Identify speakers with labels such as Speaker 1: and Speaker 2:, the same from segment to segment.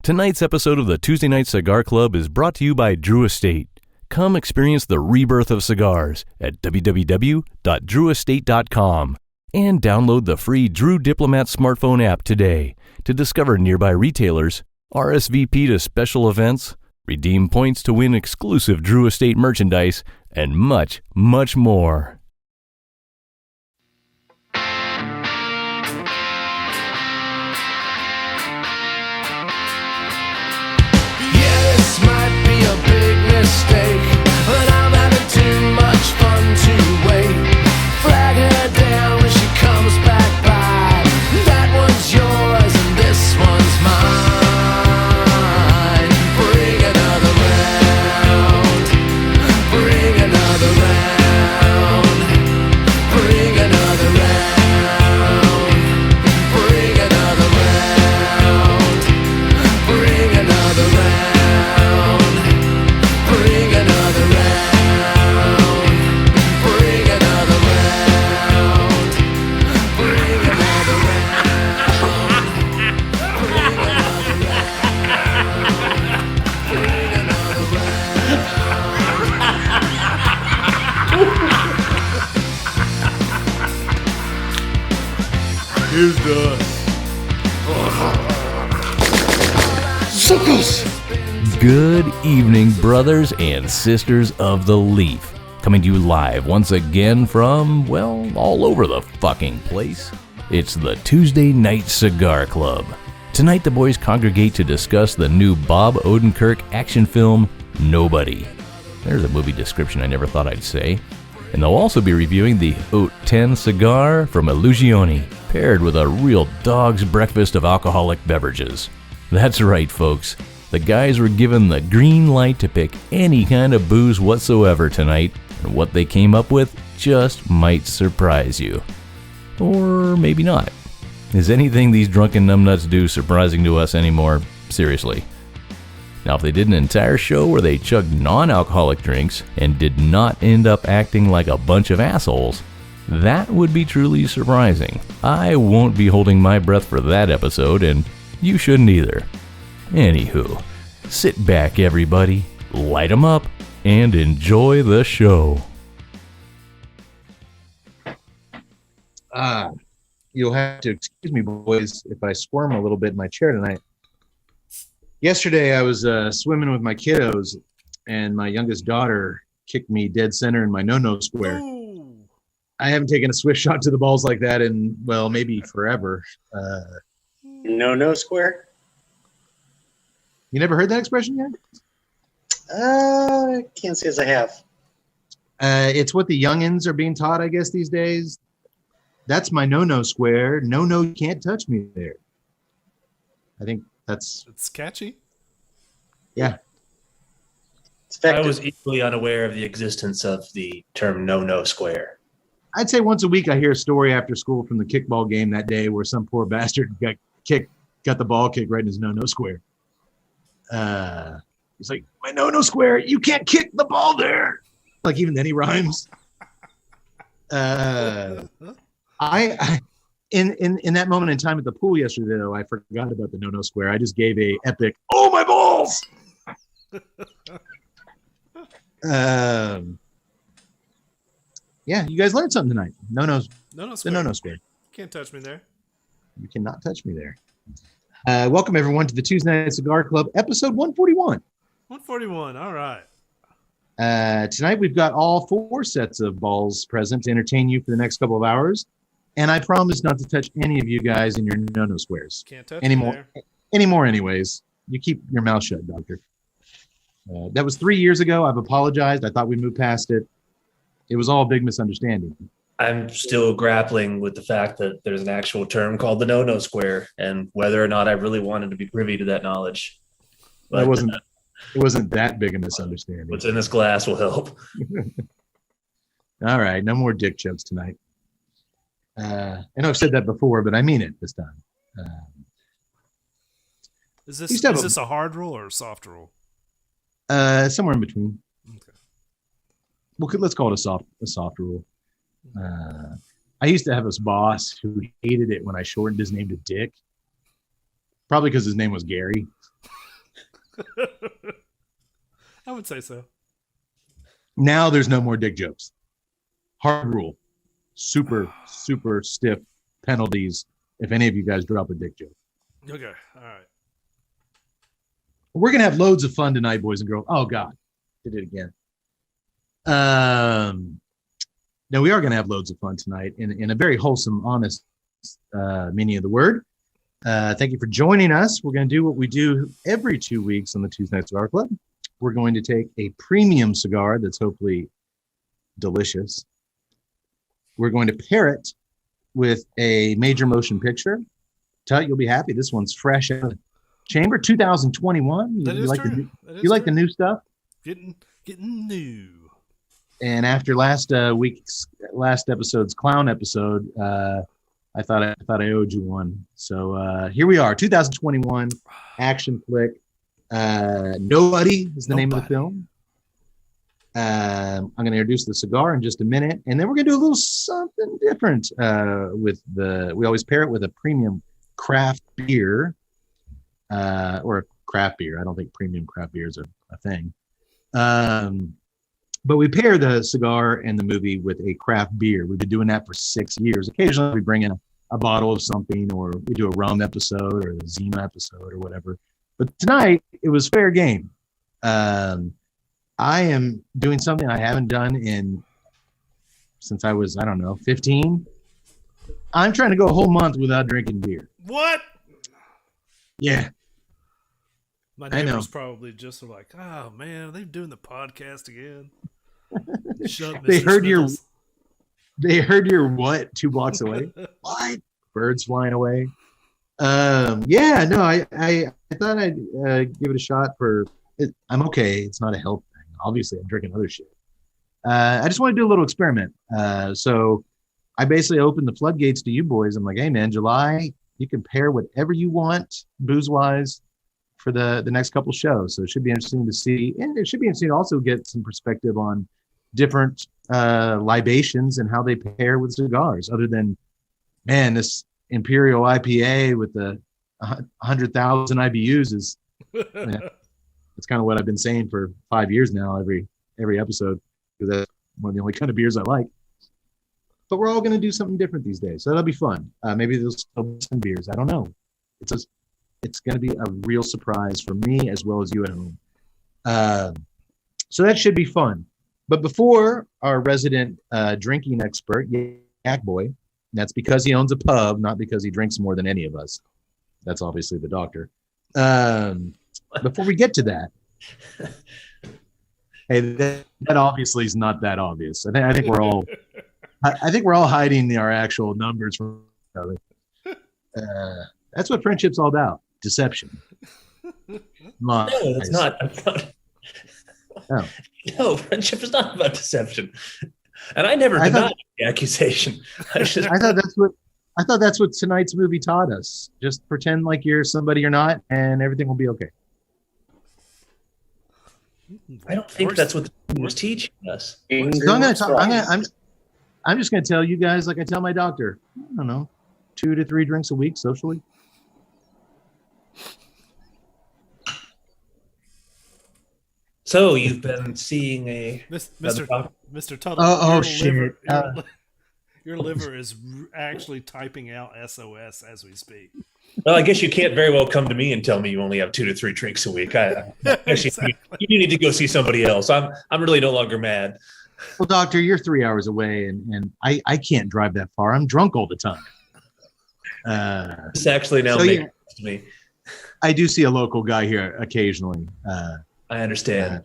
Speaker 1: Tonight's episode of the Tuesday Night Cigar Club is brought to you by Drew Estate. Come experience the rebirth of cigars at www.drewestate.com and download the free Drew Diplomat smartphone app today to discover nearby retailers, RSVP to special events, redeem points to win exclusive Drew Estate merchandise, and much, much more.
Speaker 2: Mistake, but I'm having too much fun to wait. Flag her down when she comes back by. That one's yours and this one's mine. Bring another round. Bring another round. Bring another round. Bring another round. Bring another round. Bring another round. Bring another round. Bring another round. Bring another round. Bring another round.
Speaker 3: Here's the suckers.
Speaker 1: Good evening, brothers and sisters of the Leaf. Coming to you live once again from, well, all over the fucking place. It's the Tuesday Night Cigar Club. Tonight the boys congregate to discuss the new Bob Odenkirk action film, Nobody. There's a movie description I never thought I'd say. And they'll also be reviewing the Haut 10 cigar from Illusione, paired with a real dog's breakfast of alcoholic beverages. That's right, folks. The guys were given the green light to pick any kind of booze whatsoever tonight, and what they came up with just might surprise you. Or maybe not. Is anything these drunken numbnuts do surprising to us anymore? Seriously. Now, if they did an entire show where they chugged non-alcoholic drinks and did not end up acting like a bunch of assholes, that would be truly surprising. I won't be holding my breath for that episode, and you shouldn't either. Anywho, sit back everybody, light 'em up, and enjoy the show.
Speaker 4: You'll have to excuse me, boys, if I squirm a little bit in my chair tonight. Yesterday, I was swimming with my kiddos, and my youngest daughter kicked me dead center in my no-no square. Ooh. I haven't taken a swift shot to the balls like that in, well, maybe forever.
Speaker 5: No square?
Speaker 4: You never heard that expression yet?
Speaker 5: Can't say as I have.
Speaker 4: It's what the youngins are being taught, I guess, these days. That's my no-no square. No, you can't touch me there. I think it's
Speaker 3: catchy.
Speaker 4: Yeah.
Speaker 6: I was equally unaware of the existence of the term no square.
Speaker 4: I'd say once a week I hear a story after school from the kickball game that day where some poor bastard got the ball kicked right in his no square. He's like, my no square, you can't kick the ball there. Like, even then he rhymes. I in that moment in time at the pool yesterday, though, I forgot about the no square. I just gave a epic, oh my balls. Yeah, you guys learned something tonight. No square. The no square.
Speaker 3: Can't touch me there.
Speaker 4: You cannot touch me there. Welcome, everyone, to the Tuesday Night Cigar Club, episode 141.
Speaker 3: 141, all right.
Speaker 4: Tonight, we've got all 4 sets of balls present to entertain you for the next couple of hours. And I promise not to touch any of you guys in your no squares.
Speaker 3: Can't touch
Speaker 4: anymore. Anymore, anyways. You keep your mouth shut, doctor. That was 3 years ago. I've apologized. I thought we moved past it. It was all a big misunderstanding.
Speaker 6: I'm still grappling with the fact that there's an actual term called the no square, and whether or not I really wanted to be privy to that knowledge. But
Speaker 4: it wasn't that big a misunderstanding.
Speaker 6: What's in this glass will help.
Speaker 4: All right, no more dick jokes tonight. I know I've said that before, but I mean it this time.
Speaker 3: Is this a hard rule or a soft rule?
Speaker 4: Somewhere in between.
Speaker 3: Okay.
Speaker 4: Well, let's call it a soft rule. I used to have this boss who hated it when I shortened his name to Dick. Probably because his name was Gary.
Speaker 3: I would say so.
Speaker 4: Now there's no more dick jokes. Hard rule. Super, super stiff penalties if any of you guys drop a dick joke.
Speaker 3: Okay, all right.
Speaker 4: We're going to have loads of fun tonight, boys and girls. Oh, God. Did it again. No, we are going to have loads of fun tonight in a very wholesome, honest meaning of the word. Thank you for joining us. We're going to do what we do every 2 weeks on the Tuesday Night Cigar Club. We're going to take a premium cigar that's hopefully delicious. We're going to pair it with a major motion picture. Tut, you'll be happy. This one's fresh out of the chamber, 2021.
Speaker 3: That
Speaker 4: you
Speaker 3: is
Speaker 4: like
Speaker 3: true.
Speaker 4: you like the new stuff?
Speaker 3: Getting new.
Speaker 4: And after last episode's clown episode, I thought I owed you one. So here we are, 2021 action flick. Nobody is the name of the film. I'm going to introduce the cigar in just a minute, and then we're going to do a little something different we always pair it with a premium craft beer, or a craft beer. I don't think premium craft beers are a thing. But we pair the cigar and the movie with a craft beer. We've been doing that for 6 years. Occasionally we bring in a bottle of something, or we do a rum episode or a Zima episode or whatever. But tonight it was fair game. I am doing something I haven't done since I was, 15. I'm trying to go a whole month without drinking beer.
Speaker 3: What?
Speaker 4: Yeah.
Speaker 3: My neighbors probably just were like, "Oh man, are they doing the podcast again?"
Speaker 4: They heard your what 2 blocks away? What? Birds flying away. Yeah, no, I thought I'd give it a shot for it. I'm okay. It's not a health thing. Obviously, I'm drinking other shit. I just want to do a little experiment. So I basically opened the floodgates to you boys. I'm like, hey man, July, you can pair whatever you want booze-wise for the next couple shows. So it should be interesting to see. And it should be interesting to also get some perspective on different libations and how they pair with cigars, other than, man, this Imperial IPA with the 100,000 IBUs is, it's kind of what I've been saying for 5 years now, every episode, because that's one of the only kind of beers I like. But we're all going to do something different these days. So that'll be fun. Maybe there'll still be some beers. I don't know. It's going to be a real surprise for me as well as you at home. So that should be fun. But before our resident drinking expert, Yak Boy, that's because he owns a pub, not because he drinks more than any of us. That's obviously the doctor. Before we get to that, hey, that obviously is not that obvious. I think we're all hiding our actual numbers from each other. That's what friendship's all about. Deception.
Speaker 6: No, it's not.
Speaker 4: Oh.
Speaker 6: No, friendship is not about deception. And I never denied the accusation.
Speaker 4: I thought that's what tonight's movie taught us. Just pretend like you're somebody you're not, and everything will be okay.
Speaker 6: I don't think that's what the movie was teaching us.
Speaker 4: So I'm just going to tell you guys, like I tell my doctor, I don't know, 2 to 3 drinks a week socially.
Speaker 6: So you've been seeing
Speaker 3: Mr. Tuttle.
Speaker 4: Oh shit!
Speaker 3: Your liver is actually typing out SOS as we speak.
Speaker 6: Well, I guess you can't very well come to me and tell me you only have 2 to 3 drinks a week. Actually, you need to go see somebody else. I'm really no longer mad.
Speaker 4: Well, doctor, you're 3 hours away, and I can't drive that far. I'm drunk all the time.
Speaker 6: This actually now makes sense to me.
Speaker 4: I do see a local guy here occasionally.
Speaker 6: I understand.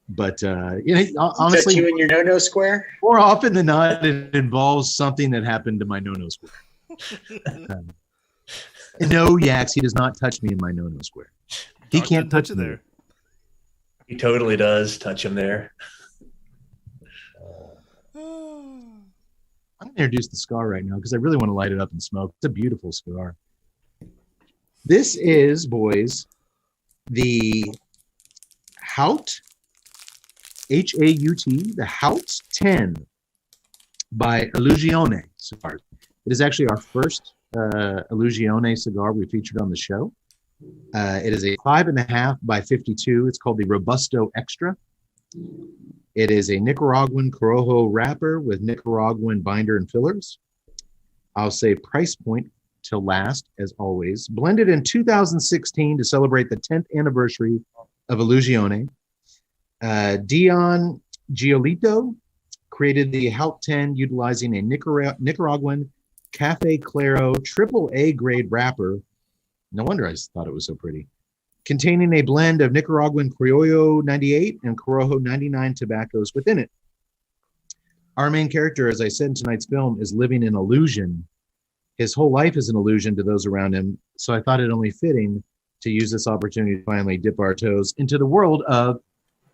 Speaker 4: But honestly,
Speaker 5: you in your no-no square?
Speaker 4: More often than not, it involves something that happened to my no-no square. No, Yaks, he does not touch me in my no-no square. He can't touch
Speaker 3: it
Speaker 4: me
Speaker 3: there.
Speaker 6: He totally does touch him there.
Speaker 4: I'm going to introduce the cigar right now because I really want to light it up and smoke. It's a beautiful cigar. This is, boys, the Haut, H-A-U-T, the Haut 10 by Illusione Cigars. It is actually our first Illusione cigar we featured on the show. It is a 5.5 by 52. It's called the Robusto Extra. It is a Nicaraguan Corojo wrapper with Nicaraguan binder and fillers. I'll say price point to last, as always. Blended in 2016 to celebrate the 10th anniversary of Illusione. Dion Giolito created the Haut 10 utilizing a Nicaraguan Cafe Claro AAA grade wrapper. No wonder I thought it was so pretty. Containing a blend of Nicaraguan Criollo 98 and Corojo 99 tobaccos within it. Our main character, as I said in tonight's film, is living in illusion. His whole life is an illusion to those around him, so I thought it only fitting to use this opportunity to finally dip our toes into the world of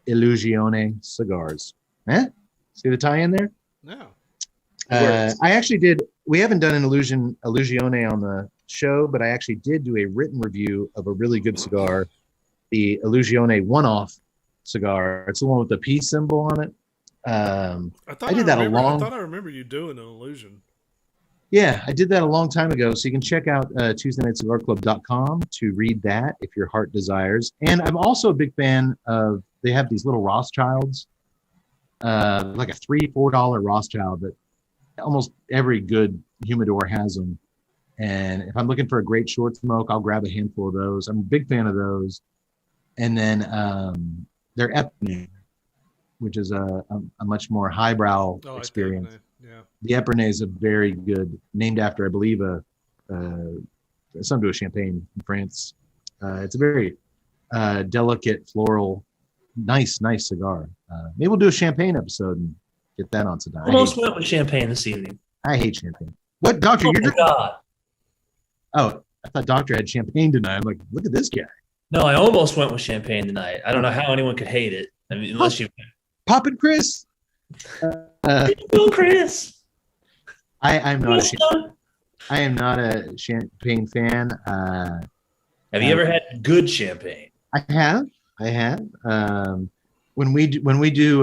Speaker 4: Illusione cigars. See the tie in there?
Speaker 3: No.
Speaker 4: I actually did. We haven't done an Illusione on the show, but I actually did do a written review of a really good cigar, the Illusione one-off cigar. It's the one with the peace symbol on it. I thought
Speaker 3: I remember you doing an illusion.
Speaker 4: Yeah, I did that a long time ago. So you can check out TuesdayNightCigarClub.com to read that if your heart desires. And I'm also a big fan of, they have these little Rothschilds, like a $3-4 Rothschild that almost every good humidor has them. And if I'm looking for a great short smoke, I'll grab a handful of those. I'm a big fan of those. And then their Epernay, which is a much more highbrow experience.
Speaker 3: Yeah.
Speaker 4: The Epernay is a very good, named after, I believe, something to a champagne in France. It's a very delicate, floral, nice cigar. Maybe we'll do a champagne episode and get that on tonight.
Speaker 6: Almost went with champagne this evening.
Speaker 4: I hate champagne. What, Doctor?
Speaker 6: Oh,
Speaker 4: You're
Speaker 6: my God.
Speaker 4: Oh, I thought Doctor had champagne tonight. I'm like, look at this guy.
Speaker 6: No, I almost went with champagne tonight. I don't know how anyone could hate it. I mean, unless you...
Speaker 4: Poppin' Chris.
Speaker 6: Chris.
Speaker 4: I am not a champagne fan.
Speaker 6: Have you ever had good champagne?
Speaker 4: I have. When we do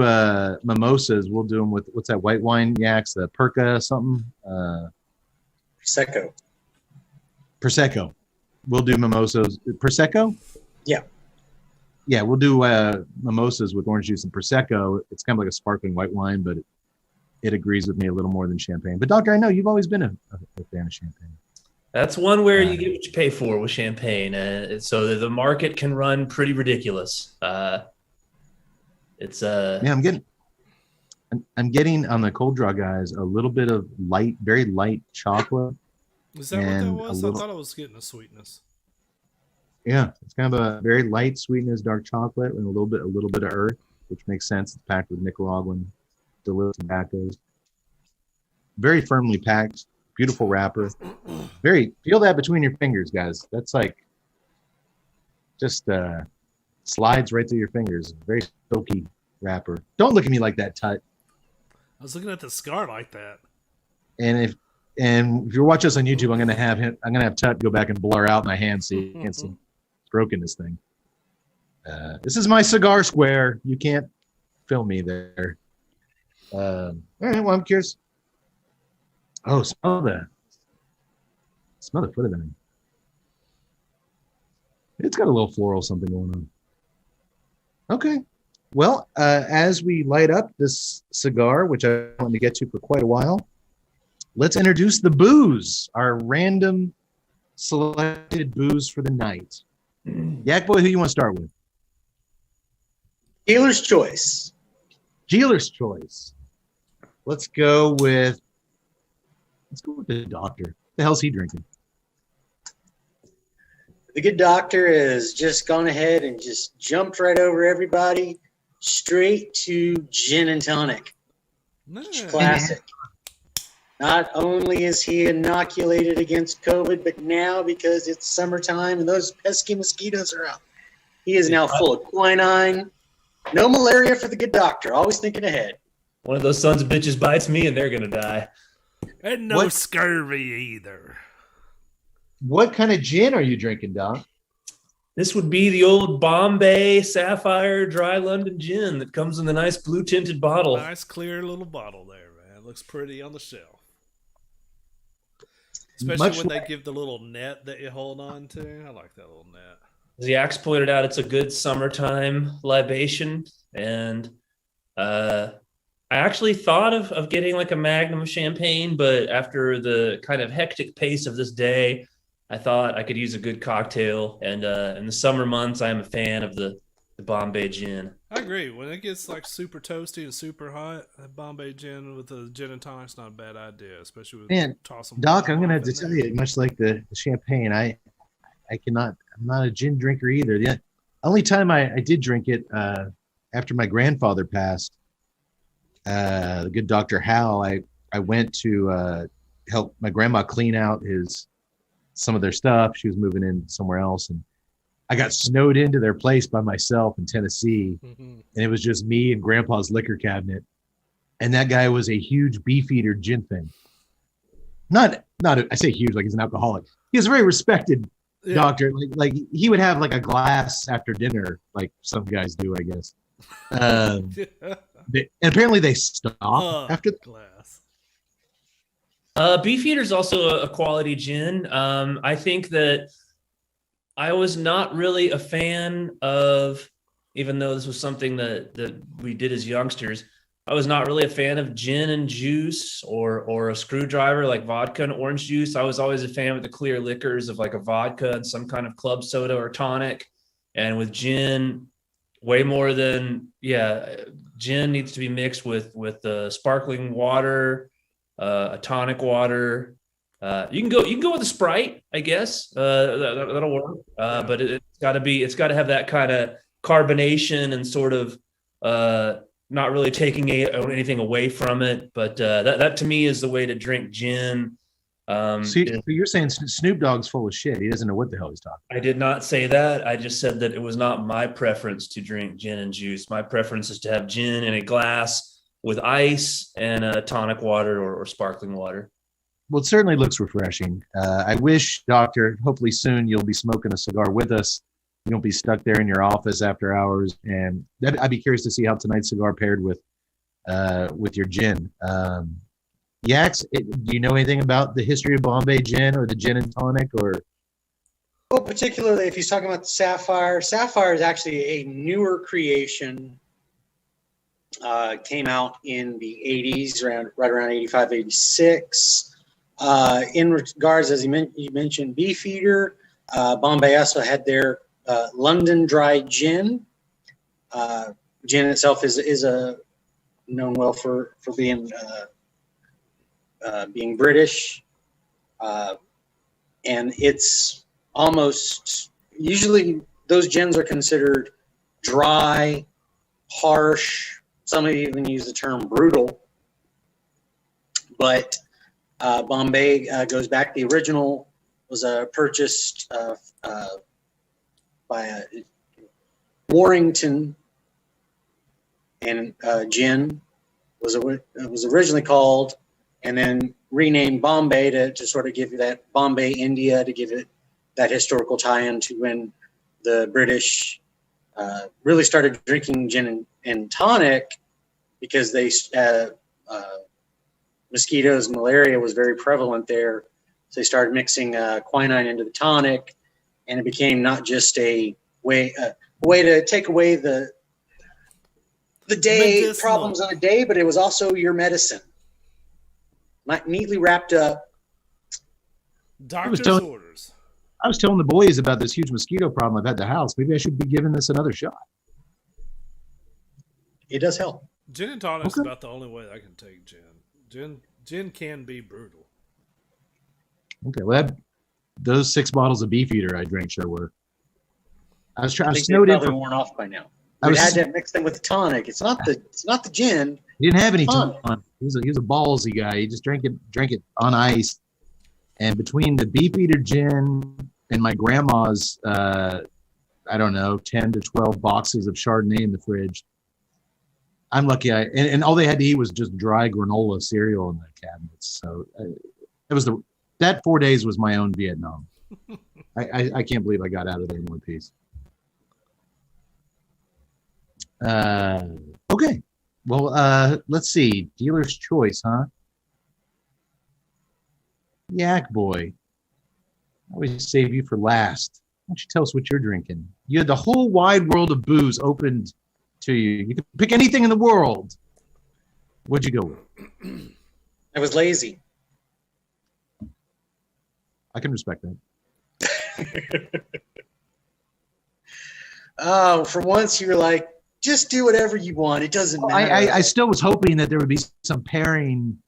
Speaker 4: mimosas, we'll do them with, what's that white wine yaks, the Perca something? Prosecco. We'll do mimosas. Prosecco?
Speaker 5: Yeah.
Speaker 4: Yeah, we'll do mimosas with orange juice and Prosecco. It's kind of like a sparkling white wine, but it agrees with me a little more than champagne. But Doctor, I know you've always been a fan of champagne. That's
Speaker 6: one where you get what you pay for with champagne. So the market can run pretty ridiculous.
Speaker 4: I'm getting on the cold draw guys a little bit of very light chocolate.
Speaker 3: Is that what that was? I thought I was getting a sweetness.
Speaker 4: Yeah, it's kind of a very light sweetness, dark chocolate, and a little bit of earth, which makes sense. It's packed with Nicaraguan delicious tobaccos. Very firmly packed, beautiful wrapper. Feel that between your fingers, guys. That's like just slides right through your fingers. Very silky wrapper. Don't look at me like that, Tut.
Speaker 3: I was looking at the cigar like that.
Speaker 4: And if you're watching us on YouTube, I'm gonna have Tut go back and blur out my hand so you can't see stroking this thing. This is my cigar square. You can't film me there. All right, well, I'm curious. Oh, smell the foot of the thing. It's got a little floral something going on. Okay. Well, as we light up this cigar, which I want to get to for quite a while, let's introduce the booze, our random selected booze for the night. Yak Boy, who you want to start with?
Speaker 5: Dealer's choice.
Speaker 4: Let's go with the Doctor. What the hell's he drinking?
Speaker 5: The good Doctor has just gone ahead and just jumped right over everybody, straight to gin and tonic.
Speaker 3: Nice.
Speaker 5: Classic. Not only is he inoculated against COVID, but now because it's summertime and those pesky mosquitoes are out, he is now full of quinine. No malaria for the good Doctor. Always thinking ahead.
Speaker 6: One of those sons of bitches bites me and they're going to die.
Speaker 3: And no scurvy either.
Speaker 4: What kind of gin are you drinking, Doc?
Speaker 6: This would be the old Bombay Sapphire Dry London Gin that comes in the nice blue tinted bottle.
Speaker 3: Nice clear little bottle there, man. Looks pretty on the shelf. Especially when they give the little net that you hold on to. I like that little net.
Speaker 6: As Yax pointed out, it's a good summertime libation. And I actually thought of getting like a Magnum of champagne, but after the kind of hectic pace of this day, I thought I could use a good cocktail. And in the summer months, I am a fan of the Bombay gin.
Speaker 3: I agree. When it gets like super toasty and super hot, that Bombay gin with the gin and tonic's not a bad idea, especially with tossing.
Speaker 4: Doc, I'm gonna have to tell you, much like the champagne, I'm not a gin drinker either. The only time I did drink it after my grandfather passed, the good Dr. Howe, I went to help my grandma clean out some of their stuff. She was moving in somewhere else, and I got snowed into their place by myself in Tennessee, and it was just me and Grandpa's liquor cabinet. And that guy was a huge Beefeater gin fan. I say huge like he's an alcoholic. He was a very respected doctor. Like he would have like a glass after dinner, like some guys do, I guess. And apparently they stop after the
Speaker 3: glass.
Speaker 6: Beefeater is also a quality gin. I think that I was not really a fan of, even though this was something that we did as youngsters, I was not really a fan of gin and juice or a screwdriver like vodka and orange juice. I was always a fan of the clear liquors of like a vodka and some kind of club soda or tonic. And with gin, way more than, gin needs to be mixed with sparkling water, a tonic water. You can go with a Sprite, I guess. That'll work. But it's got to have that kind of carbonation and sort of not really taking anything away from it. But that to me is the way to drink gin. So
Speaker 4: you're saying Snoop Dogg's full of shit. He doesn't know what the hell he's talking about.
Speaker 6: I did not say that. I just said that it was not my preference to drink gin and juice. My preference is to have gin in a glass with ice and tonic water or sparkling water.
Speaker 4: Well, it certainly looks refreshing. I wish, Doctor, hopefully soon you'll be smoking a cigar with us. You don't be stuck there in your office after hours. And I'd be curious to see how tonight's cigar paired with your gin. Yax, do you know anything about the history of Bombay gin or the gin and tonic?
Speaker 5: Well, particularly if he's talking about the Sapphire. Sapphire is actually a newer creation. Came out in the 80s, right around 85, 86. In regards, as you mentioned, Beefeater, Bombay also had their London Dry Gin. Gin itself is known well for being British, and it's almost usually those gins are considered dry, harsh. Some even use the term brutal, but Bombay goes back. The original was purchased by Warrington, and gin was originally called, and then renamed Bombay to sort of give you that Bombay, India, to give it that historical tie-in to when the British really started drinking gin and tonic, because they mosquitoes and malaria was very prevalent there. So they started mixing quinine into the tonic, and it became not just a way to take away the day problems on a day, but it was also your medicine. Neatly wrapped up.
Speaker 3: Doctor's orders.
Speaker 4: I was telling the boys about this huge mosquito problem I've had at the house. Maybe I should be giving this another shot.
Speaker 5: It does help.
Speaker 3: Gin and tonic is about the only way I can take gin. Gin can be brutal.
Speaker 4: Okay, well, those 6 bottles of Beefeater I drank sure were. I snowed in.
Speaker 5: Probably worn off by now. We had to mix them with the tonic. It's not the gin.
Speaker 4: He didn't have any tonic. He was a ballsy guy. He just drank it on ice. And between the Beefeater gin and my grandma's, I don't know, 10 to 12 boxes of Chardonnay in the fridge, I'm lucky. And all they had to eat was just dry granola cereal in the cabinets. So it was that 4 days was my own Vietnam. I can't believe I got out of there in one piece. Okay. Well, let's see. Dealer's choice, huh? Yak boy. I always save you for last. Why don't you tell us what you're drinking? You had the whole wide world of booze opened to you. You could pick anything in the world. What'd you go with?
Speaker 5: I was lazy.
Speaker 4: I can respect that.
Speaker 5: Oh, for once you were like, just do whatever you want. It doesn't matter.
Speaker 4: I still was hoping that there would be some pairing,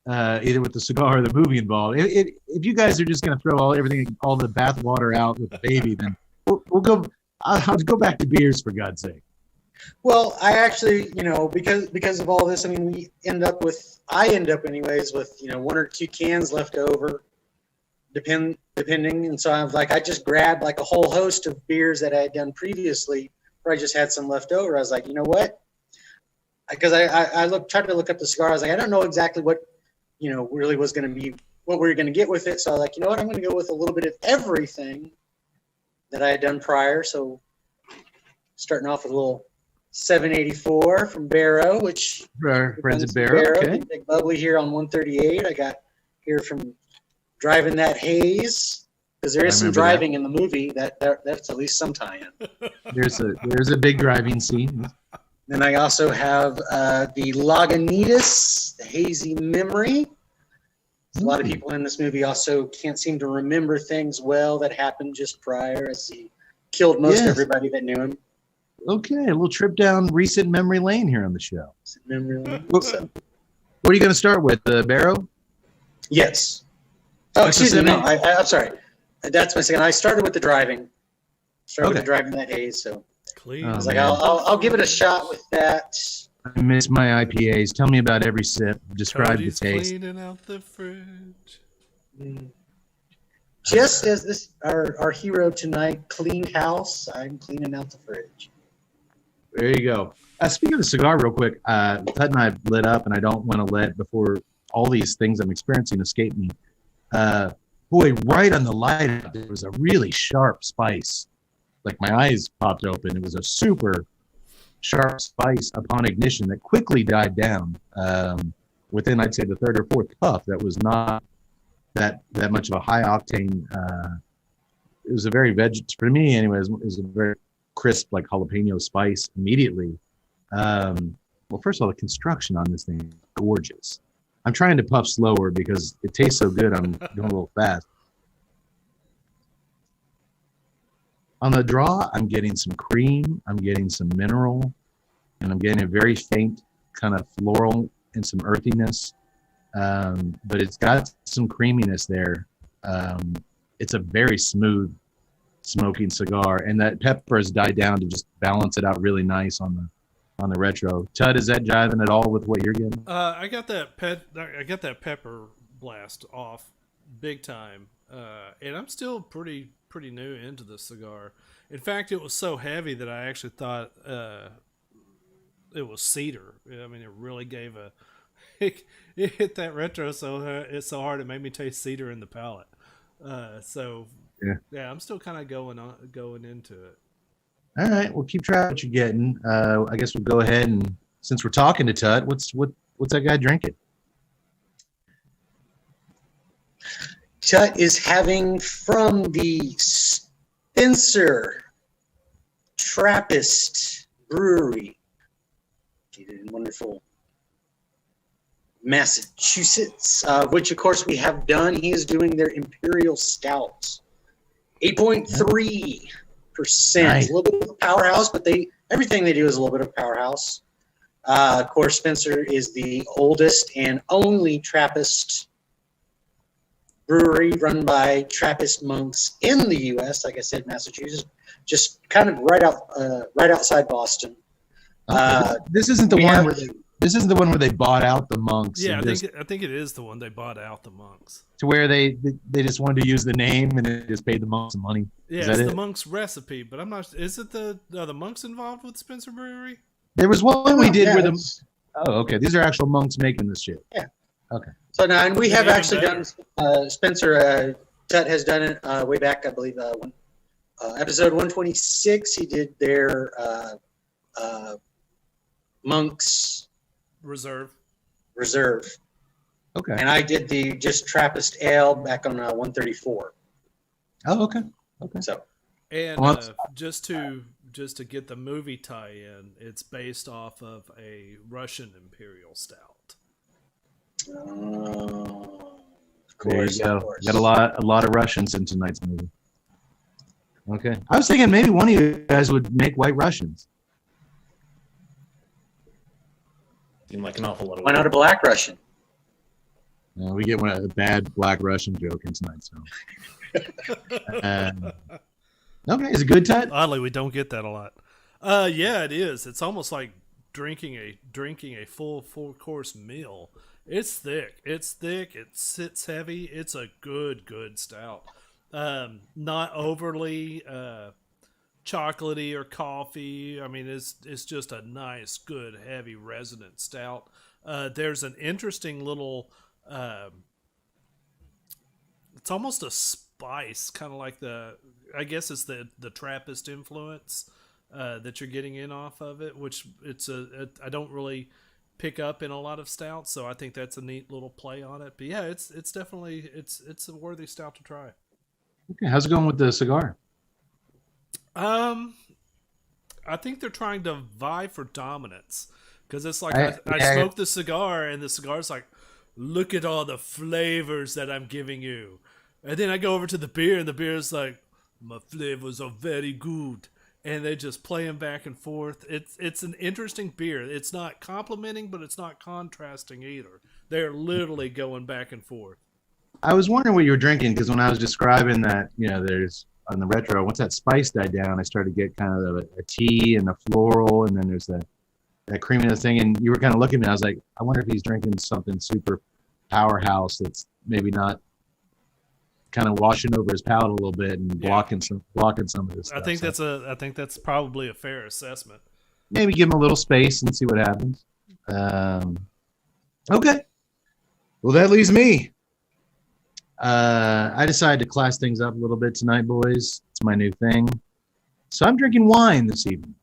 Speaker 4: either with the cigar or the movie involved. If you guys are just going to throw all the bath water out with the baby, then we'll go. I'll go back to beers for God's sake.
Speaker 5: Well, I actually, because of all this, I mean, I end up anyways with, 1 or 2 cans left over, depending. And so I just grabbed like a whole host of beers that I had done previously, where I just had some left over. I was like, you know what? Because I tried to look up the cigar. I was like, I don't know exactly what, really was going to be, what we were going to get with it. So I was like, you know what? I'm going to go with a little bit of everything that I had done prior. So starting off with a little 784 from Barrow, which
Speaker 4: our friends at Barrow, okay.
Speaker 5: Big Bubbly here on 138. I got here from Driving That Haze, because there is some driving in the movie. That's at least some tie-in.
Speaker 4: There's a big driving scene.
Speaker 5: Then I also have the Lagunitas, the Hazy Memory. A lot of people in this movie also can't seem to remember things well that happened just prior, as he killed most everybody that knew him.
Speaker 4: Okay, a little trip down recent memory lane here on the show.
Speaker 5: Memory lane.
Speaker 4: What are you going to start with, Barrow?
Speaker 5: Yes. Oh, excuse me. No, I'm sorry. That's my second. I started with the driving. With the Driving That Haze. So
Speaker 3: Clean.
Speaker 5: I was like, I'll give it a shot with that.
Speaker 4: I miss my IPAs. Tell me about every sip. Describe
Speaker 3: Cody's
Speaker 4: the taste.
Speaker 3: cleaning out the fridge.
Speaker 5: Just as this our hero tonight cleaned house, I'm cleaning out the fridge.
Speaker 4: There you go. Speaking of the cigar, real quick, Tut and I lit up, and I don't want to let before all these things I'm experiencing escape me. Boy, right on the light, there was a really sharp spice. Like my eyes popped open. It was a super sharp spice upon ignition that quickly died down within, I'd say, the 3rd or 4th puff. That was not that much of a high octane. It was a very for me, anyways. It was a very crisp, like jalapeno spice immediately. Well, first of all, the construction on this thing is gorgeous. I'm trying to puff slower because it tastes so good. I'm going a little fast. On the draw, I'm getting some cream, I'm getting some mineral, and I'm getting a very faint kind of floral and some earthiness. But it's got some creaminess there. It's a very smooth smoking cigar, and that pepper has died down to just balance it out really nice on the retro. Tud, is that jiving at all with what you're getting?
Speaker 3: I got that pepper blast off big time, and I'm still pretty new into the cigar. In fact, it was so heavy that I actually thought it was cedar. I mean, it really gave it hit that retro so hard it made me taste cedar in the palate. Yeah, I'm still kind of going into it.
Speaker 4: All right, well, keep track of what you're getting. I guess we'll go ahead and, since we're talking to Tut, what's that guy drinking?
Speaker 5: Tut is having from the Spencer Trappist Brewery in wonderful Massachusetts, which of course we have done. He is doing their Imperial Stout, 8.3%. Nice. A little bit of a powerhouse, but everything they do is a little bit of a powerhouse. Of course, Spencer is the oldest and only Trappist brewery run by Trappist monks in the U.S. Like I said, Massachusetts, just kind of right outside Boston.
Speaker 4: This isn't the one where they bought out the monks.
Speaker 3: Yeah, I think it is the one they bought out the monks.
Speaker 4: To where they just wanted to use the name and they just paid the monks some money.
Speaker 3: Yeah, it's the monks recipe, but I'm not. Is it the monks involved with Spencer Brewery?
Speaker 4: There was one we did where the. Oh, okay. These are actual monks making this shit.
Speaker 5: Yeah.
Speaker 4: Okay.
Speaker 5: So now, and we have actually done Spencer. Tut has done it way back, I believe, episode 126. He did their monks
Speaker 3: reserve.
Speaker 4: Okay.
Speaker 5: And I did the just Trappist Ale back on 134.
Speaker 4: Oh, okay. Okay.
Speaker 5: So
Speaker 3: And
Speaker 4: Well,
Speaker 3: just to get the movie tie-in, it's based off of a Russian Imperial Stout.
Speaker 5: of
Speaker 4: there
Speaker 5: course,
Speaker 4: you go.
Speaker 5: of course.
Speaker 4: Got a lot of Russians in tonight's movie. Okay. I was thinking maybe one of you guys would make White Russians.
Speaker 6: Seemed like an awful lot of
Speaker 5: Why not a
Speaker 6: work.
Speaker 5: Black Russian?
Speaker 4: We get a bad Black Russian joke in tonight. So. Okay, it's a good time.
Speaker 3: Oddly, we don't get that a lot. Yeah, it is. It's almost like drinking a full course meal. It's thick. It sits heavy. It's a good stout. Not overly chocolatey or coffee. I mean, it's just a nice, good, heavy, resonant stout. There's an interesting little. It's almost a spice, kind of like I guess it's the Trappist influence that you're getting in off of it, which I don't really pick up in a lot of stouts, so I think that's a neat little play on it. But yeah, it's definitely it's a worthy stout to try.
Speaker 4: Okay, how's it going with the cigar?
Speaker 3: I think they're trying to vie for dominance because it's like I
Speaker 4: yeah,
Speaker 3: smoke the cigar and the cigar's like, look at all the flavors that I'm giving you. And then I go over to the beer and the beer is like, my flavors are very good. And they just play them back and forth. It's an interesting beer. It's not complimenting, but it's not contrasting either. They're literally going back and forth.
Speaker 4: I was wondering what you were drinking because when I was describing that, there's on the retro, once that spice died down, I started to get kind of a tea and a floral, and then there's that creaminess thing. And you were kind of looking at me. I was like, I wonder if he's drinking something super powerhouse that's maybe not kind of washing over his palate a little bit and blocking some of this stuff.
Speaker 3: I think that's probably a fair assessment.
Speaker 4: Maybe give him a little space and see what happens. Okay. Well, that leaves me. I decided to class things up a little bit tonight, boys. It's my new thing. So I'm drinking wine this evening.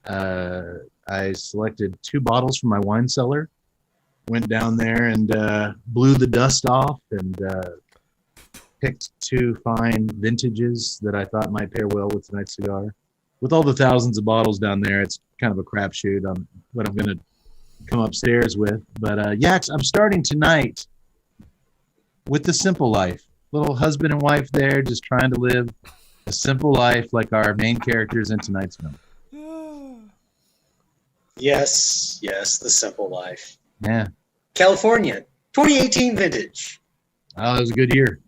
Speaker 4: I selected 2 bottles from my wine cellar, went down there and blew the dust off and picked 2 fine vintages that I thought might pair well with tonight's cigar. With all the thousands of bottles down there, it's kind of a crapshoot on what I'm going to come upstairs with. But Yaks, I'm starting tonight with the simple life. Little husband and wife there just trying to live a simple life like our main characters in tonight's film.
Speaker 5: Yes, the simple life.
Speaker 4: Yeah.
Speaker 5: California, 2018 vintage.
Speaker 4: Oh, that was a good year.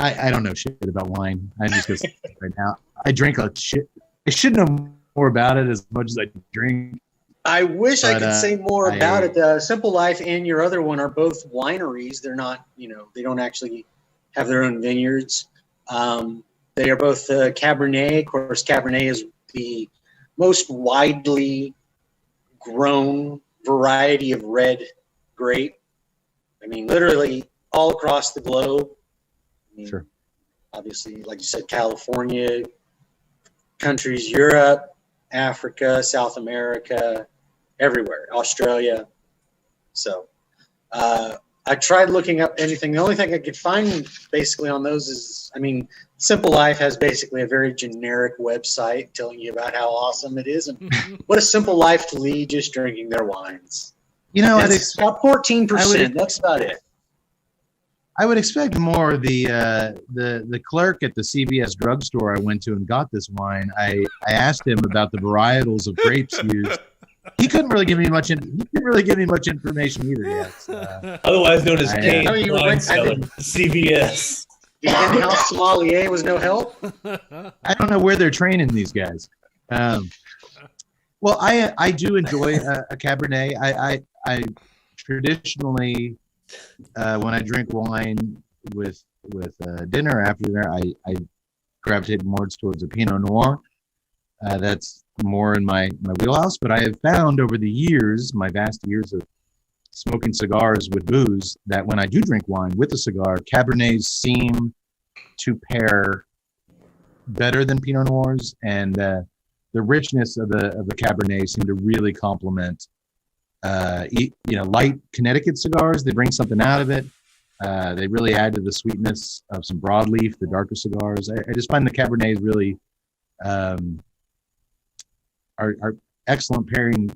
Speaker 4: I don't know shit about wine. I'm just going to say it right now. I drink a shit. I should know more about it as much as I drink.
Speaker 5: I wish I could say more about it. Simple Life and your other one are both wineries. They're not, they don't actually have their own vineyards. They are both Cabernet. Of course, Cabernet is the most widely grown variety of red grape. I mean, literally all across the globe.
Speaker 4: Sure.
Speaker 5: Obviously, like you said, California, countries, Europe, Africa, South America, everywhere, Australia. So I tried looking up anything. The only thing I could find basically on those is, Simple Life has basically a very generic website telling you about how awesome it is and what a simple life to lead just drinking their wines. It's about 14%. That's about it.
Speaker 4: I would expect more. The clerk at the CVS drugstore I went to and got this wine, I asked him about the varietals of grapes used. He couldn't really give me much. He didn't really give me much information either yet.
Speaker 6: Otherwise known as Kane
Speaker 5: you
Speaker 6: Wine Cellar, CVS.
Speaker 5: The in-house sommelier was no help.
Speaker 4: I don't know where they're training these guys. Well, I do enjoy a Cabernet. I traditionally, when I drink wine with dinner after dinner, I gravitate more towards a Pinot Noir. That's more in my wheelhouse. But I have found over the years, my vast years of smoking cigars with booze, that when I do drink wine with a cigar, Cabernets seem to pair better than Pinot Noirs, and the richness of the Cabernet seem to really complement light Connecticut cigars. They bring something out of it. They really add to the sweetness of some broadleaf, the darker cigars. I just find the Cabernets really are excellent pairing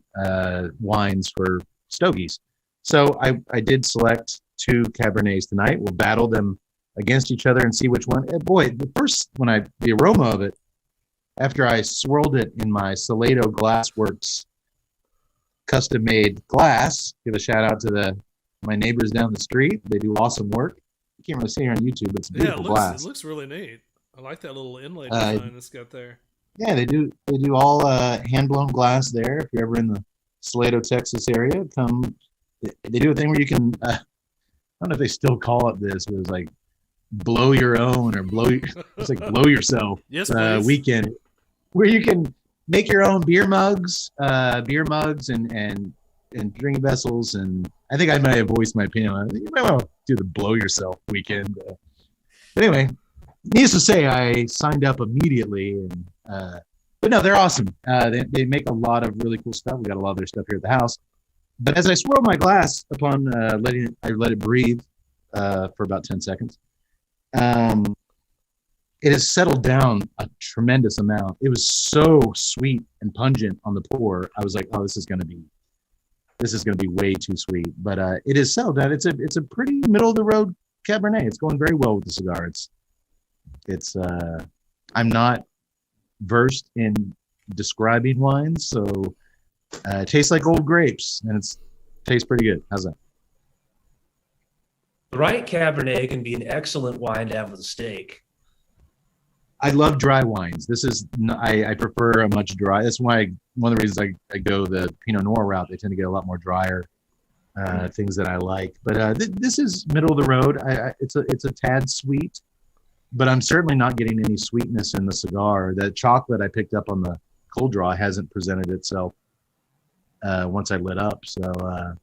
Speaker 4: wines for stogies. So I did select 2 Cabernets tonight. We'll battle them against each other and see which one. Boy, the aroma of it, after I swirled it in my Salado Glassworks custom-made glass, give a shout out to my neighbors down the street. They do awesome work. You can't really see here on YouTube, but it's beautiful glass.
Speaker 3: It looks really neat. I like that little inlay design it's got there.
Speaker 4: Yeah, they do all hand-blown glass there. If you're ever in the Salado, Texas area, they do a thing where you can, I don't know if they still call it this, but it's like blow your own or it's like blow yourself weekend, where you can make your own beer mugs and drink vessels. And I think I might have voiced my opinion on it. You might want to do the blow yourself weekend. But anyway, needless to say, I signed up immediately. But no, they're awesome. They make a lot of really cool stuff. We got a lot of their stuff here at the house. But as I swirl my glass upon I let it breathe for about 10 seconds, it has settled down a tremendous amount. It was so sweet and pungent on the pour. I was like, oh, this is going to be way too sweet. But it is settled down. It's a pretty middle of the road Cabernet. It's going very well with the cigar. It's I'm not versed in describing wines, so it tastes like old grapes, and it tastes pretty good. How's that?
Speaker 6: The right Cabernet can be an excellent wine to have with a steak.
Speaker 4: I love dry wines. I prefer a much dry. That's why one of the reasons I go the Pinot Noir route. They tend to get a lot more drier things that I like. But this is middle of the road. It's a tad sweet, but I'm certainly not getting any sweetness in the cigar. The chocolate I picked up on the cold draw hasn't presented itself once I lit up. So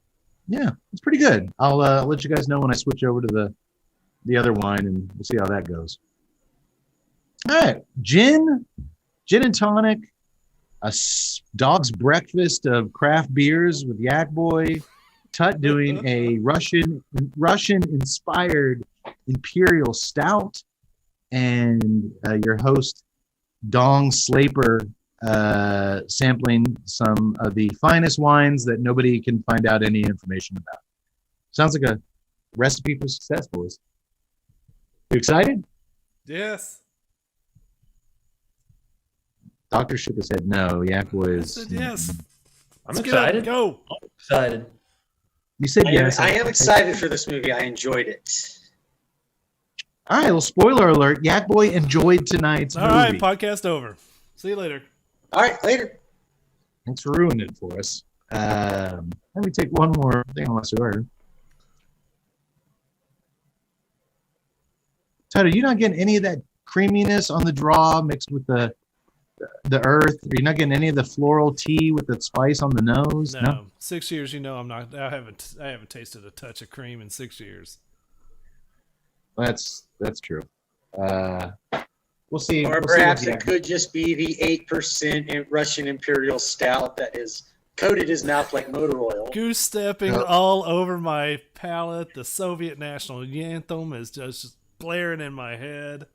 Speaker 4: yeah, it's pretty good. I'll let you guys know when I switch over to the other wine, and we'll see how that goes. All right, gin and tonic, a dog's breakfast of craft beers with Yak Boy, Tut doing a Russian-inspired imperial stout, and your host Dong Slaper sampling some of the finest wines that nobody can find out any information about. Sounds like a recipe for success, boys. You excited?
Speaker 3: Yes.
Speaker 4: Doctor shook his head no. Yak Boy is.
Speaker 3: I said yes.
Speaker 6: I'm excited.
Speaker 3: Go.
Speaker 6: I'm excited.
Speaker 4: You said yes.
Speaker 5: I am excited for this movie. I enjoyed it.
Speaker 4: All right. Well, spoiler alert. Yak Boy enjoyed tonight's movie.
Speaker 3: All right. Podcast over. See you later.
Speaker 5: All right. Later.
Speaker 4: Thanks for ruining it for us. Let me take one more thing on my cigar. Todd, are you not getting any of that creaminess on the draw mixed with the earth? Are you not getting any of the floral tea with the spice on the nose?
Speaker 3: No. 6 years, I'm not. I haven't tasted a touch of cream in 6 years.
Speaker 4: That's true. We'll see.
Speaker 5: Or perhaps it could just be the 8% Russian Imperial Stout that is coated his mouth like motor oil.
Speaker 3: Goose stepping all over my palate. The Soviet national anthem is just blaring in my head.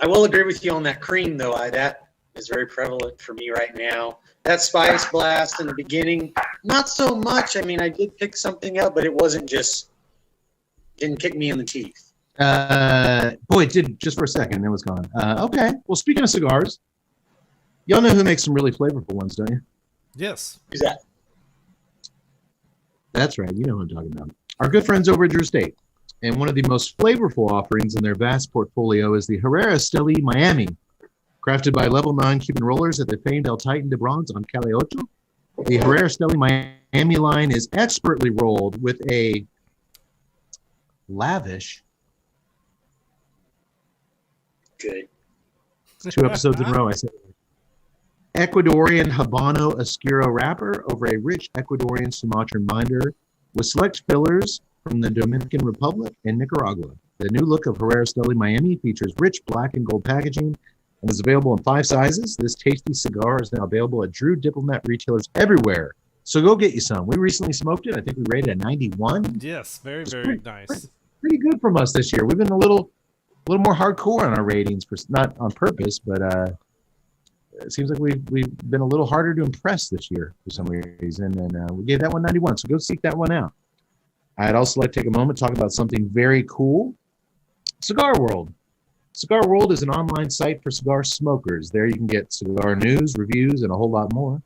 Speaker 5: I will agree with you on that cream, though. That is very prevalent for me right now. That spice blast in the beginning, not so much. I mean, I did pick something up, but it didn't kick me in the teeth.
Speaker 4: Boy, it did just for a second. It was gone. Okay. Well, speaking of cigars, y'all know who makes some really flavorful ones, don't you?
Speaker 3: Yes.
Speaker 5: Who's that?
Speaker 4: That's right. You know who I'm talking about. Our good friends over at Drew Estate. And one of the most flavorful offerings in their vast portfolio is the Herrera Esteli Miami. Crafted by Level 9 Cuban rollers at the famed El Titan de Bronze on Calle Ocho, the Herrera Esteli Miami line is expertly rolled with a lavish.
Speaker 5: Good.
Speaker 4: 2 episodes in a row, I said. Ecuadorian Habano Oscuro wrapper over a rich Ecuadorian Sumatran binder with select fillers from the Dominican Republic and Nicaragua. The new look of Herrera Esteli Miami features rich black and gold packaging and is available in 5 sizes. This tasty cigar is now available at Drew Diplomat retailers everywhere. So go get you some. We recently smoked it. I think we rated a 91.
Speaker 3: Yes, very, very nice.
Speaker 4: Pretty good from us this year. We've been a little more hardcore on our ratings, not on purpose, but it seems like we've been a little harder to impress this year for some reason, and we gave that one 91. So go seek that one out. I'd also like to take a moment to talk about something very cool. Cigar World. Cigar World is an online site for cigar smokers. There you can get cigar news, reviews, and a whole lot more.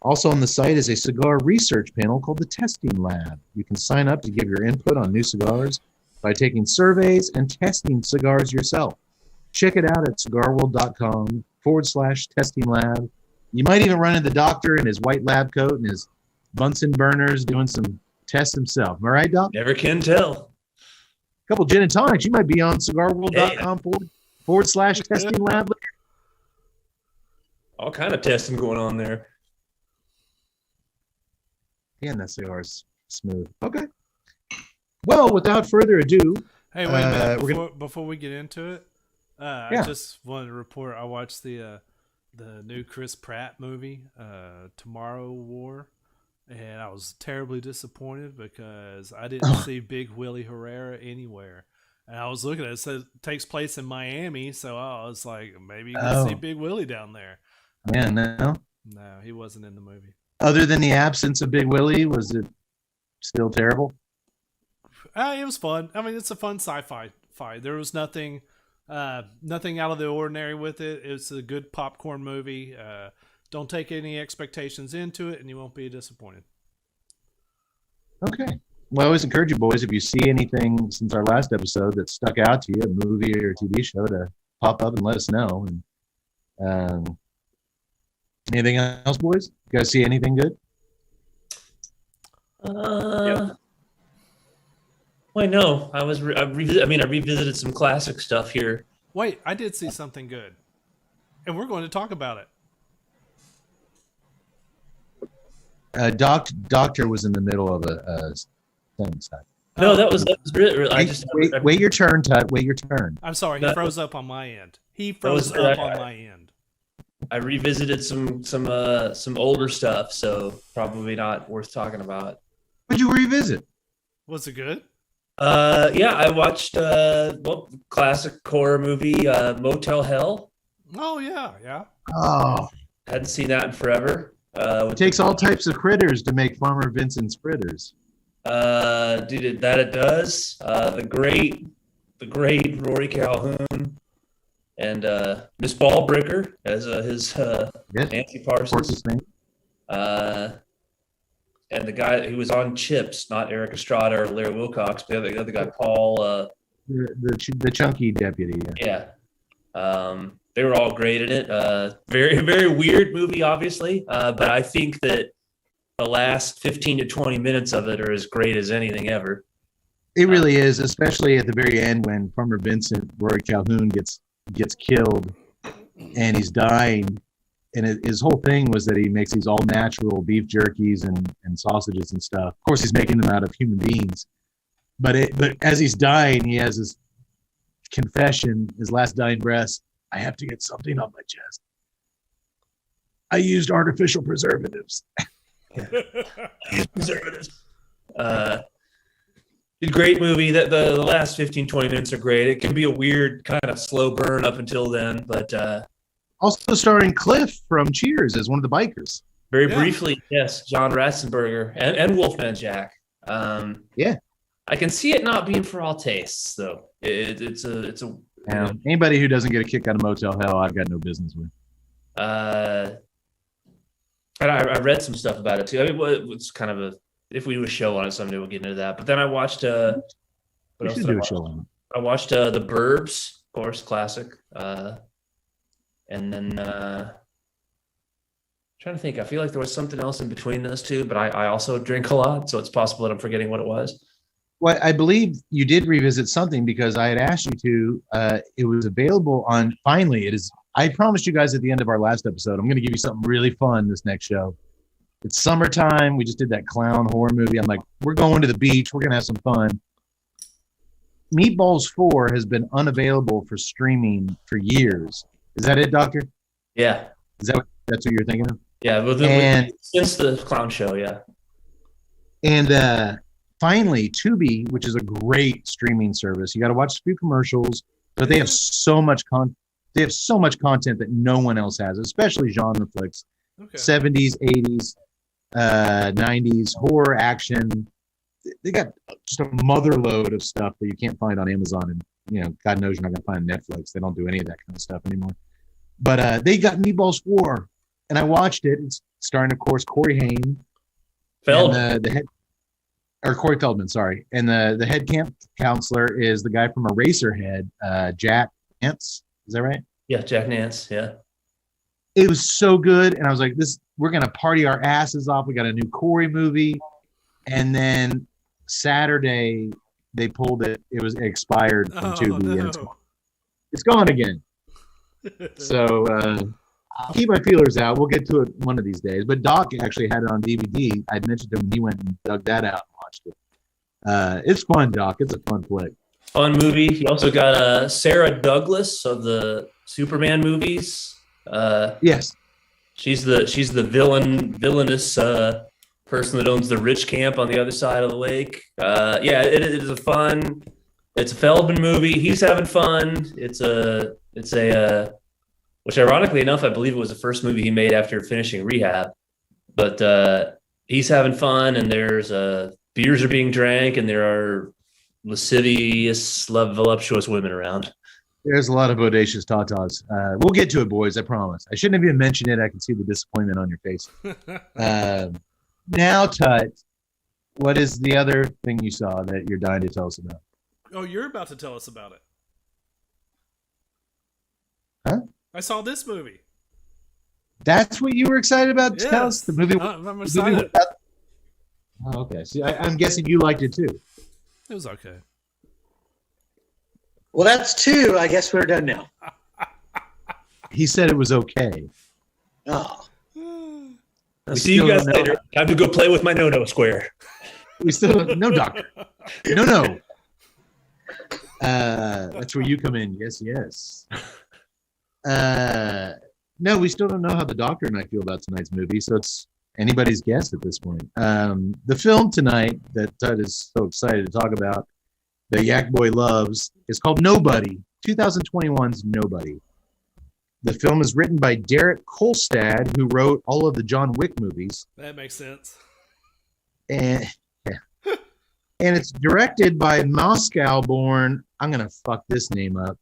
Speaker 4: Also on the site is a cigar research panel called the Testing Lab. You can sign up to give your input on new cigars by taking surveys and testing cigars yourself. Check it out at cigarworld.com/testing lab. You might even run into the doctor in his white lab coat and his Bunsen burners doing some tests himself. Am I right, Doc?
Speaker 6: Never can tell.
Speaker 4: A couple gin and tonics. You might be on cigarworld.com/testing lab.
Speaker 6: All kind of testing going on there.
Speaker 4: And that cigar's smooth. Okay. Well, without further ado,
Speaker 3: Hey, wait a minute. Before we get into it, I just wanted to report I watched the new Chris Pratt movie, Tomorrow War, and I was terribly disappointed because I didn't see Big Willie Herrera anywhere. And I was looking at it, said it takes place in Miami, so I was like, maybe you can see Big Willie down there.
Speaker 4: Yeah, no.
Speaker 3: No, he wasn't in the movie.
Speaker 4: Other than the absence of Big Willie, was it still terrible?
Speaker 3: It was fun. I mean, it's a fun sci-fi fight. There was nothing out of the ordinary with it. It's a good popcorn movie. Don't take any expectations into it, and you won't be disappointed.
Speaker 4: Okay. Well, I always encourage you boys, if you see anything since our last episode that stuck out to you, a movie or a TV show, to pop up and let us know. And anything else, boys? You guys see anything good?
Speaker 6: Well, no. I revisited some classic stuff here.
Speaker 3: Wait, I did see something good, and we're going to talk about it.
Speaker 4: Doctor was in the middle of a sentence.
Speaker 6: No, that was really.
Speaker 4: Wait your turn, Tut. Wait your turn.
Speaker 3: I'm sorry, he froze up on my end. On my end.
Speaker 6: I revisited some older stuff, so probably not worth talking about.
Speaker 4: What'd you revisit?
Speaker 3: Was it good?
Speaker 6: Yeah, I watched classic horror movie Motel Hell.
Speaker 3: Oh yeah.
Speaker 4: Oh,
Speaker 6: Hadn't seen that in forever.
Speaker 4: it takes all types of critters to make Farmer Vincent's fritters.
Speaker 6: Dude, it does. The great Rory Calhoun and Miss Ballbricker as his Nancy Parsons. And the guy who was on Chips, not Eric Estrada or Larry Wilcox, but the other guy, Paul.
Speaker 4: The chunky deputy.
Speaker 6: Yeah. They were all great in it. Very, very weird movie, obviously. But I think that the last 15 to 20 minutes of it are as great as anything ever.
Speaker 4: It really is, especially at the very end when Farmer Vincent, Rory Calhoun, gets killed and he's dying. And his whole thing was that he makes these all-natural beef jerkies and sausages and stuff. Of course, he's making them out of human beings. But as he's dying, he has this confession, his last dying breath. I have to get something off my chest. I used artificial preservatives.
Speaker 6: Great movie. That the last 15, 20 minutes are great. It can be a weird kind of slow burn up until then, but
Speaker 4: also starring Cliff from Cheers as one of the bikers.
Speaker 6: Very briefly, yes, John Ratzenberger and Wolfman Jack.
Speaker 4: Yeah,
Speaker 6: I can see it not being for all tastes, though. It's a
Speaker 4: anybody who doesn't get a kick out of Motel Hell, I've got no business with.
Speaker 6: And I read some stuff about it too. I mean, it's kind of if we do a show on it someday, we'll get into that. But then I watched what else did I watch? I watched The Burbs, of course, classic. And then trying to think, I feel like there was something else in between those two, but I also drink a lot, so it's possible that I'm forgetting what it was.
Speaker 4: Well, I believe you did revisit something because I had asked you to. It was available on. Finally, it is. I promised you guys at the end of our last episode, I'm going to give you something really fun this next show. It's summertime. We just did that clown horror movie. I'm like, we're going to the beach. We're going to have some fun. Meatballs 4 has been unavailable for streaming for years. Is that it, Doctor?
Speaker 6: Yeah.
Speaker 4: That's what you're thinking of?
Speaker 6: Yeah, but since the clown show, yeah.
Speaker 4: And finally, Tubi, which is a great streaming service. You got to watch a few commercials, but they have so much content that no one else has, especially genre flicks.
Speaker 3: Okay.
Speaker 4: 70s, 80s, 90s, horror, action. They got just a mother load of stuff that you can't find on Amazon, and God knows you're not gonna find Netflix. They don't do any of that kind of stuff anymore. But they got Meatballs War, and I watched it. It's starring, of course, Corey Haim, and the head, or Corey Feldman, sorry, and the head camp counselor is the guy from Eraserhead, Jack Nance. Is that right?
Speaker 6: Yeah, Jack Nance. Yeah.
Speaker 4: It was so good, and I was like, we're gonna party our asses off. We got a new Corey movie, and then Saturday they pulled it. It was expired from Tubi, and it's gone again. So I'll keep my feelers out. We'll get to it one of these days. But Doc actually had it on DVD. I'd mentioned to him, and he went and dug that out and watched it. It's fun, Doc. It's a fun flick.
Speaker 6: Fun movie. You also got Sarah Douglas of the Superman movies.
Speaker 4: Yes,
Speaker 6: she's the villainous person that owns the rich camp on the other side of the lake. Yeah, it is it's a Feldman movie. He's having fun. It's a which ironically enough, I believe it was the first movie he made after finishing rehab. But he's having fun, and there's beers are being drank, and there are lascivious, voluptuous women around.
Speaker 4: There's a lot of bodacious tatas. We'll get to it, boys. I promise. I shouldn't have even mentioned it. I can see the disappointment on your face. Now, Tut, what is the other thing you saw that you're dying to tell us about?
Speaker 3: Oh, you're about to tell us about it.
Speaker 4: Huh?
Speaker 3: I saw this movie.
Speaker 4: That's what you were excited about?
Speaker 3: Yes.
Speaker 4: Tell us the movie.
Speaker 3: I'm excited.
Speaker 4: Oh, okay. See, I'm guessing you liked it too.
Speaker 3: It was okay.
Speaker 5: Well, that's two. I guess we're done now.
Speaker 4: He said it was okay.
Speaker 5: Oh.
Speaker 6: I'll see you guys later. Time to go play with my no-no square.
Speaker 4: We still don't know, Doctor. No. That's where you come in. Yes. No, we still don't know how the Doctor and I feel about tonight's movie, so it's anybody's guess at this point. The film tonight that Tud is so excited to talk about, that Yak Boy loves, is called Nobody, 2021's Nobody. The film is written by Derek Kolstad, who wrote all of the John Wick movies.
Speaker 3: That makes sense.
Speaker 4: And it's directed by Moscow-born, I'm going to fuck this name up.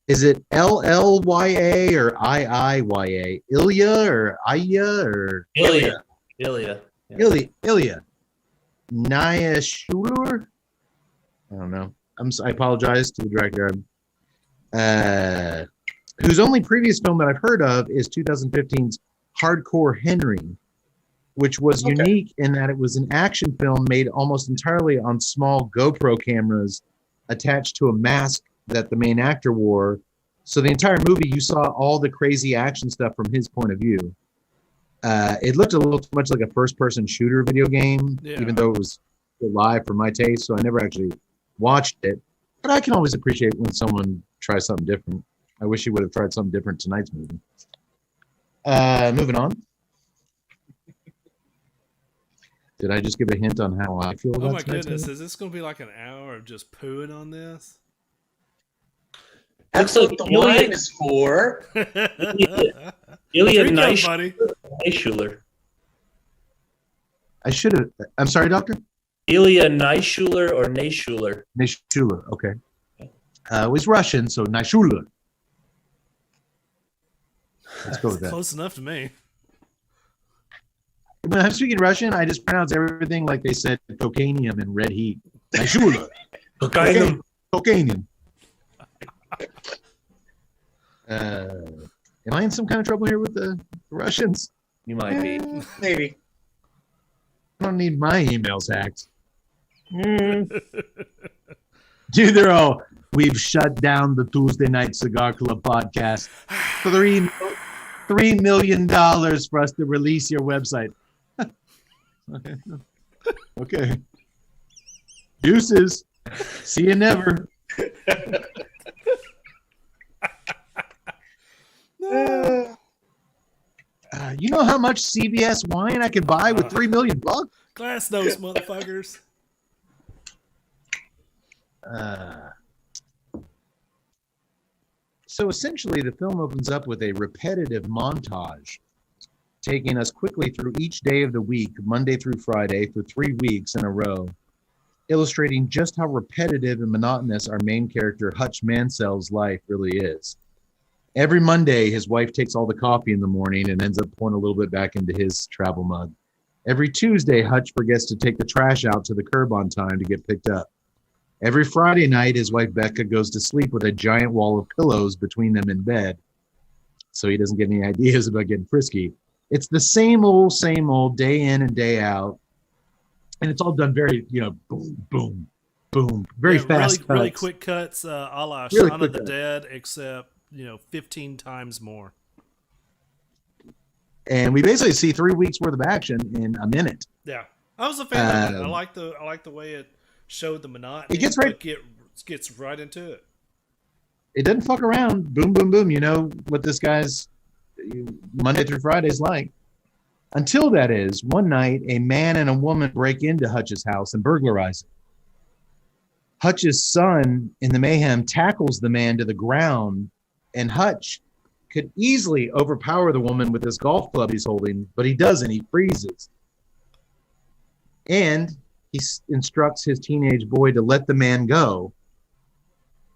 Speaker 4: Is it L-L-Y-A or I-I-Y-A? Ilya or Aya or?
Speaker 6: Ilya.
Speaker 4: Ilya. Naya Shuler? I don't know. I apologize to the director. Whose only previous film that I've heard of is 2015's Hardcore Henry, which was unique in that it was an action film made almost entirely on small GoPro cameras attached to a mask that the main actor wore. So the entire movie, you saw all the crazy action stuff from his point of view. It looked a little too much like a first-person shooter video game, even though it was live for my taste, so I never actually watched it. But I can always appreciate when someone tries something different. I wish he would have tried something different tonight's movie. Moving on. Did I just give a hint on how I feel about
Speaker 3: Oh my
Speaker 4: tonight's
Speaker 3: goodness,
Speaker 4: movie?
Speaker 3: is this going to be like an hour of just pooing on this?
Speaker 5: That's what the wine is for.
Speaker 6: Ilya
Speaker 3: Drink up, buddy.
Speaker 6: Neishuler.
Speaker 4: I should have. I'm sorry, Doctor?
Speaker 6: Ilya Neishuler or Neishuler?
Speaker 4: Neishuler, okay. It was Russian, so Neishuler. Let's go with that.
Speaker 3: Close enough to me.
Speaker 4: When I'm speaking Russian, I just pronounce everything like they said cocainium in Red Heat. Neishuler.
Speaker 6: Cocainium.
Speaker 4: Cocainium. Am I in some kind of trouble here with the Russians?
Speaker 6: You might be.
Speaker 5: Maybe.
Speaker 4: I don't need my emails hacked. Dude, they're all, we've shut down the Tuesday Night Cigar Club podcast. $3 million for us to release your website. Okay. Deuces. See you never. You know how much CVS wine I could buy with $3 million?
Speaker 3: Glass nose, motherfuckers.
Speaker 4: So essentially, the film opens up with a repetitive montage, taking us quickly through each day of the week, Monday through Friday, for 3 weeks in a row, illustrating just how repetitive and monotonous our main character, Hutch Mansell's life really is. Every Monday, his wife takes all the coffee in the morning and ends up pouring a little bit back into his travel mug. Every Tuesday, Hutch forgets to take the trash out to the curb on time to get picked up. Every Friday night, his wife Becca goes to sleep with a giant wall of pillows between them in bed, so he doesn't get any ideas about getting frisky. It's the same old day in and day out. And it's all done very, boom, boom, boom, very fast cuts.
Speaker 3: Really quick cuts, a la
Speaker 4: Really
Speaker 3: Shaun of the
Speaker 4: quick
Speaker 3: Dead, except 15 times more.
Speaker 4: And we basically see 3 weeks worth of action in a minute.
Speaker 3: Yeah, I was a fan of it. I like the way it showed the monotony.
Speaker 4: It
Speaker 3: gets right into it.
Speaker 4: It doesn't fuck around. Boom, boom, boom. You know what this guy's Monday through Friday is like. Until that is, one night, a man and a woman break into Hutch's house and burglarize it. Hutch's son, in the mayhem, tackles the man to the ground, and Hutch could easily overpower the woman with this golf club he's holding, but he doesn't. He freezes. And he instructs his teenage boy to let the man go.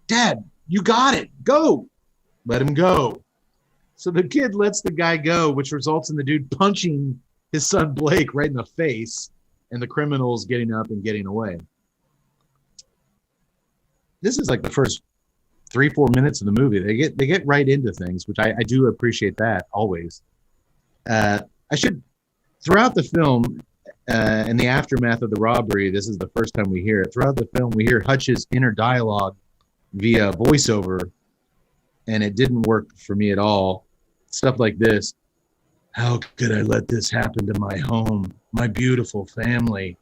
Speaker 4: Dad, you got it. Go. Let him go. So the kid lets the guy go, which results in the dude punching his son Blake right in the face, and the criminals getting up and getting away. This is like the first 3-4 minutes of the movie. They get right into things, which I do appreciate that always. Throughout the film, in the aftermath of the robbery, this is the first time we hear it. Throughout the film, we hear Hutch's inner dialogue via voiceover, and it didn't work for me at all. Stuff like this. How could I let this happen to my home, my beautiful family?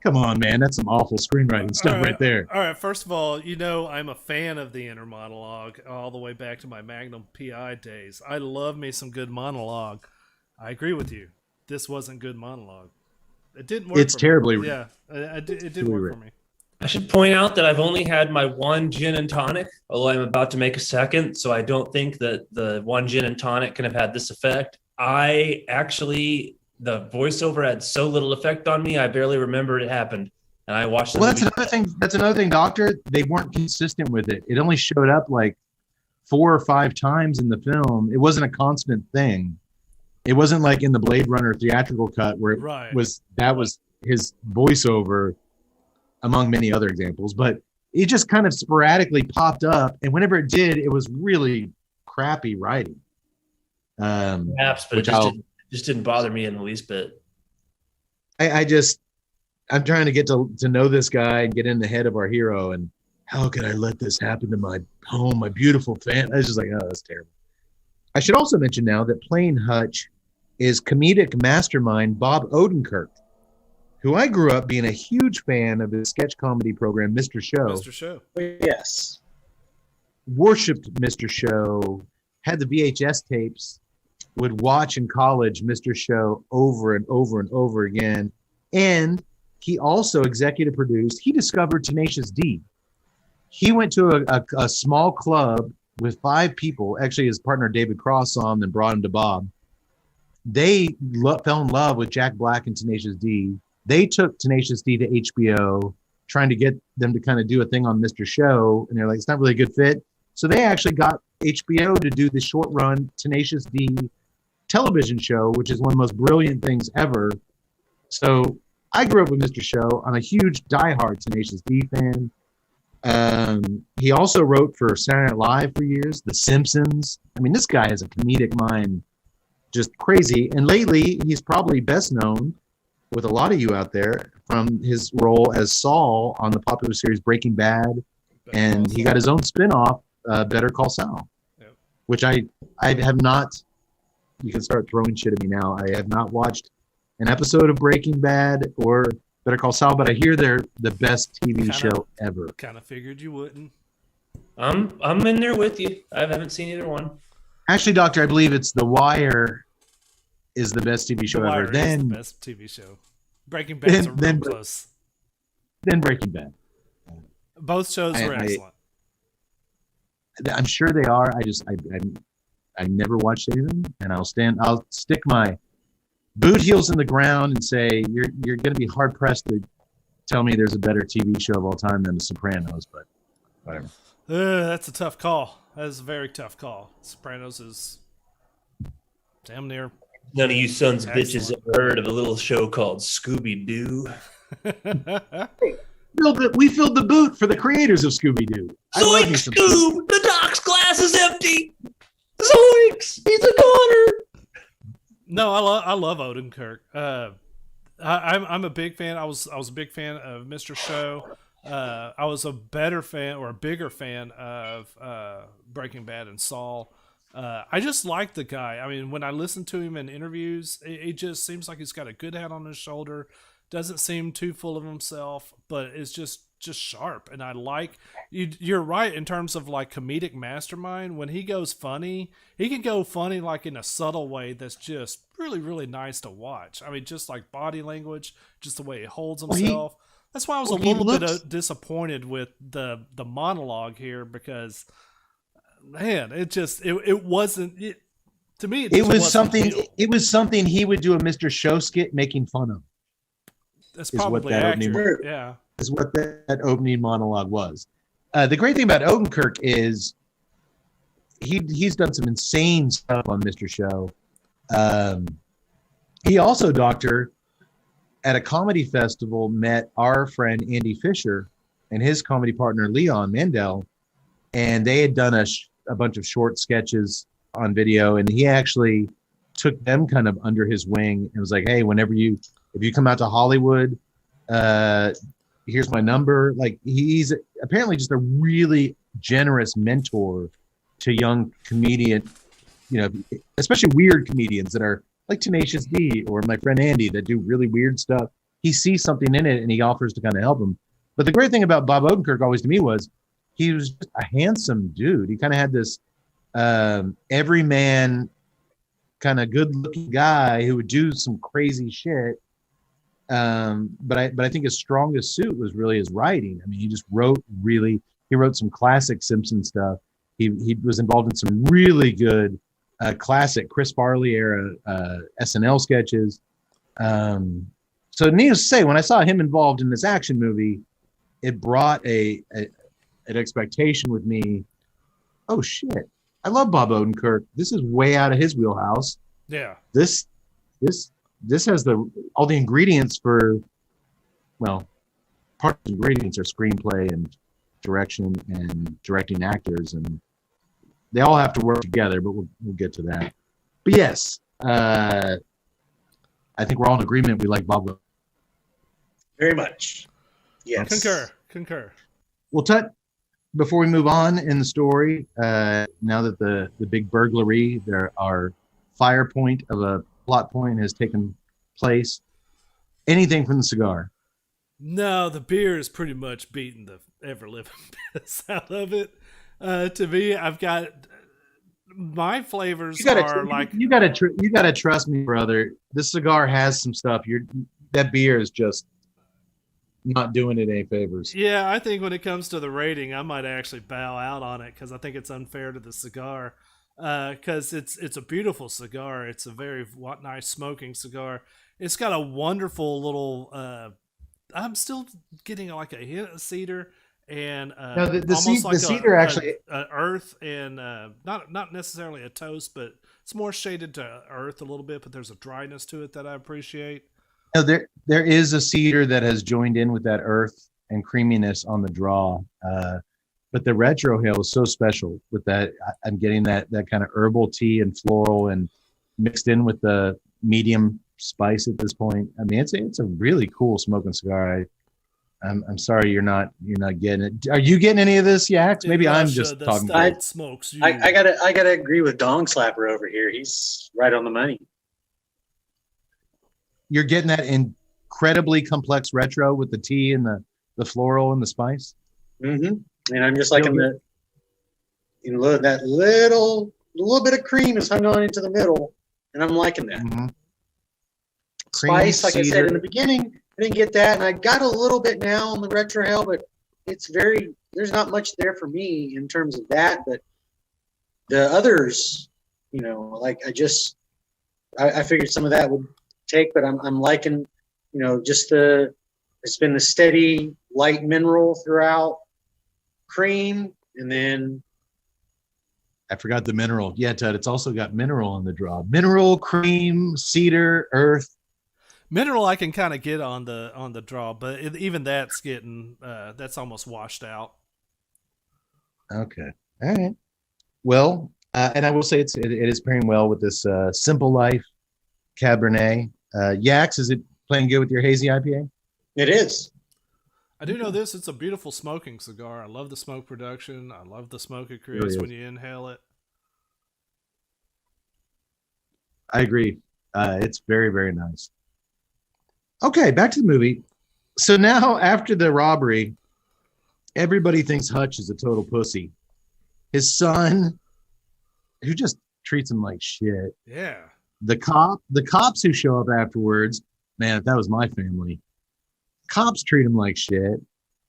Speaker 4: Come on, man. That's some awful screenwriting stuff right there.
Speaker 3: All right. First of all, I'm a fan of the inner monologue all the way back to my Magnum PI days. I love me some good monologue. I agree with you. This wasn't good monologue. It didn't work.
Speaker 4: It's terribly
Speaker 3: written. Yeah, it didn't work for me.
Speaker 6: I should point out that I've only had my one gin and tonic, although I'm about to make a second, so I don't think that the one gin and tonic can have had this effect. The voiceover had so little effect on me, I barely remembered it happened. And I watched the movie.
Speaker 4: That's another thing, Doctor. They weren't consistent with it. It only showed up like 4 or 5 times in the film. It wasn't a constant thing. It wasn't like in the Blade Runner theatrical cut where that was his voiceover, among many other examples. But it just kind of sporadically popped up, and whenever it did, it was really crappy writing.
Speaker 6: Perhaps, but it just didn't bother me in the least bit.
Speaker 4: I'm trying to get to know this guy and get in the head of our hero, and how could I let this happen to my home, my beautiful family? I was just like, oh, that's terrible. I should also mention now that playing Hutch is comedic mastermind Bob Odenkirk, who I grew up being a huge fan of his sketch comedy program, Mr. Show.
Speaker 3: Mr. Show.
Speaker 5: Yes.
Speaker 4: Worshipped Mr. Show, had the VHS tapes, would watch in college Mr. Show over and over and over again. And he also executive produced, he discovered Tenacious D. He went to a small club with 5 people. Actually, his partner David Cross saw him and brought him to Bob. They fell in love with Jack Black and Tenacious D. They took Tenacious D to HBO, trying to get them to kind of do a thing on Mr. Show. And they're like, it's not really a good fit. So they actually got HBO to do the short run Tenacious D television show, which is one of the most brilliant things ever. So I grew up with Mr. Show. I'm a huge diehard Tenacious D fan. He also wrote for Saturday Night Live for years, The Simpsons. I mean, this guy has a comedic mind, just crazy. And lately, he's probably best known with a lot of you out there from his role as Saul on the popular series Breaking Bad. And he got his own spinoff, Better Call Saul, which I have not. You can start throwing shit at me now. I have not watched an episode of Breaking Bad or Better Call Saul, but I hear they're the best TV show ever.
Speaker 3: Kind of figured you wouldn't.
Speaker 6: I'm in there with you. I haven't seen either one.
Speaker 4: Actually, Doctor, I believe it's The Wire is the best TV show
Speaker 3: The Wire
Speaker 4: ever.
Speaker 3: is
Speaker 4: Then
Speaker 3: the best TV show. Breaking Bad's real close.
Speaker 4: Then Breaking Bad.
Speaker 3: Both shows were excellent.
Speaker 4: I'm sure they are. I never watched any of them, and I'll stick my boot heels in the ground and say you're going to be hard pressed to tell me there's a better TV show of all time than The Sopranos, but whatever.
Speaker 3: That's a tough call. That is a very tough call. Sopranos is damn near.
Speaker 6: None of you sons of bitches ever heard of a little show called Scooby Doo?
Speaker 4: We filled the boot for the creators of Scooby Doo.
Speaker 6: Zoinks, Scoob! The doc's glass is empty. Zoinks! He's a goner.
Speaker 3: No, I love Odenkirk. I'm a big fan. I was a big fan of Mr. Show. I was a better fan or a bigger fan of Breaking Bad and Saul. I just like the guy. I mean, when I listen to him in interviews, it just seems like he's got a good head on his shoulder. Doesn't seem too full of himself, but it's just sharp. And I like you're right in terms of like comedic mastermind. When he goes funny, he can go funny like in a subtle way that's just really, really nice to watch. I mean, just like body language, just the way he holds himself. That's why I was a little bit disappointed with the monologue here because, man, it wasn't. To me,
Speaker 4: it was something. It was something he would do a Mr. Show skit making fun of.
Speaker 3: That's probably accurate. Yeah,
Speaker 4: is what that opening monologue was. The great thing about Odenkirk is he's done some insane stuff on Mr. Show. He also, Doctor, at a comedy festival, met our friend Andy Fisher and his comedy partner Leon Mandel, and they had done a bunch of short sketches on video, and he actually took them kind of under his wing and was like, hey, if you come out to Hollywood, here's my number. Like, he's apparently just a really generous mentor to young comedian, especially weird comedians that are like Tenacious D or my friend Andy that do really weird stuff. He sees something in it and he offers to kind of help him. But the great thing about Bob Odenkirk always to me was he was just a handsome dude. He kind of had this everyman kind of good looking guy who would do some crazy shit. But I think his strongest suit was really his writing. I mean, he wrote some classic Simpson stuff. He was involved in some really good classic Chris Farley era SNL sketches. So needless to say, when I saw him involved in this action movie, it brought an expectation with me. Oh shit! I love Bob Odenkirk. This is way out of his wheelhouse.
Speaker 3: Yeah.
Speaker 4: This has all the ingredients for, well, part of the ingredients are screenplay and direction and directing actors, and they all have to work together, but we'll get to that. But yes, I think we're all in agreement. We like Bob.
Speaker 5: Very much. Yes.
Speaker 3: Concur.
Speaker 4: We'll touch before we move on in the story. Now that the big burglary, our fire point of a plot point has taken place. Anything from the cigar?
Speaker 3: No, the beer is pretty much beating the ever living piss out of it. To me, I've got my flavors you gotta
Speaker 4: trust me, brother. This cigar has some stuff. That beer is just not doing it any favors.
Speaker 3: Yeah, I think when it comes to the rating, I might actually bow out on it because I think it's unfair to the cigar. Because it's a beautiful cigar. It's a very nice smoking cigar. It's got a wonderful little. I'm still getting like a hint of cedar and
Speaker 4: the cedar actually
Speaker 3: earth and not necessarily a toast, but it's more shaded to earth a little bit. But there's a dryness to it that I appreciate.
Speaker 4: No, there is a cedar that has joined in with that earth and creaminess on the draw. But the retro hail is so special with that. I'm getting that kind of herbal tea and floral and mixed in with the medium spice at this point. I mean, it's a really cool smoking cigar. I'm sorry you're not getting it. Are you getting any of this, Yaks? Maybe I'm just talking.
Speaker 5: I gotta agree with Dong Slapper over here. He's right on the money.
Speaker 4: You're getting that incredibly complex retro with the tea and the floral and the spice.
Speaker 5: Mm-hmm. And I'm just liking that little bit of cream is hung on into the middle, and I'm liking that.
Speaker 4: Mm-hmm.
Speaker 5: spice, like I said
Speaker 4: cedar.
Speaker 5: in the beginning, I didn't get that, and I got a little bit now on the retrohale, but there's not much there for me in terms of that. But the others, like I figured some of that would take, but I'm liking, it's been the steady light mineral throughout, cream, and then
Speaker 4: I forgot the mineral. Yeah, Ted, it's also got mineral on the draw. Mineral, cream, cedar, earth.
Speaker 3: Mineral I can kind of get on the draw, but even that's getting that's almost washed out.
Speaker 4: Okay. All right. Well, and I will say it is pairing well with this Simple Life Cabernet. Yax, is it playing good with your hazy IPA?
Speaker 5: it is.
Speaker 3: I do know this. It's a beautiful smoking cigar. I love the smoke production. I love the smoke it creates
Speaker 4: Really
Speaker 3: when you inhale it.
Speaker 4: I agree. It's very, very nice. Okay, back to the movie. So now, after the robbery, everybody thinks Hutch is a total pussy. His son, who just treats him like shit.
Speaker 3: Yeah.
Speaker 4: The cops who show up afterwards, man, if that was my family, cops treat him like shit.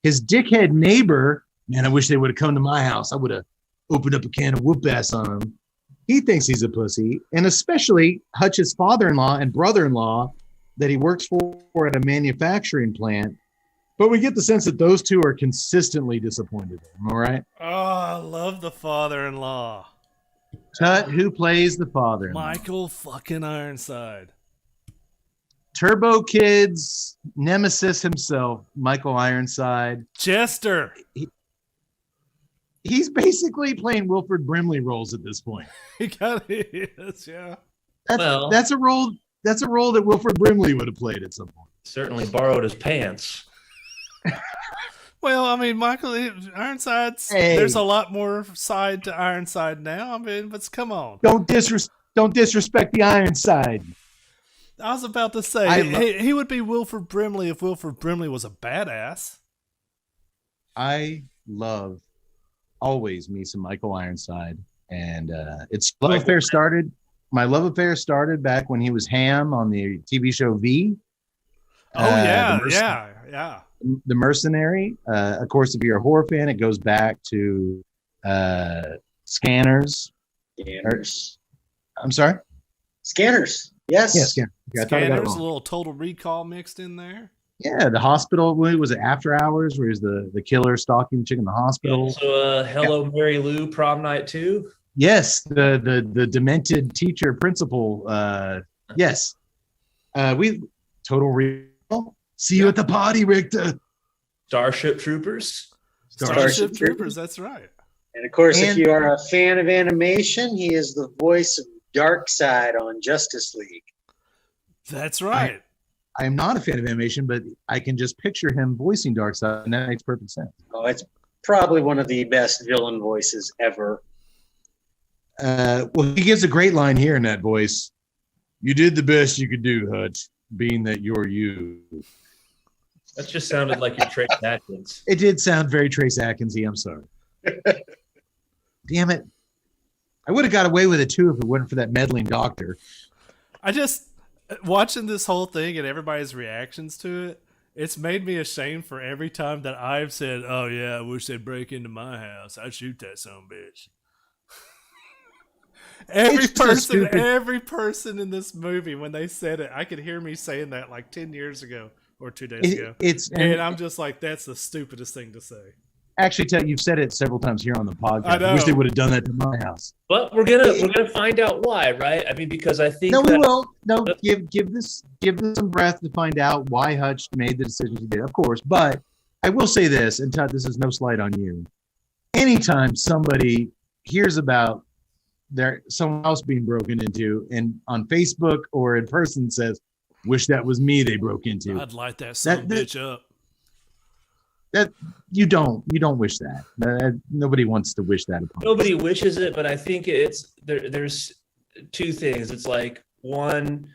Speaker 4: His dickhead neighbor, man, I wish they would have come to my house. I would have opened up a can of whoop ass on him. He thinks he's a pussy, and especially Hutch's father-in-law and brother-in-law that he works for at a manufacturing plant. But we get the sense that those two are consistently disappointed. Am I right?
Speaker 3: Oh, I love the father-in-law.
Speaker 4: Tut, who plays the father-in-law?
Speaker 3: Michael fucking Ironside.
Speaker 4: Turbo Kid's nemesis himself, Michael Ironside.
Speaker 3: Jester.
Speaker 4: He's basically playing Wilford Brimley roles at this point.
Speaker 3: He kind of is, yeah.
Speaker 4: That's a role that Wilford Brimley would have played at some point.
Speaker 6: Certainly borrowed his pants.
Speaker 3: Well, I mean, Michael Ironside's.
Speaker 4: Hey.
Speaker 3: There's a lot more side to Ironside now. I mean, but come on.
Speaker 4: Don't disrespect the Ironside.
Speaker 3: I was about to say he would be Wilford Brimley if Wilford Brimley was a badass.
Speaker 4: I love always me some Michael Ironside, and it's love affair started. My love affair started back when he was Ham on the TV show V.
Speaker 3: Oh yeah.
Speaker 4: The Mercenary. Of course, if you're a horror fan, it goes back to Scanners. I'm sorry?
Speaker 5: Scanners. Yes.
Speaker 4: Yeah, Scanners. Okay, I thought I got it
Speaker 3: Scanners, a
Speaker 4: wrong.
Speaker 3: little Total Recall mixed in there.
Speaker 4: Yeah, the hospital. Was it After Hours, where he's the killer stalking the chick in the hospital?
Speaker 6: So, Hello, Mary Lou, prom night too.
Speaker 4: Yes, the demented teacher principal. Yes, we Total Recall. See you at the party, Richter.
Speaker 6: Starship Troopers.
Speaker 3: Starship Troopers, that's right.
Speaker 5: And of course, if you are a fan of animation, he is the voice of Darkseid on Justice League.
Speaker 3: That's right.
Speaker 4: I am not a fan of animation, but I can just picture him voicing Darkseid, and that makes perfect sense.
Speaker 5: Oh, it's probably one of the best villain voices ever.
Speaker 4: Well, he gives a great line here in that voice. You did the best you could do, Hutch, being that you're you.
Speaker 6: That just sounded like your Trace Atkins.
Speaker 4: It did sound very Trace Atkinsy. I'm sorry. Damn it. I would have got away with it, too, if it wasn't for that meddling doctor.
Speaker 3: I just, watching this whole thing and everybody's reactions to it, it's made me ashamed for every time that I've said, oh yeah, I wish they'd break into my house. I'd shoot that son of a bitch. Every person in this movie, when they said it, I could hear me saying that like 10 years ago or 2 days ago. And I'm just like, that's the stupidest thing to say.
Speaker 4: Actually, Ted, you've said it several times here on the podcast.
Speaker 3: I know.
Speaker 4: I wish they would have done that to my house.
Speaker 6: But we're gonna find out why, right? I mean, because I think
Speaker 4: we will. No, give this some breath to find out why Hutch made the decisions he did, of course. But I will say this, and Todd, this is no slight on you. Anytime somebody hears about someone else being broken into, and on Facebook or in person says, "Wish that was me," they broke into.
Speaker 3: I'd light that son of a bitch up.
Speaker 4: That you don't wish that. Nobody wants to wish that upon.
Speaker 6: Nobody wishes it, but I think it's there's two things. It's like one,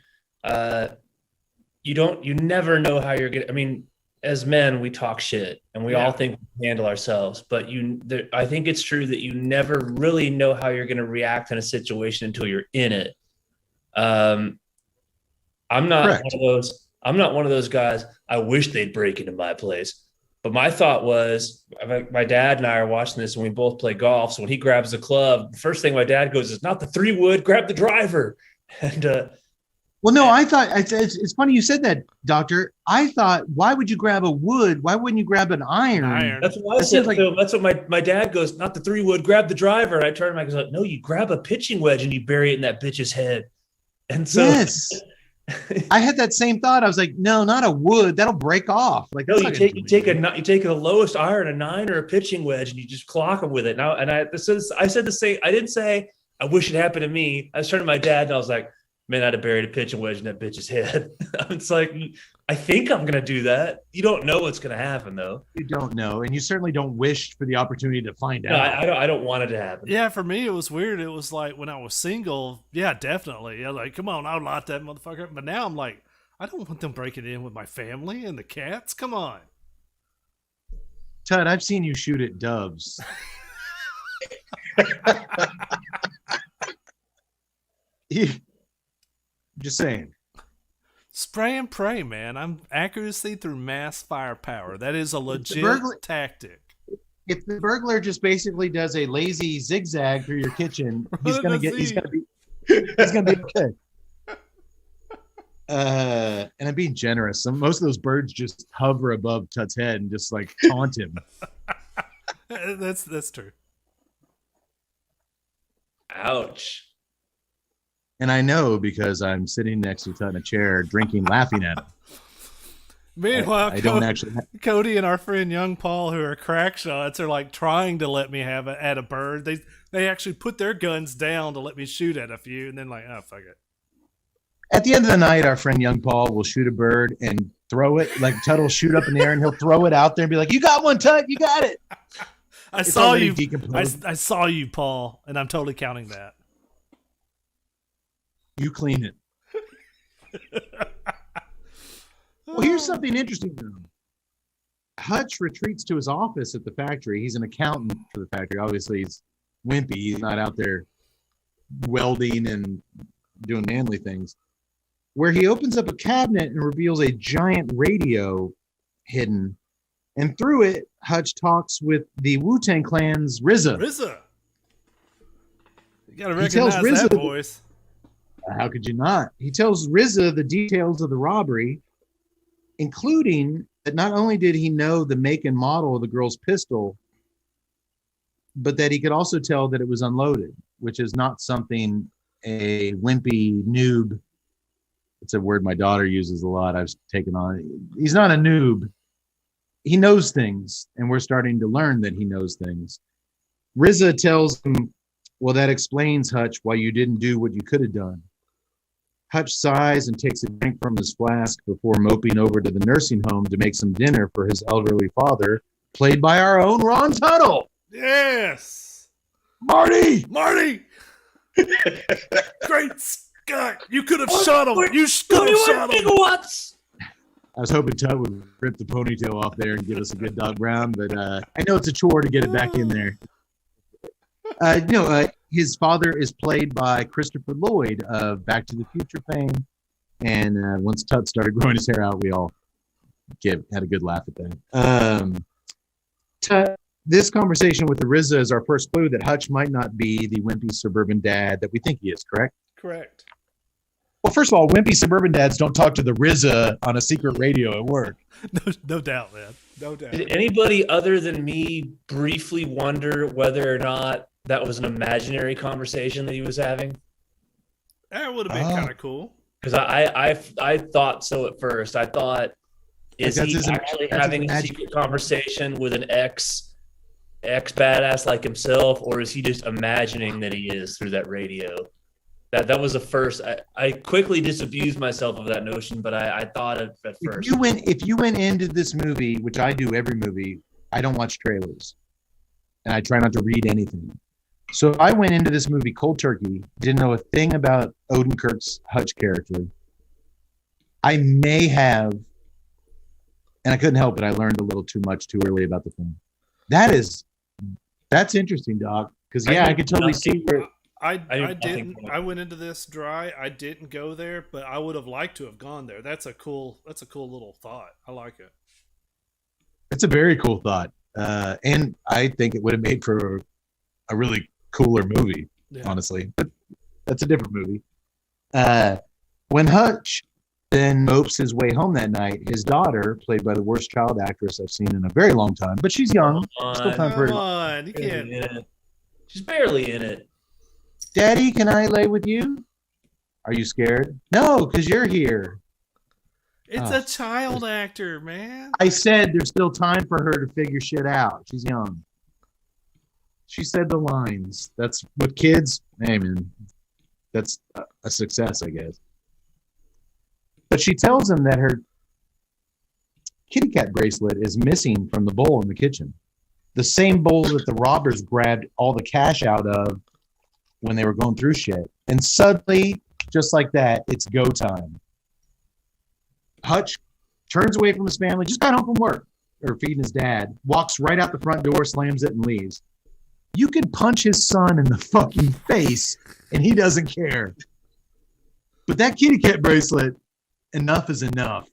Speaker 6: you never know how you're gonna. I mean, as men, we talk shit and we all think we can handle ourselves, but I think it's true that you never really know how you're going to react in a situation until you're in it. I'm not
Speaker 4: Correct.
Speaker 6: one of those. I'm not one of those guys. I wish they'd break into my place. But my thought was, my dad and I are watching this, and we both play golf. So when he grabs the club, the first thing my dad goes is, "Not the 3-wood, grab the driver." And
Speaker 4: Well, no, I thought it's funny you said that, Doctor. I thought, why would you grab a wood? Why wouldn't you grab an iron?
Speaker 6: that's what I said. So that's what my dad goes, "Not the 3-wood, grab the driver." And I turned to him, I go, "No, you grab a pitching wedge and you bury it in that bitch's head." And so
Speaker 4: Yes. I had that same thought. I was like, no, not a wood. That'll break off. Like,
Speaker 6: no,
Speaker 4: that's
Speaker 6: you
Speaker 4: not
Speaker 6: take
Speaker 4: gonna
Speaker 6: you take the lowest iron, a 9 or a pitching wedge, and you just clock them with it. Now, and I said the same. I didn't say I wish it happened to me. I was turning to my dad and I was like, "Man, I'd have buried a pitching wedge in that bitch's head." It's like, I think I'm gonna do that. You don't know what's gonna happen though.
Speaker 4: You don't know, and you certainly don't wish for the opportunity to find
Speaker 6: No,
Speaker 4: out.
Speaker 6: I don't want it to happen.
Speaker 3: Yeah, for me it was weird. It was like when I was single, yeah, definitely. Yeah, like, come on, I'll lock that motherfucker up. But now I'm like, I don't want them breaking in with my family and the cats. Come on.
Speaker 4: Tud, I've seen you shoot at doves. Just saying.
Speaker 3: Spray and pray, man. I'm accuracy through mass firepower. That is a legit tactic.
Speaker 4: If the burglar just basically does a lazy zigzag through your kitchen, he's gonna be okay. And I'm being generous. Most of those birds just hover above Tut's head and just like taunt him.
Speaker 3: That's true.
Speaker 6: Ouch.
Speaker 4: And I know because I'm sitting next to Tut in a chair, drinking, laughing at him.
Speaker 3: Meanwhile,
Speaker 4: I don't actually.
Speaker 3: Cody and our friend Young Paul, who are crack shots, are like trying to let me have it at a bird. They actually put their guns down to let me shoot at a few, and then like, oh fuck it.
Speaker 4: At the end of the night, our friend Young Paul will shoot a bird and throw it. Like Tut will shoot up in the air and he'll throw it out there and be like, "You got one, Tut. You got it."
Speaker 3: I saw you. I saw you, Paul, and I'm totally counting that.
Speaker 4: You clean it. Well, here's something interesting though. Hutch retreats to his office at the factory. He's an accountant for the factory. Obviously, he's wimpy. He's not out there welding and doing manly things. Where he opens up a cabinet and reveals a giant radio hidden. And through it, Hutch talks with the Wu-Tang Clan's RZA.
Speaker 3: RZA. You gotta recognize that voice.
Speaker 4: How could you not? He tells RZA the details of the robbery, including that not only did he know the make and model of the girl's pistol, but that he could also tell that it was unloaded, which is not something a wimpy noob. It's a word my daughter uses a lot. I've taken on. He's not a noob. He knows things, and we're starting to learn that he knows things. RZA tells him, "Well, that explains, Hutch, why you didn't do what you could have done." Hutch sighs and takes a drink from his flask before moping over to the nursing home to make some dinner for his elderly father, played by our own Ron Tuttle.
Speaker 3: Yes.
Speaker 4: Marty!
Speaker 3: Great Scott. You could have shot him. You could have shot him.
Speaker 4: I was hoping Tut would rip the ponytail off there and give us a good Doc Brown, but I know it's a chore to get it back in there. His father is played by Christopher Lloyd of Back to the Future fame. And once Tut started growing his hair out, we all had a good laugh at that. Tut, this conversation with the RZA is our first clue that Hutch might not be the wimpy suburban dad that we think he is, correct?
Speaker 3: Correct.
Speaker 4: Well, first of all, wimpy suburban dads don't talk to the RZA on a secret radio at work.
Speaker 3: No doubt, man. No doubt.
Speaker 6: Did anybody other than me briefly wonder whether or not that was an imaginary conversation that he was having?
Speaker 3: That would have been kind of cool.
Speaker 6: Because I thought so at first. I thought, is he actually having a secret conversation with an ex badass like himself, or is he just imagining that he is through that radio? That was the first. I quickly disabused myself of that notion, but I thought at first.
Speaker 4: If you went into this movie, which I do every movie, I don't watch trailers, and I try not to read anything. So I went into this movie cold turkey, didn't know a thing about Odenkirk's Hutch character. I may have, and I couldn't help it, I learned a little too much too early about the film. That's interesting, Doc. Because I could totally see where
Speaker 3: I
Speaker 6: think
Speaker 3: didn't.
Speaker 6: one of
Speaker 3: I went into this dry. I didn't go there, but I would have liked to have gone there. That's a cool little thought. I like it.
Speaker 4: It's a very cool thought, and I think it would have made for a really cooler movie,
Speaker 3: Yeah.
Speaker 4: honestly. But that's a different movie. When Hutch then mopes his way home that night, his daughter, played by the worst child actress I've seen in a very long time, but she's young. Still time for
Speaker 3: Come
Speaker 4: her.
Speaker 3: on, you can't.
Speaker 6: in it. She's barely in it.
Speaker 4: Daddy, can I lay with you? Are you scared? No, because you're here.
Speaker 3: It's
Speaker 4: Oh.
Speaker 3: a child actor, man.
Speaker 4: I said there's still time for her to figure shit out. She's young. She said the lines. That's with kids. Hey, man, that's a success, I guess. But she tells him that her kitty cat bracelet is missing from the bowl in the kitchen. The same bowl that the robbers grabbed all the cash out of when they were going through shit. And suddenly, just like that, it's go time. Hutch turns away from his family, just got home from work, or feeding his dad, walks right out the front door, slams it, and leaves. You could punch his son in the fucking face, and he doesn't care. But that kitty cat bracelet, enough is enough.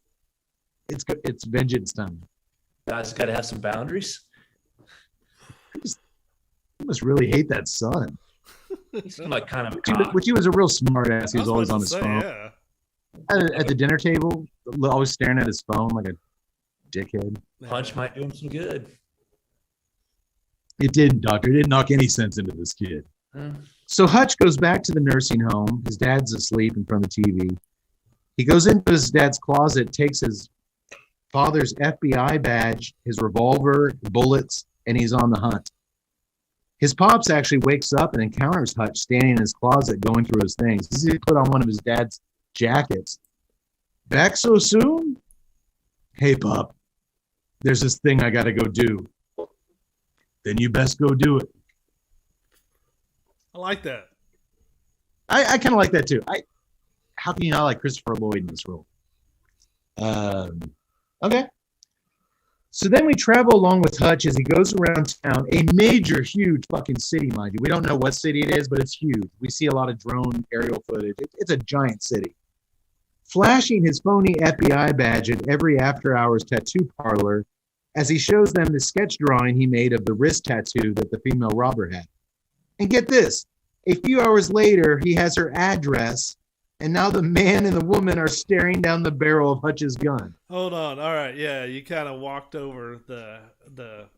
Speaker 4: It's vengeance time.
Speaker 6: Guys got to have some boundaries.
Speaker 4: You must really hate that son.
Speaker 6: He seemed like kind of a
Speaker 4: Which he was a real smart ass. He
Speaker 3: I
Speaker 4: was always
Speaker 3: about
Speaker 4: on
Speaker 3: to
Speaker 4: his
Speaker 3: say,
Speaker 4: phone.
Speaker 3: Yeah.
Speaker 4: At the dinner table, always staring at his phone like a dickhead.
Speaker 6: punch might do him some good.
Speaker 4: It didn't, doctor. It didn't knock any sense into this kid. So Hutch goes back to the nursing home. His dad's asleep in front of the TV. He goes into his dad's closet, takes his father's FBI badge, his revolver, bullets, and he's on the hunt. His pops actually wakes up and encounters Hutch standing in his closet going through his things. He put on one of his dad's jackets. Back so soon? Hey, Pop, there's this thing I got to go do. Then you best go do it.
Speaker 3: I like that.
Speaker 4: I kind of like that too. How can you not like Christopher Lloyd in this role? Okay. So then we travel along with Hutch as he goes around town, a major, huge fucking city, mind you. We don't know what city it is, but it's huge. We see a lot of drone aerial footage. It's a giant city. Flashing his phony FBI badge at every after-hours tattoo parlor as he shows them the sketch drawing he made of the wrist tattoo that the female robber had. And get this, a few hours later, he has her address, and now the man and the woman are staring down the barrel of Hutch's gun.
Speaker 3: Hold on. All right. Yeah, you kind of walked over the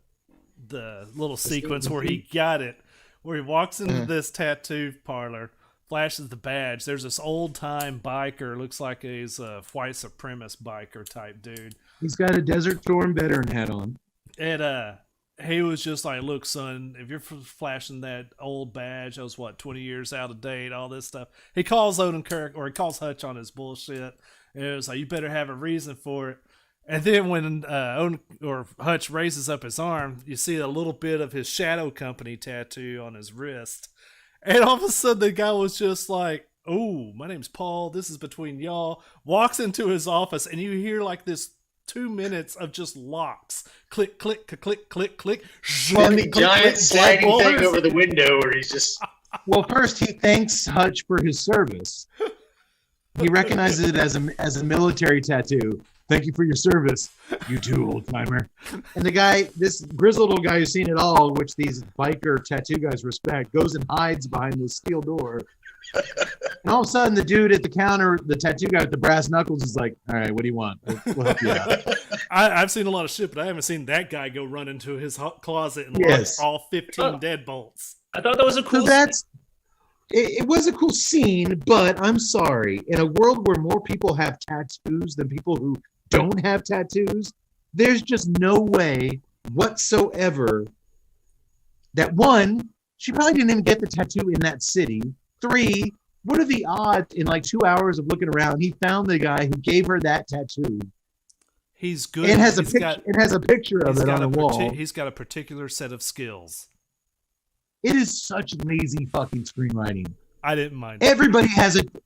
Speaker 3: little sequence where he got it, where he walks into this tattoo parlor, flashes the badge. There's this old time biker, looks like he's a white supremacist biker type dude.
Speaker 4: He's got a Desert Storm veteran hat on.
Speaker 3: And he was just like, look, son, if you're flashing that old badge, that was 20 years out of date, all this stuff. He calls Odenkirk, or he calls Hutch on his bullshit. And it was like, you better have a reason for it. And then when Hutch raises up his arm, you see a little bit of his Shadow Company tattoo on his wrist. And all of a sudden, the guy was just like, oh, my name's Paul. This is between y'all. Walks into his office, and you hear like this 2 minutes of just locks. Click, click, click, click, click.
Speaker 5: And the giant
Speaker 3: click,
Speaker 5: sliding
Speaker 3: dead
Speaker 5: thing
Speaker 3: boys.
Speaker 5: over the window where he's just
Speaker 4: Well, first he thanks Hutch for his service. He recognizes it as a military tattoo. Thank you for your service. You too, old timer. And the guy, this grizzled old guy who's seen it all, which these biker tattoo guys respect, goes and hides behind this steel door. And all of a sudden, the dude at the counter, the tattoo guy with the brass knuckles, is like, "All right, what do you want? We'll help you out."
Speaker 3: I've seen a lot of shit, but I haven't seen that guy go run into his closet and
Speaker 4: Yes.
Speaker 3: lock all 15 deadbolts.
Speaker 6: I thought that was a
Speaker 4: So
Speaker 6: cool.
Speaker 4: it was a cool scene, but I'm sorry. In a world where more people have tattoos than people who don't have tattoos, there's just no way whatsoever that, one, she probably didn't even get the tattoo in that city. 3, what are the odds in like 2 hours of looking around, he found the guy who gave her that tattoo?
Speaker 3: He's good.
Speaker 4: It has a
Speaker 3: He's
Speaker 4: picture.
Speaker 3: got-
Speaker 4: It has a picture of
Speaker 3: he's
Speaker 4: it
Speaker 3: got
Speaker 4: on the wall.
Speaker 3: he's got a particular set of skills.
Speaker 4: It is such lazy fucking screenwriting.
Speaker 3: I didn't mind. it.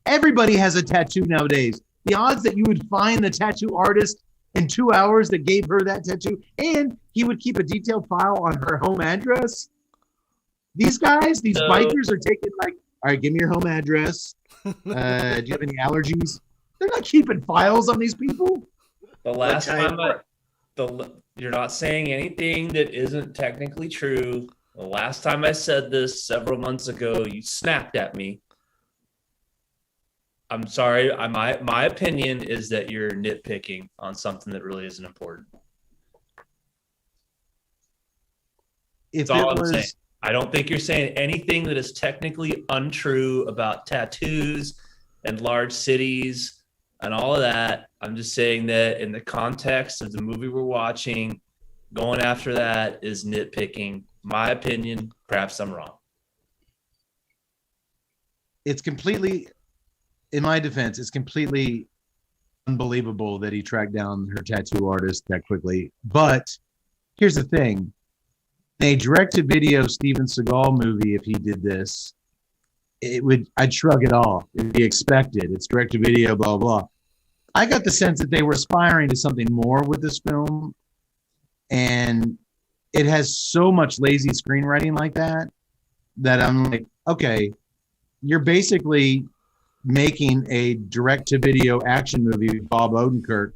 Speaker 4: Everybody has a tattoo nowadays. The odds that you would find the tattoo artist in 2 hours that gave her that tattoo, and he would keep a detailed file on her home address. These guys, these
Speaker 6: So-
Speaker 4: bikers are All right, give me your home address. Do you have any allergies? They're not keeping files on these people.
Speaker 6: The last time you're not saying anything that isn't technically true. The last time I said this several months ago, you snapped at me. I'm sorry. My opinion is that you're nitpicking on something that really isn't important. That's all I'm saying. I don't think you're saying anything that is technically untrue about tattoos and large cities and all of that. I'm just saying that in the context of the movie we're watching, going after that is nitpicking. My opinion, perhaps I'm wrong.
Speaker 4: It's completely, in my defense, it's completely unbelievable that he tracked down her tattoo artist that quickly. But here's the thing. In a direct-to-video Steven Seagal movie, if he did this, I'd shrug it off. It'd be expected. It's direct-to-video, blah, blah. I got the sense that they were aspiring to something more with this film, and it has so much lazy screenwriting like that I'm like, okay, you're basically making a direct-to-video action movie with Bob Odenkirk,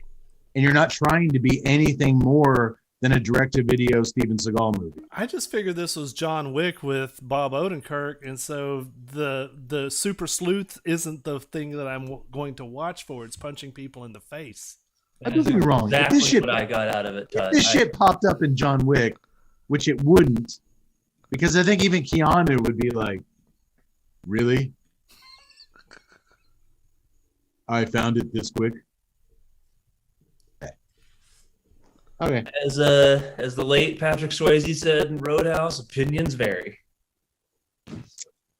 Speaker 4: and you're not trying to be anything more than a direct-to-video Steven Seagal movie.
Speaker 3: I just figured this was John Wick with Bob Odenkirk, and so the super sleuth isn't the thing that I'm going to watch for. It's punching people in the face.
Speaker 4: Don't get me wrong.
Speaker 6: Exactly what I got out of it.
Speaker 4: If this shit popped up in John Wick, which it wouldn't, because I think even Keanu would be like, really? I found it this quick. Okay.
Speaker 6: As the late Patrick Swayze said in Roadhouse, opinions vary.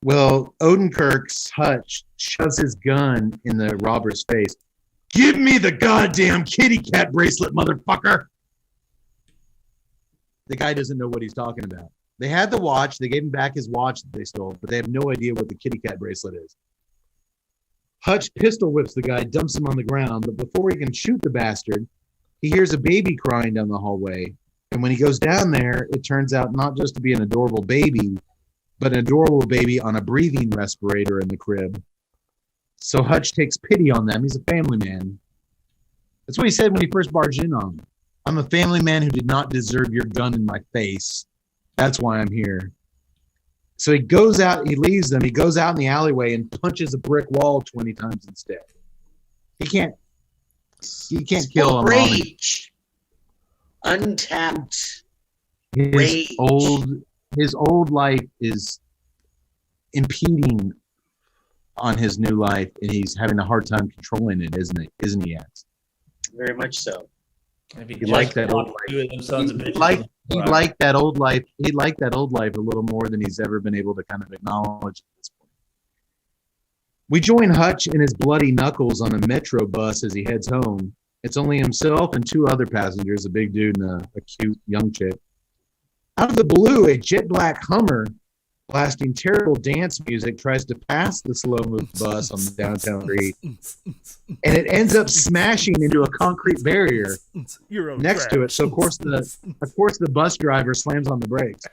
Speaker 4: Well, Odenkirk's Hutch shoves his gun in the robber's face. Give me the goddamn kitty cat bracelet, motherfucker! The guy doesn't know what he's talking about. They had the watch. They gave him back his watch that they stole, but they have no idea what the kitty cat bracelet is. Hutch pistol whips the guy, dumps him on the ground, but before he can shoot the bastard, he hears a baby crying down the hallway. And when he goes down there, it turns out not just to be an adorable baby, but an adorable baby on a breathing respirator in the crib. So Hutch takes pity on them. He's a family man. That's what he said when he first barged in on them. I'm a family man who did not deserve your gun in my face. That's why I'm here. So he goes out, he leaves them, he goes out in the alleyway and punches a brick wall 20 times instead. He can't kill him.
Speaker 5: Rage. Untapped rage.
Speaker 4: His old life is impeding on his new life, and he's having a hard time controlling it, isn't he, Alex?
Speaker 5: Very much so.
Speaker 4: He liked that old life. He liked that old life. He liked that old life a little more than he's ever been able to kind of acknowledge at this point. We join Hutch and his bloody knuckles on a metro bus as he heads home. It's only himself and two other passengers, a big dude and a cute young chick. Out of the blue, a jet black Hummer blasting terrible dance music tries to pass the slow-moved bus on the downtown street, and it ends up smashing into a concrete barrier next to it. So of course the bus driver slams on the brakes.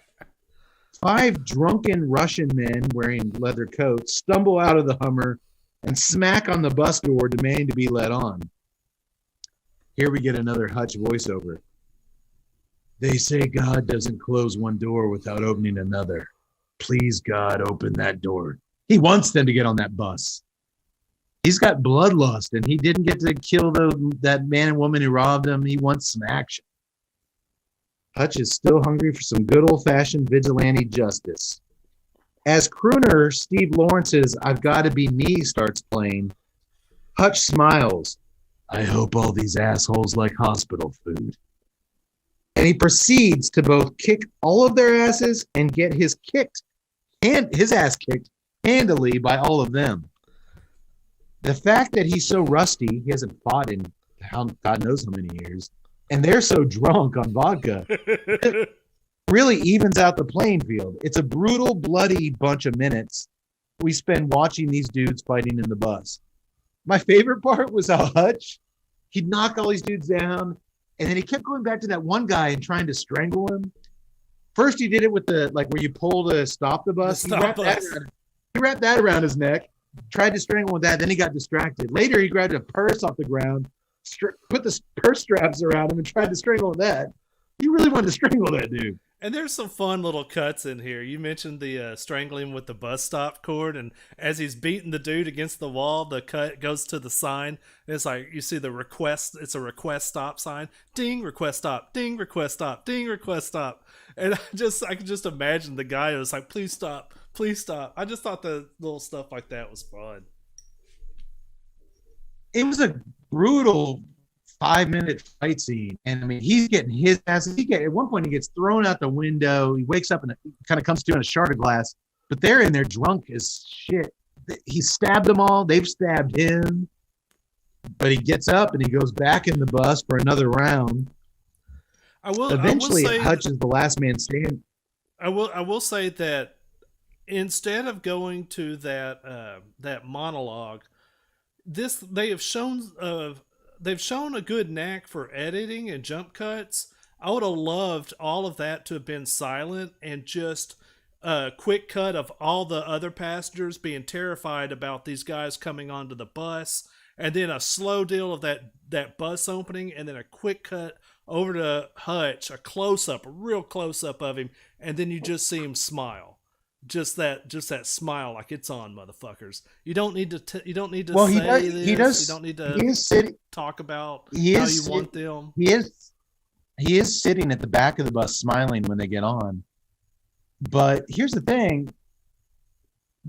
Speaker 4: 5 drunken Russian men wearing leather coats stumble out of the Hummer and smack on the bus door, demanding to be let on. Here we get another Hutch voiceover. They say God doesn't close one door without opening another. Please, God, open that door. He wants them to get on that bus. He's got bloodlust, and he didn't get to kill that man and woman who robbed him. He wants some action. Hutch is still hungry for some good old-fashioned vigilante justice. As crooner Steve Lawrence's I've Gotta Be Me starts playing, Hutch smiles. I hope all these assholes like hospital food. And he proceeds to both kick all of their asses and get his ass kicked handily by all of them. The fact that he's so rusty, he hasn't fought in God knows how many years, and they're so drunk on vodka, really evens out the playing field. It's a brutal, bloody bunch of minutes we spend watching these dudes fighting in the bus. My favorite part was how Hutch, he'd knock all these dudes down, and then he kept going back to that one guy and trying to strangle him. First, he did it with where you pull to stop the bus. He He wrapped that around his neck, tried to strangle with that. Then he got distracted. Later, he grabbed a purse off the ground, put the purse straps around him, and tried to strangle with that. He really wanted to strangle that dude.
Speaker 3: And there's some fun little cuts in here. You mentioned the strangling with the bus stop cord, and as he's beating the dude against the wall, the cut goes to the sign. It's like you see the request. It's a request stop sign. Ding, request stop. Ding, request stop. Ding, request stop. And I can just imagine the guy who was like, "Please stop, please stop." I just thought the little stuff like that was fun.
Speaker 4: It was a brutal 5-minute fight scene, and I mean, he's getting his ass. At one point, he gets thrown out the window. He wakes up and kind of comes to in a shard of glass. But they're in there drunk as shit. He stabbed them all. They've stabbed him. But he gets up and he goes back in the bus for another round. Eventually, Hutch is the last man standing.
Speaker 3: I will say that instead of going to that monologue, they have shown. They've shown a good knack for editing and jump cuts. I would have loved all of that to have been silent and just a quick cut of all the other passengers being terrified about these guys coming onto the bus, and then a slow deal of that bus opening, and then a quick cut over to Hutch, a real close up of him, and then you just see him smile. Just that smile, like it's on, motherfuckers. You don't need to. You don't need to say this.
Speaker 4: He does.
Speaker 3: You don't need to talk about how you want them.
Speaker 4: He is sitting at the back of the bus, smiling when they get on. But here's the thing: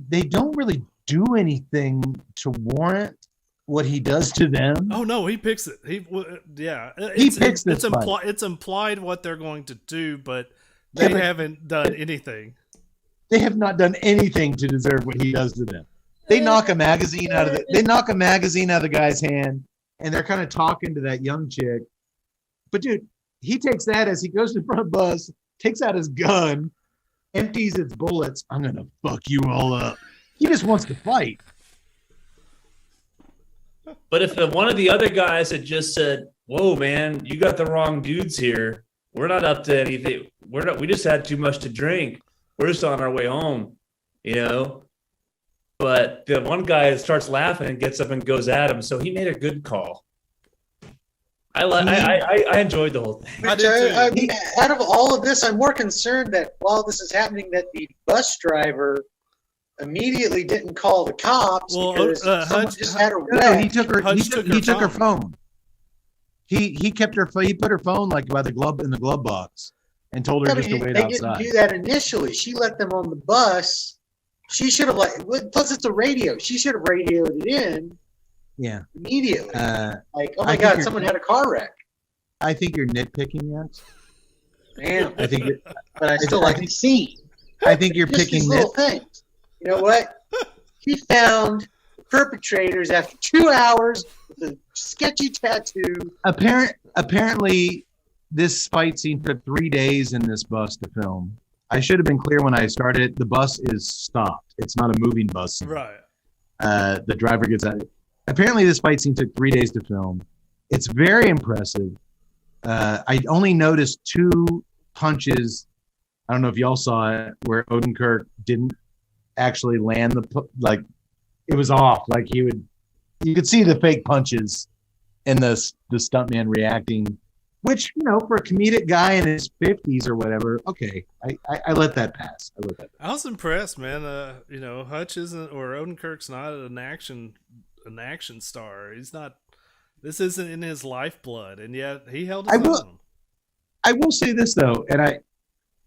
Speaker 4: they don't really do anything to warrant what he does to them.
Speaker 3: Oh no, he picks it. He
Speaker 4: picks this.
Speaker 3: It's implied what they're going to do, but they haven't done anything.
Speaker 4: They have not done anything to deserve what he does to them. They knock a magazine out of the guy's hand, and they're kind of talking to that young chick. But dude, he takes that as he goes to the front bus, takes out his gun, empties its bullets. I'm gonna fuck you all up. He just wants to fight.
Speaker 6: But if one of the other guys had just said, "Whoa, man, you got the wrong dudes here. We're not up to anything. We just had too much to drink. We're just on our way home," But the one guy starts laughing and gets up and goes at him. So he made a good call. I enjoyed the whole thing.
Speaker 5: Out of all of this, I'm more concerned that while this is happening, that the bus driver immediately didn't call the cops because someone just had a wreck.
Speaker 4: No, he took her phone. He kept her. He put her phone like by the glove in the glove box. And told her just to wait outside. They didn't
Speaker 5: do that initially. She let them on the bus. She should have plus it's a radio. She should have radioed it in.
Speaker 4: Yeah.
Speaker 5: Immediately. Oh my God, someone had a car wreck.
Speaker 4: I think you're nitpicking, Yax.
Speaker 5: Man, but I still like the scene.
Speaker 4: I think you're picking
Speaker 5: little things. You know what? He found the perpetrators after 2 hours with a sketchy tattoo.
Speaker 4: Apparently. This fight scene took 3 days in this bus to film. I should have been clear when I started. The bus is stopped. It's not a moving bus.
Speaker 3: Right.
Speaker 4: The driver gets out. Apparently, this fight scene took 3 days to film. It's very impressive. I only noticed 2 punches. I don't know if y'all saw it, where Odenkirk didn't actually land it was off. Like you could see the fake punches and the stuntman reacting. Which, for a comedic guy in his 50s or whatever, okay, I let that pass.
Speaker 3: I was impressed, man. Hutch isn't, or Odenkirk's not an action star. He's not. This isn't in his lifeblood, and yet he held his own.
Speaker 4: I will say this though, and I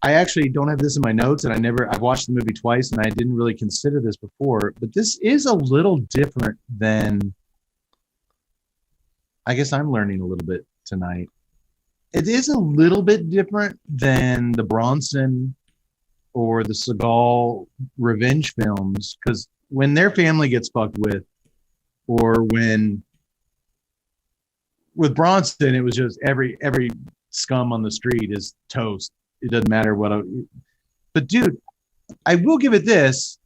Speaker 4: actually don't have this in my notes, and I've watched the movie twice, and I didn't really consider this before, but this is a little different than. I guess I'm learning a little bit tonight. It is a little bit different than the Bronson or the Seagal revenge films, because when their family gets fucked with, or with Bronson, it was just every scum on the street is toast. It doesn't matter what. But dude, I will give it this: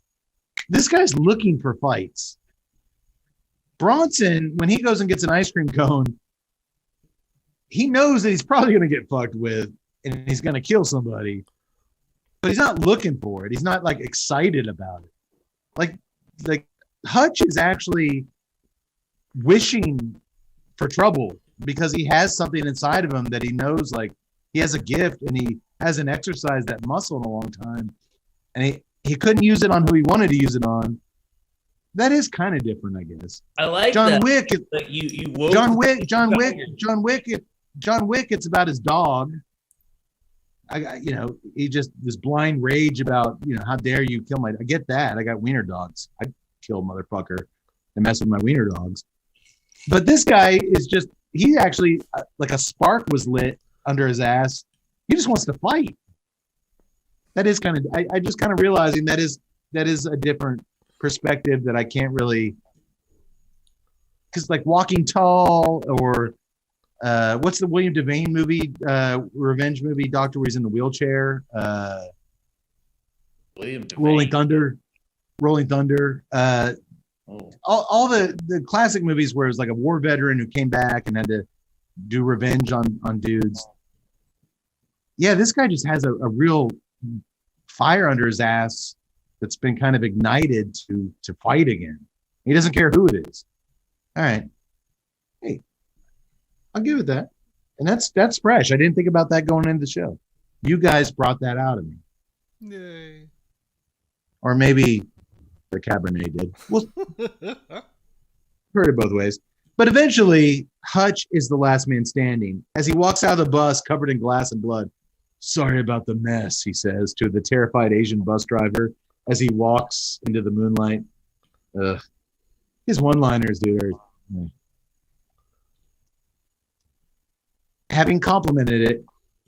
Speaker 4: this guy's looking for fights. Bronson, when he goes and gets an ice cream cone, he knows that he's probably going to get fucked with and he's going to kill somebody, but he's not looking for it. He's not like excited about it. Like Hutch is actually wishing for trouble because he has something inside of him that he knows, like he has a gift and he hasn't exercised that muscle in a long time, and he couldn't use it on who he wanted to use it on. That is kind of different, I guess.
Speaker 6: I like
Speaker 4: John
Speaker 6: that.
Speaker 4: Wick.
Speaker 6: That you woke
Speaker 4: John Wick. It's about his dog. He just this blind rage about, how dare you kill I get that. I got wiener dogs. I'd kill motherfucker and mess with my wiener dogs. But this guy is just, he actually, like a spark was lit under his ass. He just wants to fight. That is kind of, I just kind of realizing that is a different perspective that I can't really, because like Walking Tall or what's the William Devane movie, revenge movie, Doctor, where he's in the wheelchair?
Speaker 6: William Devane.
Speaker 4: Rolling Thunder. All the classic movies where it's like a war veteran who came back and had to do revenge on dudes. Yeah, this guy just has a real fire under his ass that's been kind of ignited to fight again. He doesn't care who it is. All right. Hey, I'll give it that. And that's fresh. I didn't think about that going into the show. You guys brought that out of me.
Speaker 3: Yay.
Speaker 4: Or maybe the Cabernet did. Well, heard it both ways. But eventually, Hutch is the last man standing. As he walks out of the bus covered in glass and blood, "Sorry about the mess," he says to the terrified Asian bus driver as he walks into the moonlight. His one-liners, dude, are... Having complimented it,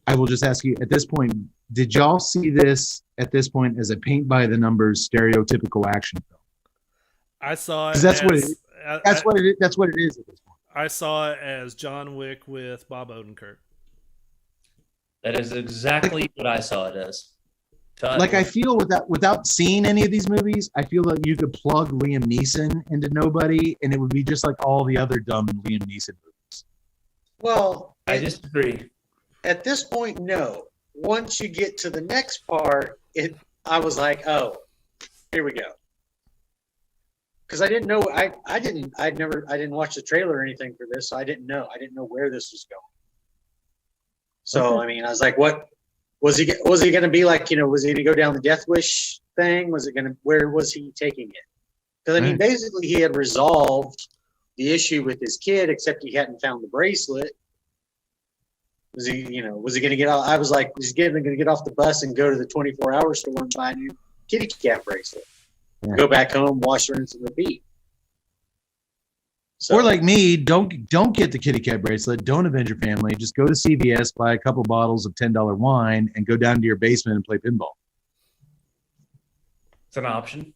Speaker 4: I will just ask you at this point, did y'all see this at this point as a paint-by-the-numbers stereotypical action film?
Speaker 3: I saw it.
Speaker 4: That's what it is. That's what it is at this point.
Speaker 3: I saw it as John Wick with Bob Odenkirk.
Speaker 6: That is exactly what I saw it as.
Speaker 4: Like, I feel without seeing any of these movies, I feel that you could plug Liam Neeson into Nobody, and it would be just like all the other dumb Liam Neeson movies.
Speaker 5: Well,
Speaker 6: I disagree.
Speaker 5: At this point, no. Once you get to the next part, I was like, oh, here we go. Because I didn't know, I didn't watch the trailer or anything for this, so I didn't know where this was going. So okay. I mean, I was like, what was he going to be like? Was he going to go down the Death Wish thing? Where was he taking it? Because I mean, basically, he had resolved the issue with his kid, except he hadn't found the bracelet. Was he going to get out? I was like, was he going to get off the bus and go to the 24-hour store and buy a new kitty cat bracelet? Yeah. Go back home, wash, rinse, and repeat. So,
Speaker 4: or like me, don't get the kitty cat bracelet. Don't avenge your family. Just go to CVS, buy a couple bottles of $10 wine, and go down to your basement and play pinball.
Speaker 6: It's an option.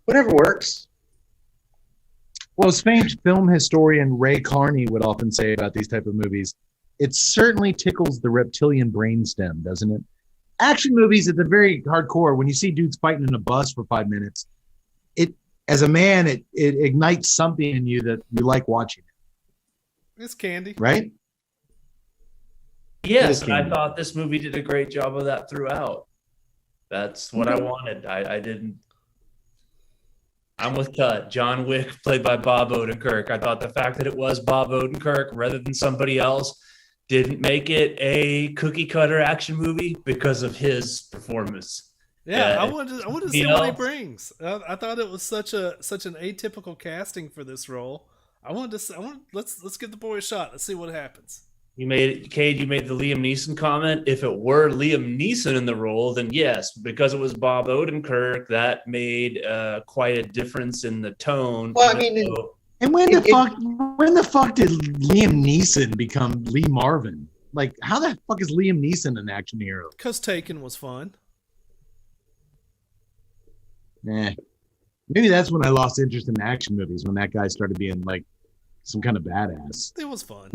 Speaker 5: Whatever works.
Speaker 4: Well, as famed film historian Ray Carney would often say about these type of movies, it certainly tickles the reptilian brainstem, doesn't it? Action movies at the very hardcore, when you see dudes fighting in a bus for 5 minutes, as a man, it ignites something in you that you like watching it.
Speaker 3: It's candy.
Speaker 4: Right?
Speaker 6: Yes, and I thought this movie did a great job of that throughout. That's what I wanted. I'm with Cut. John Wick, played by Bob Odenkirk. I thought the fact that it was Bob Odenkirk rather than somebody else didn't make it a cookie cutter action movie because of his performance.
Speaker 3: Yeah, I wanted to see what he brings. I thought it was such an atypical casting for this role. Let's give the boy a shot. Let's see what happens.
Speaker 6: Cade, you made the Liam Neeson comment. If it were Liam Neeson in the role, then yes, because it was Bob Odenkirk, that made quite a difference in the tone.
Speaker 5: Well, I mean,
Speaker 4: and when the fuck did Liam Neeson become Lee Marvin? Like, how the fuck is Liam Neeson an action hero?
Speaker 3: Because Taken was fun.
Speaker 4: Nah. Maybe that's when I lost interest in action movies, when that guy started being like some kind of badass.
Speaker 3: It was fun.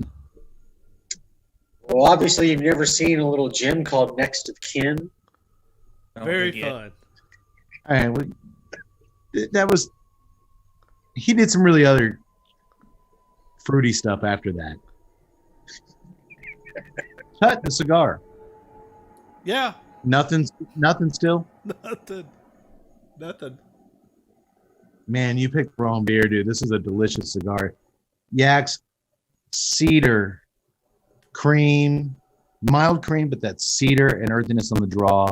Speaker 5: Well, obviously, you've never seen a little gem called Next of Kin.
Speaker 3: Very fun.
Speaker 4: All right. Well, he did some really other fruity stuff after that. Cut the cigar.
Speaker 3: Yeah.
Speaker 4: Nothing still?
Speaker 3: Nothing.
Speaker 4: Man, you picked the wrong beer, dude. This is a delicious cigar. Yak's cedar, cream, mild cream, but that cedar and earthiness on the draw.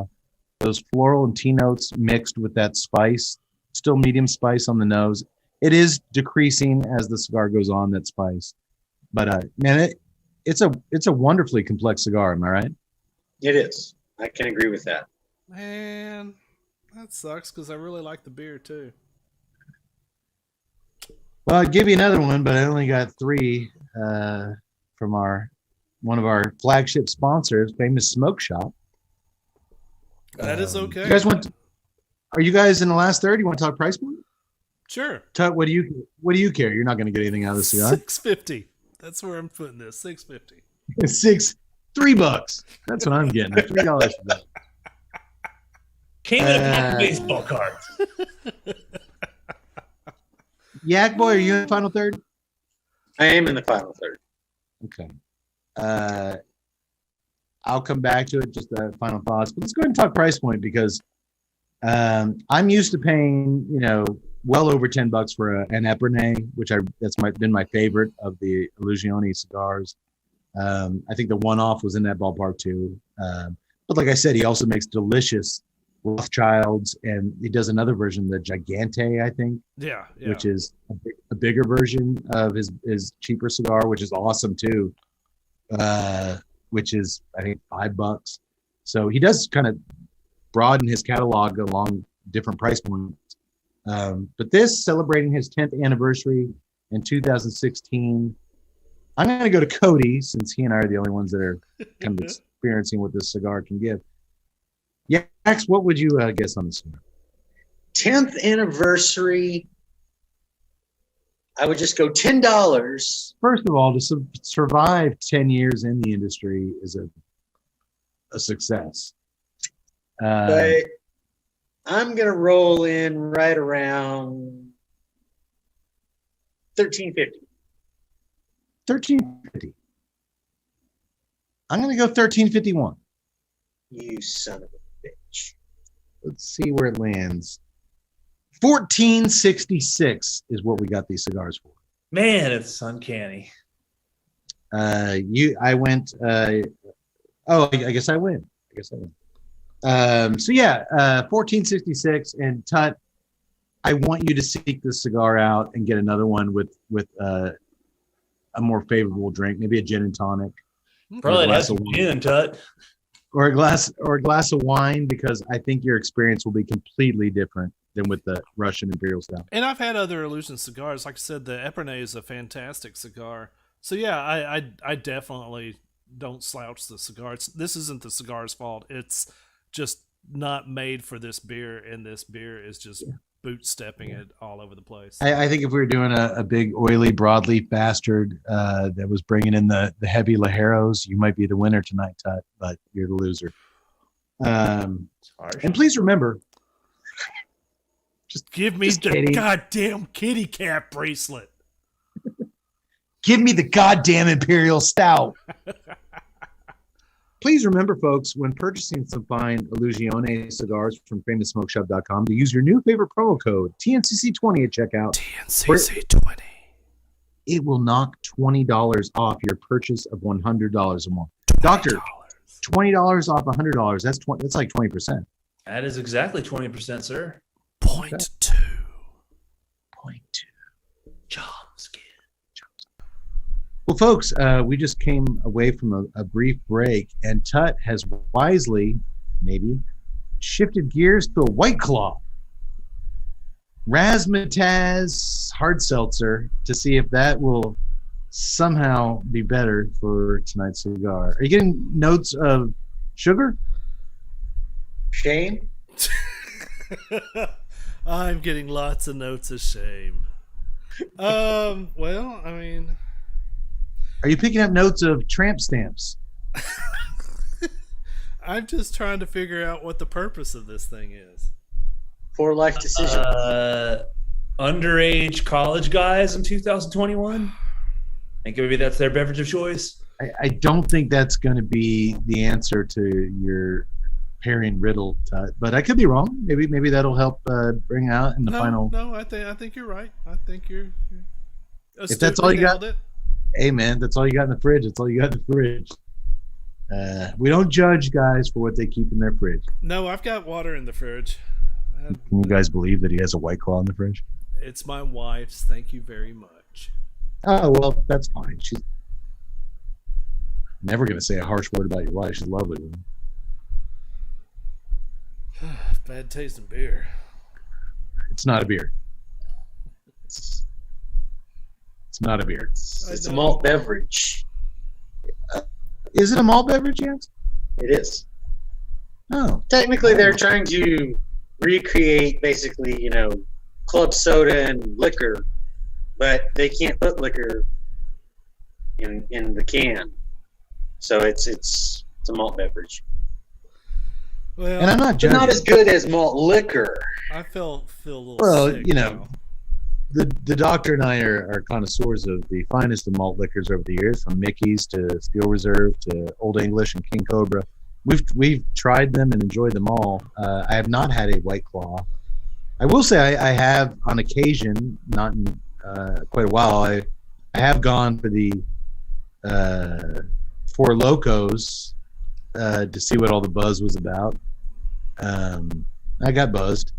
Speaker 4: Those floral and tea notes mixed with that spice, still medium spice on the nose. It is decreasing as the cigar goes on, that spice. But man, it's a wonderfully complex cigar. Am I right?
Speaker 5: It is. I can agree with that.
Speaker 3: Man, that sucks because I really like the beer too.
Speaker 4: Well, I'd give you another one, but I only got 3 from one of our flagship sponsors, Famous Smoke Shop.
Speaker 3: That is okay.
Speaker 4: You guys are you guys in the last third? You want to talk price point?
Speaker 3: Sure.
Speaker 4: Tut, what do you care? You're not going to get anything out of the cigar.
Speaker 3: $6.50. That's where I'm putting this. $6.50.
Speaker 4: $3. That's what I'm getting. $3 for that.
Speaker 6: Came in a pack of baseball cards.
Speaker 4: Yak Boy, are you in the final third?
Speaker 5: I am in the final third.
Speaker 4: Okay. I'll come back to it, just the final thoughts. But let's go ahead and talk price point because I'm used to paying, well over $10 for an Epernay, which that's been my favorite of the Illusione cigars. I think the one-off was in that ballpark too. But like I said, he also makes delicious Rothschilds, and he does another version, the Gigante, I think.
Speaker 3: Yeah.
Speaker 4: Which is a bigger version of his cheaper cigar, which is awesome too. Which is, I think, $5. So he does kind of broaden his catalog along different price points. But this, celebrating his 10th anniversary in 2016, I'm going to go to Cody, since he and I are the only ones that are kind of experiencing what this cigar can give. Yax, what would you guess on this one?
Speaker 5: 10th anniversary. I would just go $10.
Speaker 4: First of all, to survive 10 years in the industry is a success.
Speaker 5: But I'm going to roll in right around $13.50.
Speaker 4: $13.50. I'm going to go $13.51.
Speaker 5: You son of a bitch.
Speaker 4: Let's see where it lands. $14.66 is what we got these cigars for.
Speaker 6: Man, it's uncanny.
Speaker 4: I went. I guess I win. So yeah, $14.66. And Tut, I want you to seek this cigar out and get another one with a more favorable drink, maybe a gin and tonic.
Speaker 6: Probably not some gin, Tut.
Speaker 4: Or a glass of wine, because I think your experience will be completely different than with the Russian Imperial Stout.
Speaker 3: And I've had other Illusion cigars. Like I said, the Epernay is a fantastic cigar. So yeah, I definitely don't slouch the cigar. This isn't the cigar's fault. It's just not made for this beer, and this beer is just bootstepping it all over the place.
Speaker 4: I think if we were doing a big oily broadleaf bastard that was bringing in the heavy Ligeros, you might be the winner tonight, Tut, but you're the loser. And please remember,
Speaker 3: just give me the goddamn kitty cat bracelet.
Speaker 4: Give me the goddamn Imperial Stout. Please remember, folks, when purchasing some fine Illusione cigars from FamousSmokeShop.com, to use your new favorite promo code, TNCC20 at checkout.
Speaker 3: TNCC20.
Speaker 4: It will knock $20 off your purchase of $100 or more. Doctor, $20 off $100. That's like 20%.
Speaker 6: That is exactly 20%, sir.
Speaker 3: Point two.
Speaker 4: Well, folks, we just came away from a brief break, and Tut has wisely, maybe, shifted gears to a White Claw. Razzmatazz hard seltzer, to see if that will somehow be better for tonight's cigar. Are you getting notes of sugar?
Speaker 5: Shame?
Speaker 3: I'm getting lots of notes of shame. Well, I mean...
Speaker 4: Are you picking up notes of tramp stamps?
Speaker 3: I'm just trying to figure out what the purpose of this thing is.
Speaker 5: For life decisions.
Speaker 6: Underage college guys in 2021? Think maybe that's their beverage of choice?
Speaker 4: I don't think that's going to be the answer to your pairing riddle, but I could be wrong. Maybe that'll help bring out in the final.
Speaker 3: No, I think you're right. I think you're
Speaker 4: if that's all you got,
Speaker 3: it.
Speaker 4: hey man, that's all you got in the fridge. That's all you got in the fridge. We don't judge guys for what they keep in their fridge.
Speaker 3: No, I've got water in the fridge.
Speaker 4: Can you guys believe that he has a White Claw in the fridge?
Speaker 3: It's my wife's. Thank you very much.
Speaker 4: Oh, well, that's fine. She's never going to say a harsh word about your wife. She's a lovely woman.
Speaker 3: Bad taste in beer.
Speaker 4: It's not a beer. It's not a beer.
Speaker 5: It's a malt beverage.
Speaker 4: Is it a malt beverage, Jens?
Speaker 5: It is.
Speaker 4: Oh.
Speaker 5: Technically, they're trying to recreate basically, club soda and liquor, but they can't put liquor in the can. So it's a malt beverage.
Speaker 3: Well,
Speaker 4: And I'm not
Speaker 5: But
Speaker 4: judging.
Speaker 5: not as good as malt liquor.
Speaker 3: I feel a little
Speaker 4: Well,
Speaker 3: sick.
Speaker 4: the doctor and I are connoisseurs of the finest of malt liquors over the years, from Mickey's to Steel Reserve to Old English and King Cobra. We've tried them and enjoyed them all. I have not had a White Claw. I will say I have on occasion, not in quite a while. I have gone for the Four Locos to see what all the buzz was about. I got buzzed.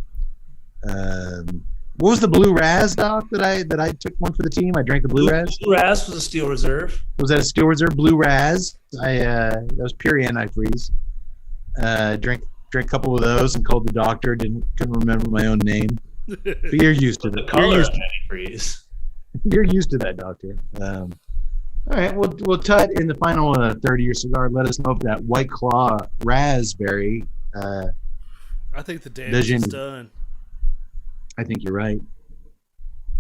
Speaker 4: What was the Blue Raz, Doc, that I took one for the team? I drank the Blue Raz.
Speaker 6: Blue Raz was a Steel Reserve.
Speaker 4: Was that a Steel Reserve Blue Raz? That was pure antifreeze. Drank a couple of those and called the doctor. Couldn't remember my own name. But you're used to that.
Speaker 6: Color antifreeze.
Speaker 4: You're used to that, doctor. All right, we'll Tut in the final 30-year cigar. Let us know if that White Claw raspberry.
Speaker 3: I think the damage is done.
Speaker 4: I think you're right.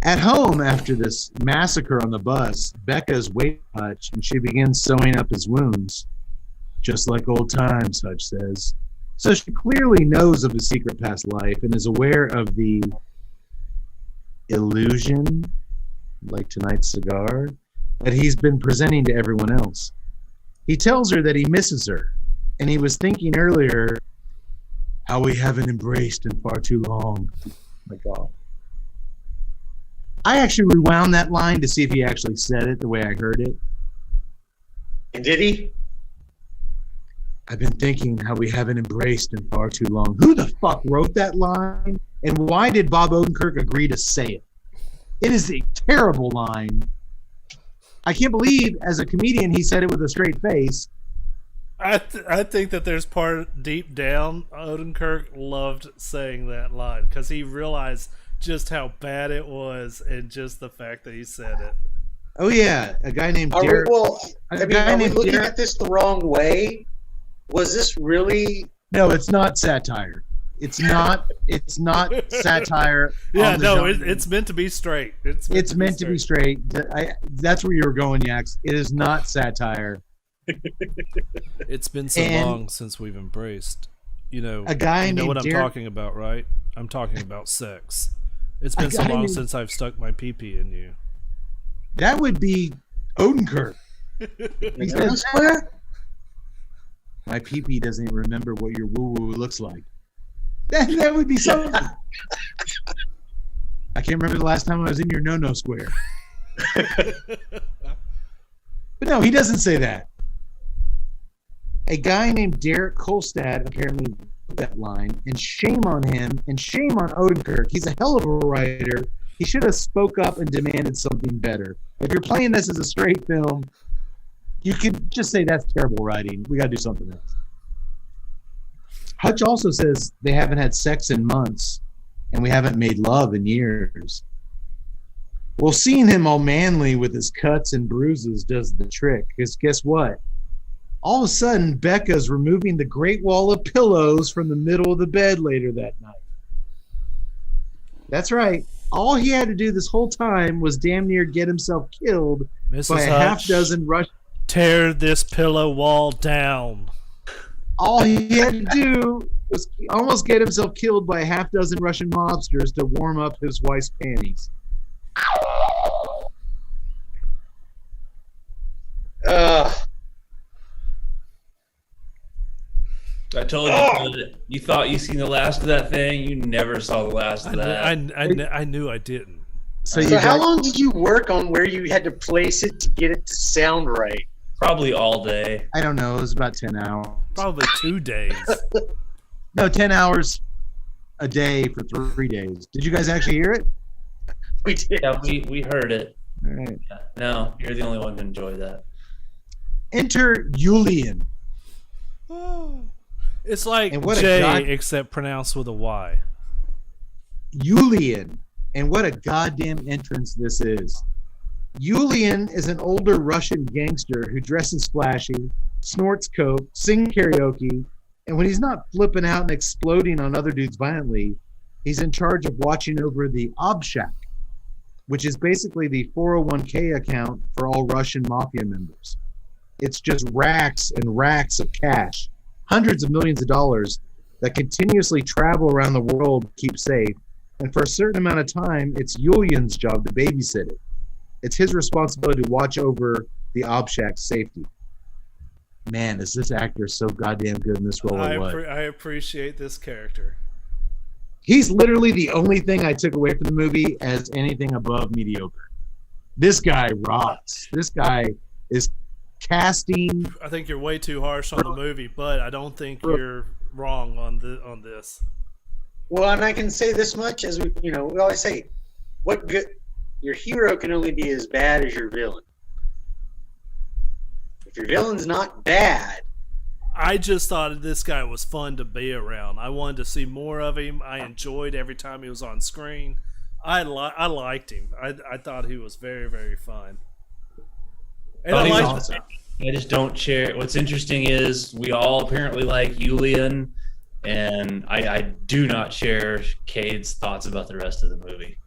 Speaker 4: At home, after this massacre on the bus, Becca's way Hutch, and she begins sewing up his wounds. Just like old times, Hutch says. So she clearly knows of his secret past life and is aware of the illusion, like tonight's cigar, that he's been presenting to everyone else. He tells her that he misses her, and he was thinking earlier how we haven't embraced in far too long. My God. I actually rewound that line to see if he actually said it the way I heard it.
Speaker 5: And did he?
Speaker 4: I've been thinking how we haven't embraced in far too long. Who the fuck wrote that line? And why did Bob Odenkirk agree to say it? It is a terrible line. I can't believe, as a comedian, he said it with a straight face.
Speaker 3: I think that there's part deep down Odenkirk loved saying that line because he realized just how bad it was and just the fact that he said it.
Speaker 4: Oh yeah, a guy named
Speaker 5: Are we,
Speaker 4: Derek.
Speaker 5: well, I mean,
Speaker 4: guy
Speaker 5: are we
Speaker 4: named
Speaker 5: looking
Speaker 4: Derek-
Speaker 5: at this the wrong way? Was this really?
Speaker 4: No, it's not satire. It's not satire.
Speaker 3: Yeah,
Speaker 4: on the
Speaker 3: no,
Speaker 4: genre.
Speaker 3: it's meant to be straight.
Speaker 4: It's meant to be straight. That's where you were going, Yax. It is not satire.
Speaker 3: It's been so long since we've embraced.
Speaker 4: A guy
Speaker 3: you know
Speaker 4: named
Speaker 3: what I'm
Speaker 4: Derek-
Speaker 3: talking about, right? I'm talking about sex. It's been so
Speaker 4: guy
Speaker 3: long
Speaker 4: named-
Speaker 3: since I've stuck my pee-pee in you.
Speaker 4: That would be Odenkirk. He says, my pee-pee doesn't even remember what your woo-woo looks like. That would be something. I can't remember the last time I was in your no-no square. But no, he doesn't say that. A guy named Derek Kolstad apparently wrote that line, and shame on him, and shame on Odenkirk. He's a hell of a writer. He should have spoke up and demanded something better. If you're playing this as a straight film, you could just say that's terrible writing. We got to do something else. Hutch also says they haven't had sex in months, and we haven't made love in years. Well, seeing him all manly with his cuts and bruises does the trick. Because guess what? All of a sudden, Becca's removing the great wall of pillows from the middle of the bed later that night. That's right. All he had to do this whole time was damn near get himself killed
Speaker 3: Mrs.
Speaker 4: by a
Speaker 3: Hutch,
Speaker 4: half dozen Russian.
Speaker 3: tear this pillow wall down.
Speaker 4: All he had to do was almost get himself killed by a half dozen Russian mobsters to warm up his wife's panties.
Speaker 6: told you that you thought you seen the last of that thing. You never saw the last of that.
Speaker 3: I knew I didn't.
Speaker 4: So,
Speaker 5: So how long did you work on where you had to place it to get it to sound right?
Speaker 6: Probably all day.
Speaker 4: I don't know. It was about 10 hours.
Speaker 3: Probably 2 days.
Speaker 4: No, 10 hours a day for 3 days. Did you guys actually hear it?
Speaker 5: We did.
Speaker 6: Yeah, we heard it.
Speaker 4: All right.
Speaker 6: Yeah. No, you're the only one who enjoyed that.
Speaker 4: Enter Julian.
Speaker 3: It's like
Speaker 4: And what a
Speaker 3: J,
Speaker 4: god-
Speaker 3: except pronounced with a Y.
Speaker 4: Julian. And what a goddamn entrance this is. Julian is an older Russian gangster who dresses flashy, snorts coke, sings karaoke, and when he's not flipping out and exploding on other dudes violently, he's in charge of watching over the Obshak, which is basically the 401k account for all Russian mafia members. It's just racks and racks of cash, hundreds of millions of dollars that continuously travel around the world to keep safe. And for a certain amount of time, it's Julian's job to babysit it. It's his responsibility to watch over the Obshak's safety. Man, is this actor so goddamn good in this role or what?
Speaker 3: I appreciate this character.
Speaker 4: He's literally the only thing I took away from the movie as anything above mediocre. This guy rocks. This guy is casting.
Speaker 3: I think you're way too harsh on the movie, but I don't think you're wrong on this.
Speaker 5: Well, and I can say this much as we always say, what good your hero can only be as bad as your villain. If your villain's not bad,
Speaker 3: I just thought this guy was fun to be around. I wanted to see more of him. I enjoyed every time he was on screen. I liked him. I thought he was very, very fun. And I liked
Speaker 5: awesome.
Speaker 6: I just don't share. What's interesting is we all apparently like Julian, and I do not share Cade's thoughts about the rest of the movie.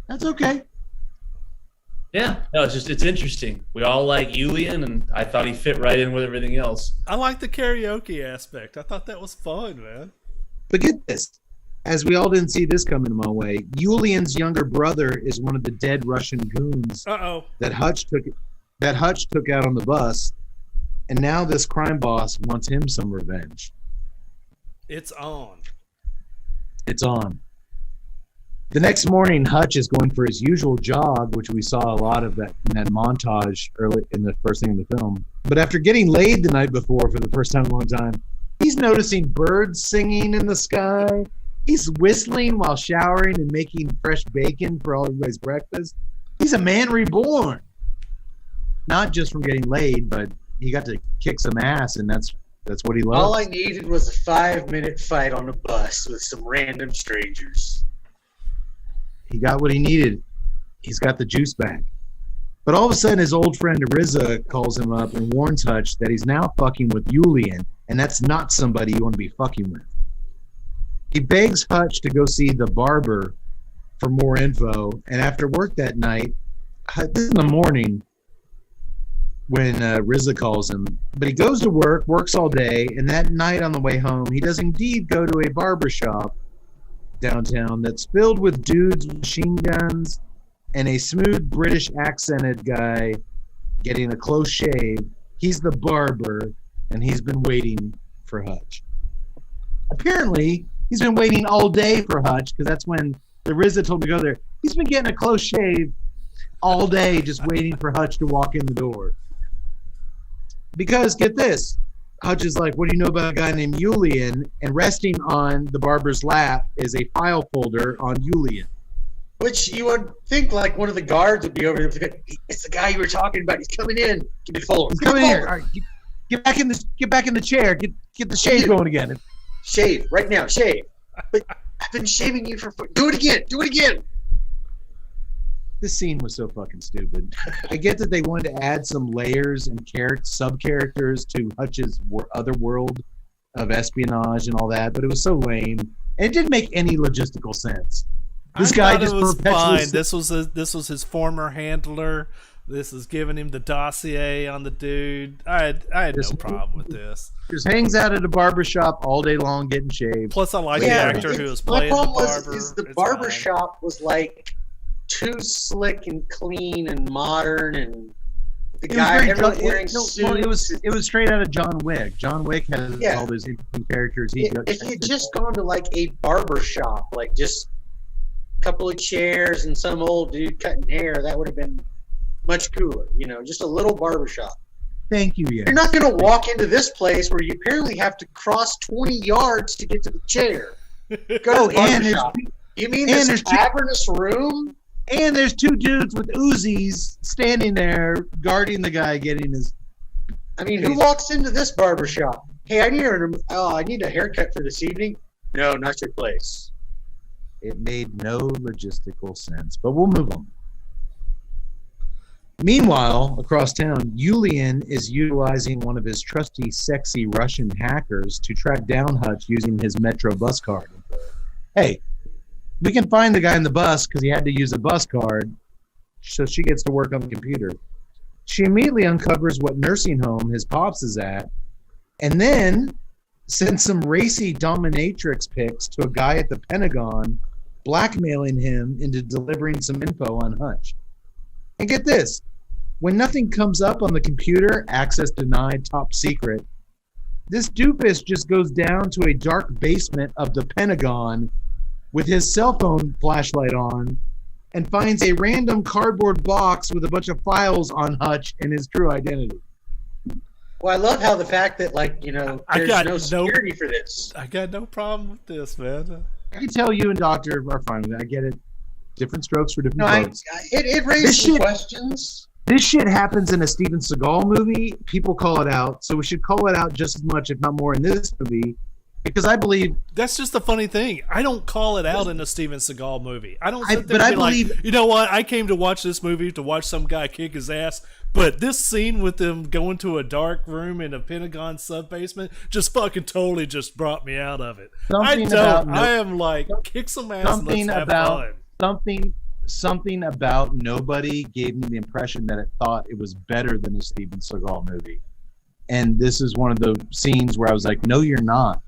Speaker 4: That's okay.
Speaker 6: Yeah, no, it's interesting. We all like Julian, and I thought he fit right in with everything else.
Speaker 3: I like the karaoke aspect. I thought that was fun, man.
Speaker 4: But get this. As we all didn't see this coming my way, Julian's younger brother is one of the dead Russian goons that Hutch took out on the bus, and now this crime boss wants him some revenge.
Speaker 3: It's on.
Speaker 4: It's on. The next morning, Hutch is going for his usual jog, which we saw a lot of that in that montage early in the first thing in the film. But after getting laid the night before for the first time in a long time, he's noticing birds singing in the sky. He's whistling while showering and making fresh bacon for all everybody's breakfast. He's a man reborn. Not just from getting laid, but he got to kick some ass, and that's what he loves.
Speaker 5: all I needed was a 5-minute fight on a bus with some random strangers.
Speaker 4: He got what he needed. He's got the juice back. But all of a sudden, his old friend Riza calls him up and warns Hutch that he's now fucking with Julian, and that's not somebody you want to be fucking with. He begs Hutch to go see the barber for more info, and after work that night, this is in the morning when Riza calls him, but he goes to work, works all day, and that night on the way home, he does indeed go to a barber shop downtown that's filled with dudes with machine guns and a smooth British accented guy getting a close shave. He's the barber, and he's been waiting for Hutch. Apparently, he's been waiting all day for Hutch, because that's when the RZA told me to go there. He's been getting a close shave all day, just waiting for Hutch to walk in the door. Because, get this, Hutch is like, what do you know about a guy named Julian? And resting on the barber's lap is a file folder on Julian.
Speaker 5: Which you would think like one of the guards would be over there. It's the guy you were talking about. He's coming in. Give me the folder.
Speaker 4: He's coming here. All right, get back in the chair. Get the shave going again.
Speaker 5: Shave right now. Shave. But I've been shaving you for. Do it again. Do it again.
Speaker 4: This scene was so fucking stupid. I get that they wanted to add some layers and sub-characters to Hutch's other world of espionage and all that, but it was so lame. And it didn't make any logistical sense. This guy just
Speaker 3: was
Speaker 4: perpetually...
Speaker 3: fine. This was his former handler. This is giving him the dossier on the dude. I had no problem with this.
Speaker 4: Just hangs out at a barbershop all day long getting shaved.
Speaker 3: Plus, I like the actor who was playing the barber.
Speaker 5: The barber shop was like too slick and clean and modern, and The guy, everyone wearing
Speaker 4: it
Speaker 5: suits.
Speaker 4: was straight out of John Wick. John Wick has all those interesting characters.
Speaker 5: If you had just gone to like a barber shop, like just a couple of chairs and some old dude cutting hair, that would have been much cooler. Just a little barber shop.
Speaker 4: Thank you. Yeah.
Speaker 5: You're not going to walk into this place where you apparently have to cross 20 yards to get to the chair. Go to the barber shop. You mean this cavernous room?
Speaker 4: And there's two dudes with Uzis standing there guarding the guy getting his.
Speaker 5: I mean, who walks into this barber shop? Hey, I need a haircut for this evening. No, not your place.
Speaker 4: It made no logistical sense, but we'll move on. Meanwhile, across town, Yulian is utilizing one of his trusty, sexy Russian hackers to track down Hutch using his Metro bus card. Hey, we can find the guy in the bus because he had to use a bus card, so she gets to work on the computer. She immediately uncovers what nursing home his pops is at, and then sends some racy dominatrix pics to a guy at the Pentagon, blackmailing him into delivering some info on Hutch. And get this, when nothing comes up on the computer, access denied, top secret, this doofus just goes down to a dark basement of the Pentagon with his cell phone flashlight on and finds a random cardboard box with a bunch of files on Hutch and his true identity.
Speaker 5: Well, I love how the fact that, there's no security for this.
Speaker 3: I got no problem with this, man.
Speaker 4: I can tell you and Doctor are fine with it. I get it. Different strokes for different folks.
Speaker 5: It raises some questions.
Speaker 4: This shit happens in a Steven Seagal movie. People call it out. So we should call it out just as much, if not more, in this movie. Because I believe
Speaker 3: that's just the funny thing. I don't call it out in a Steven Seagal movie. I don't sit there
Speaker 4: but
Speaker 3: and be
Speaker 4: I believe,
Speaker 3: like, you know what? I came to watch this movie to watch some guy kick his ass. But this scene with them going to a dark room in a Pentagon sub basement just fucking totally just brought me out of it. I am like, kick some ass and let's have fun.
Speaker 4: Something about nobody gave me the impression that it thought it was better than a Steven Seagal movie. And this is one of the scenes where I was like, no, you're not.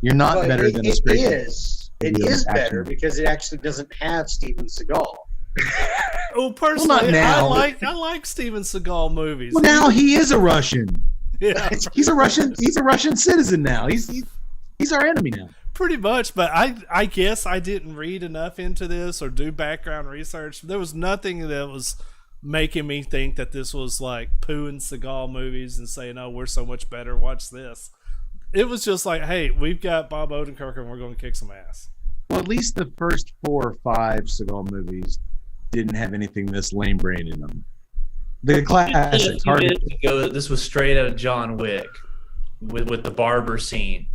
Speaker 4: You're not better than a straight.
Speaker 5: It is better because it actually doesn't have Steven Seagal.
Speaker 3: Well, personally, I like Steven Seagal movies.
Speaker 4: Well, now he is a Russian.
Speaker 3: Yeah,
Speaker 4: he's a Russian citizen now. He's our enemy now.
Speaker 3: Pretty much, but I guess I didn't read enough into this or do background research. There was nothing that was making me think that this was like pooing Seagal movies and saying, "Oh, we're so much better. Watch this." It was just like, "Hey, we've got Bob Odenkirk and we're going to kick some ass."
Speaker 4: Well, at least the first 4 or 5 Seagal movies didn't have anything this lame brain in them. The classics.
Speaker 6: This was straight out of John Wick with the barber scene.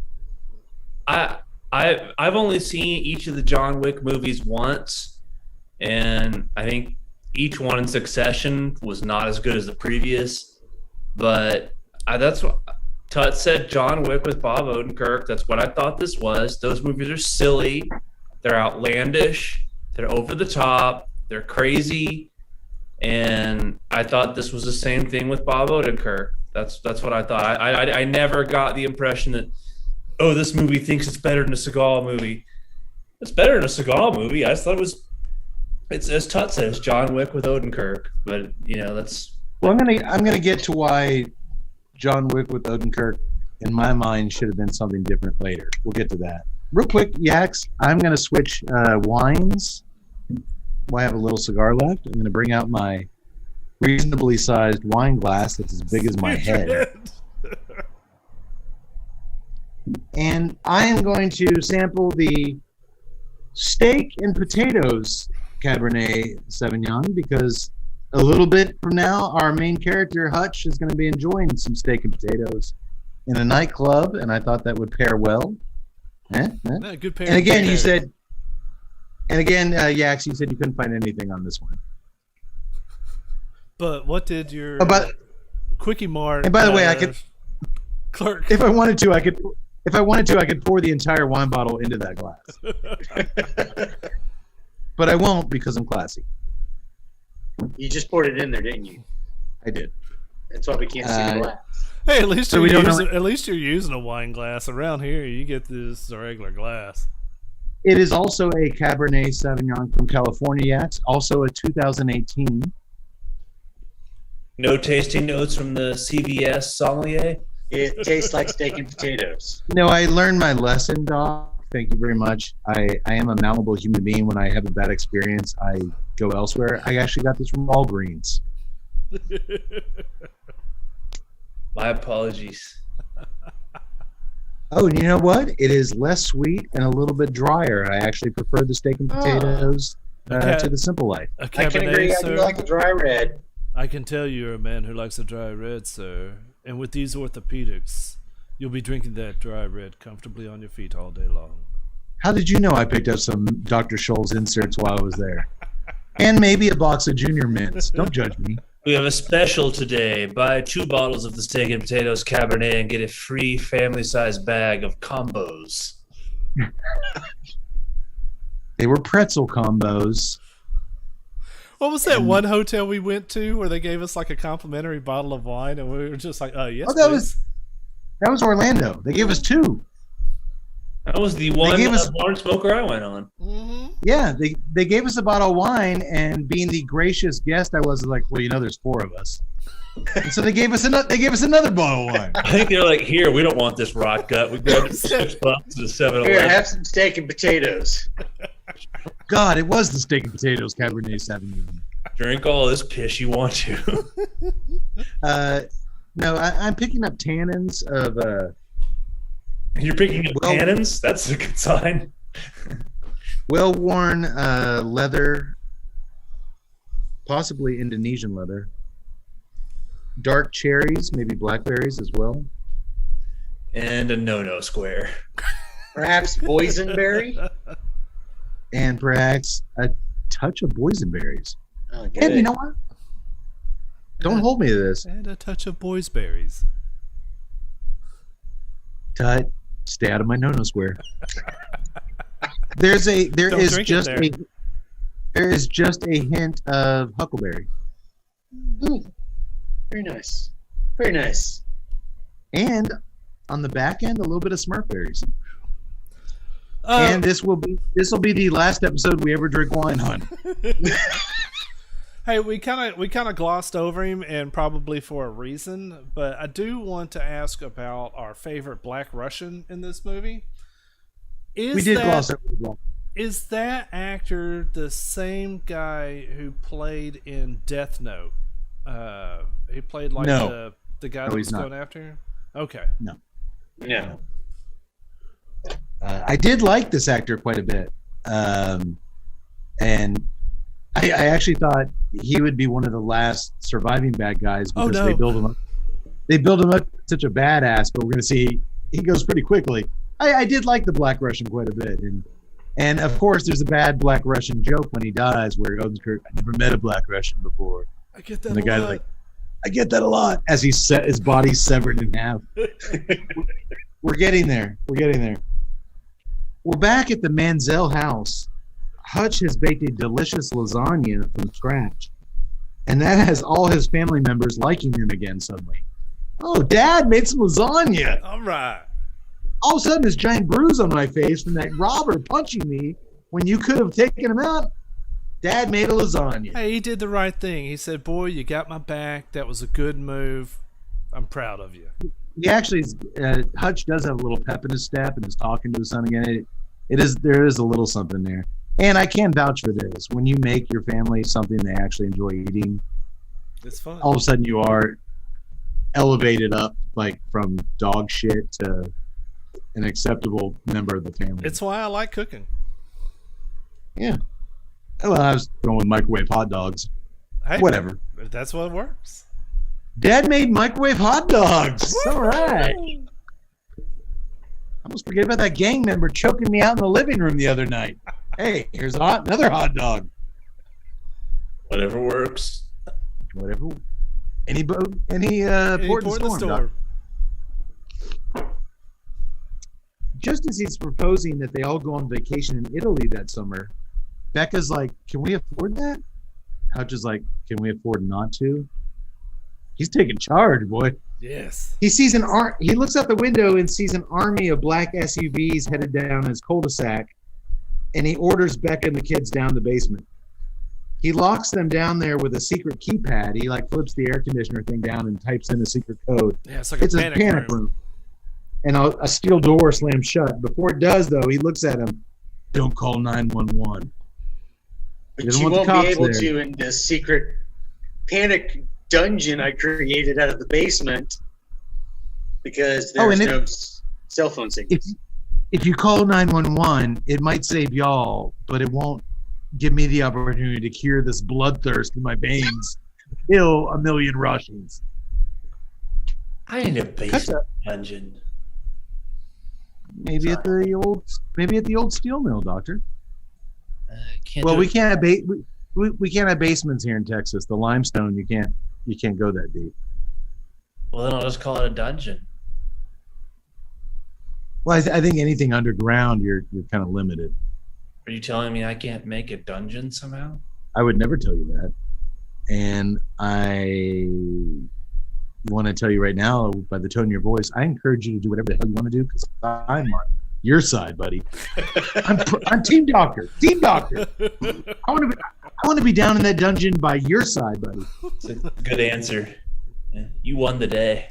Speaker 6: I've only seen each of the John Wick movies once, and I think each one in succession was not as good as the previous. But that's what Tut said. John Wick with Bob Odenkirk. That's what I thought this was. Those movies are silly. They're outlandish. They're over the top. They're crazy. And I thought this was the same thing with Bob Odenkirk. That's what I thought. I never got the impression that, oh, this movie thinks it's better than a Seagal movie. It's better than a Seagal movie. I just thought it's as Tut says, John Wick with Odenkirk. But that's.
Speaker 4: Well, I'm gonna get to why John Wick with Odenkirk, in my mind, should have been something different later. We'll get to that. Real quick, Yaks, I'm gonna switch wines. I have a little cigar left. I'm gonna bring out my reasonably sized wine glass that's as big as my head. And I am going to sample the steak and potatoes Cabernet Sauvignon because a little bit from now, our main character, Hutch, is going to be enjoying some steak and potatoes in a nightclub, and I thought that would pair well.
Speaker 3: Good pair.
Speaker 4: And again, you said, Yaks, you said you couldn't find anything on this one.
Speaker 3: But what did your Quickie Mart?
Speaker 4: And by the way, I could
Speaker 3: clerk.
Speaker 4: If I wanted to, I could pour the entire wine bottle into that glass. But I won't because I'm classy.
Speaker 5: You just poured it in there, didn't you?
Speaker 4: I did.
Speaker 5: That's why we can't see the glass.
Speaker 3: Hey, at least you're using a wine glass. Around here, you get this regular glass.
Speaker 4: It is also a Cabernet Sauvignon from California, Yaks. Also a 2018.
Speaker 6: No tasting notes from the CVS sommelier.
Speaker 5: It tastes like steak and potatoes.
Speaker 4: No, I learned my lesson, Doc. Thank you very much. I am a malleable human being. When I have a bad experience, I go elsewhere. I actually got this from Walgreens.
Speaker 6: My apologies.
Speaker 4: Oh, and you know what? It is less sweet and a little bit drier. I actually prefer the steak and potatoes to the simple life.
Speaker 3: A
Speaker 5: I can
Speaker 3: Cabernet,
Speaker 5: agree. I
Speaker 3: sir?
Speaker 5: do like a dry red.
Speaker 3: I can tell you're a man who likes a dry red, sir. And with these orthopedics, you'll be drinking that dry red comfortably on your feet all day long.
Speaker 4: How did you know I picked up some Dr. Scholl's inserts while I was there? And maybe a box of Junior Mints. Don't judge me.
Speaker 6: We have a special today. Buy 2 bottles of the steak and potatoes Cabernet and get a free family-sized bag of combos.
Speaker 4: They were pretzel combos.
Speaker 3: What was that one hotel we went to where they gave us like a complimentary bottle of wine and we were just like, yes,
Speaker 4: Oh, that
Speaker 3: please.
Speaker 4: was Orlando. They gave us 2.
Speaker 6: That was the one
Speaker 4: gave us-
Speaker 6: barn smoker I went on.
Speaker 4: Yeah, they gave us a bottle of wine, and being the gracious guest I was like, well, there's 4 of us. And so they gave us another bottle of wine.
Speaker 6: I think they're like, here, we don't want this rot gut. We grabbed $6 to 7-Eleven.
Speaker 5: Here, have some steak and potatoes.
Speaker 4: God, it was the steak and potatoes Cabernet Sauvignon.
Speaker 6: Drink all this piss you want to.
Speaker 4: No, I'm picking up tannins of
Speaker 6: You're picking up
Speaker 4: Well-
Speaker 6: cannons? That's a good sign.
Speaker 4: well-worn leather, possibly Indonesian leather. Dark cherries, maybe blackberries as well.
Speaker 6: And a no-no square.
Speaker 5: Perhaps boysenberry.
Speaker 4: And perhaps a touch of boysenberries.
Speaker 5: Oh,
Speaker 4: And
Speaker 5: good.
Speaker 4: you know what? Don't hold me to this.
Speaker 3: And a touch of boys' berries.
Speaker 4: Tut, stay out of my no-no square. There is
Speaker 3: drink it
Speaker 4: just a hint of huckleberry.
Speaker 5: Very nice. Very nice.
Speaker 4: And on the back end, a little bit of Smurf berries.
Speaker 3: Oh.
Speaker 4: And this will be the last episode we ever drink wine on.
Speaker 3: Hey, we kind of glossed over him, and probably for a reason. But I do want to ask about our favorite Black Russian in this movie.
Speaker 4: We did gloss over the block.
Speaker 3: Is that actor the same guy who played in Death Note? He played like
Speaker 4: No.
Speaker 3: the guy
Speaker 4: No,
Speaker 3: that
Speaker 4: he's
Speaker 3: was
Speaker 4: not.
Speaker 3: going after him? Okay.
Speaker 5: No.
Speaker 4: I did like this actor quite a bit, and I actually thought he would be one of the last surviving bad guys because
Speaker 3: no.
Speaker 4: they build him up. They build him up such a badass, but we're going to see he goes pretty quickly. I did like the Black Russian quite a bit, and of course there's a bad Black Russian joke when he dies where Odenkirk, I never met a Black Russian before,
Speaker 3: I get that
Speaker 4: and the
Speaker 3: a
Speaker 4: guy's
Speaker 3: lot.
Speaker 4: like, I get that a lot as he set his body severed in half. We're getting there. We're back at the Manziel house. Hutch has baked a delicious lasagna from scratch, and that has all his family members liking him again suddenly. Oh, Dad made some lasagna.
Speaker 3: All right.
Speaker 4: All of a sudden, this giant bruise on my face from that robber punching me when you could have taken him out. Dad made a lasagna.
Speaker 3: Hey, he did the right thing. He said, "Boy, you got my back. That was a good move. I'm proud of you."
Speaker 4: He actually, Hutch does have a little pep in his step and is talking to his son again. There is a little something there. And I can vouch for this. When you make your family something they actually enjoy eating,
Speaker 3: It's fun.
Speaker 4: all of a sudden you are elevated up like from dog shit to an acceptable member of the family.
Speaker 3: It's why I like cooking.
Speaker 4: Yeah. Well, I was going with microwave hot dogs.
Speaker 3: Hey,
Speaker 4: Whatever.
Speaker 3: That's what works.
Speaker 4: Dad made microwave hot dogs. All right. I almost forget about that gang member choking me out in the living room the other night. Hey, here's another hot dog.
Speaker 6: Whatever works.
Speaker 4: Whatever. Any port in
Speaker 3: Any
Speaker 4: the
Speaker 3: port in the
Speaker 4: storm.
Speaker 3: storm.
Speaker 4: Doc. Just as he's proposing that they all go on vacation in Italy that summer, Becca's like, "Can we afford that?" Hutch is like, "Can we afford not to?" He's taking charge, boy.
Speaker 3: Yes.
Speaker 4: He sees he looks out the window and sees an army of black SUVs headed down his cul-de-sac, and he orders Becca and the kids down the basement. He locks them down there with a secret keypad. He like flips the air conditioner thing down and types in a secret code.
Speaker 3: Yeah, it's like
Speaker 4: It's
Speaker 3: a
Speaker 4: a panic room. And a steel door slams shut. Before it does, though, he looks at him. Don't call 911.
Speaker 5: But you won't be able to in the secret panic dungeon I created out of the basement because there's no cell phone signal.
Speaker 4: If you call 911, it might save y'all, but it won't give me the opportunity to cure this bloodthirst in my veins, kill a million Russians.
Speaker 6: I need a basement dungeon.
Speaker 4: Maybe at the old steel mill, Doctor.
Speaker 6: We
Speaker 4: we can't have basements here in Texas. The limestone, you can't go that deep.
Speaker 6: Well, then I'll just call it a dungeon.
Speaker 4: Well, I think anything underground, you're kind of limited.
Speaker 6: Are you telling me I can't make a dungeon somehow?
Speaker 4: I would never tell you that. And I want to tell you right now, by the tone of your voice, I encourage you to do whatever the hell you want to do because I'm on your side, buddy. I'm team doctor. Team doctor. I want to be down in that dungeon by your side, buddy.
Speaker 6: It's a good answer. You won the day.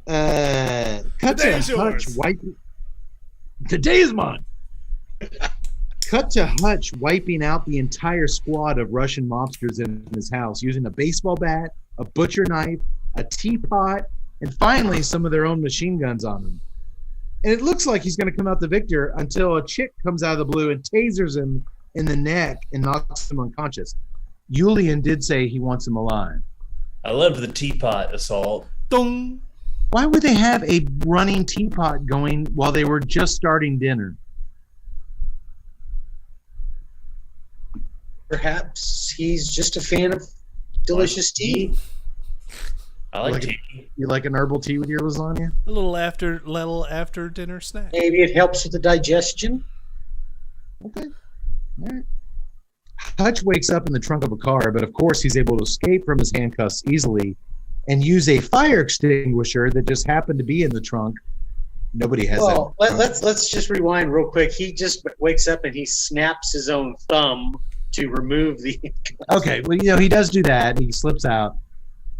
Speaker 4: Cut to Hutch wiping. Today is mine. Cut to Hutch wiping out the entire squad of Russian mobsters in his house using a baseball bat, a butcher knife, a teapot, and finally some of their own machine guns on him. And it looks like he's going to come out the victor until a chick comes out of the blue and tasers him in the neck and knocks him unconscious. Julian did say he wants him alive.
Speaker 6: I love the teapot assault.
Speaker 3: Dong.
Speaker 4: Why would they have a running teapot going while they were just starting dinner?
Speaker 5: Perhaps he's just a fan of delicious tea.
Speaker 6: I like tea.
Speaker 4: You like an herbal tea with your lasagna?
Speaker 3: A little after dinner snack.
Speaker 5: Maybe it helps with the digestion.
Speaker 4: Okay. All right. Hutch wakes up in the trunk of a car, but of course he's able to escape from his handcuffs easily and use a fire extinguisher that just happened to be in the trunk. Nobody has that.
Speaker 5: Let's just rewind real quick. He just wakes up and he snaps his own thumb to remove the.
Speaker 4: Okay, well, he does do that. He slips out,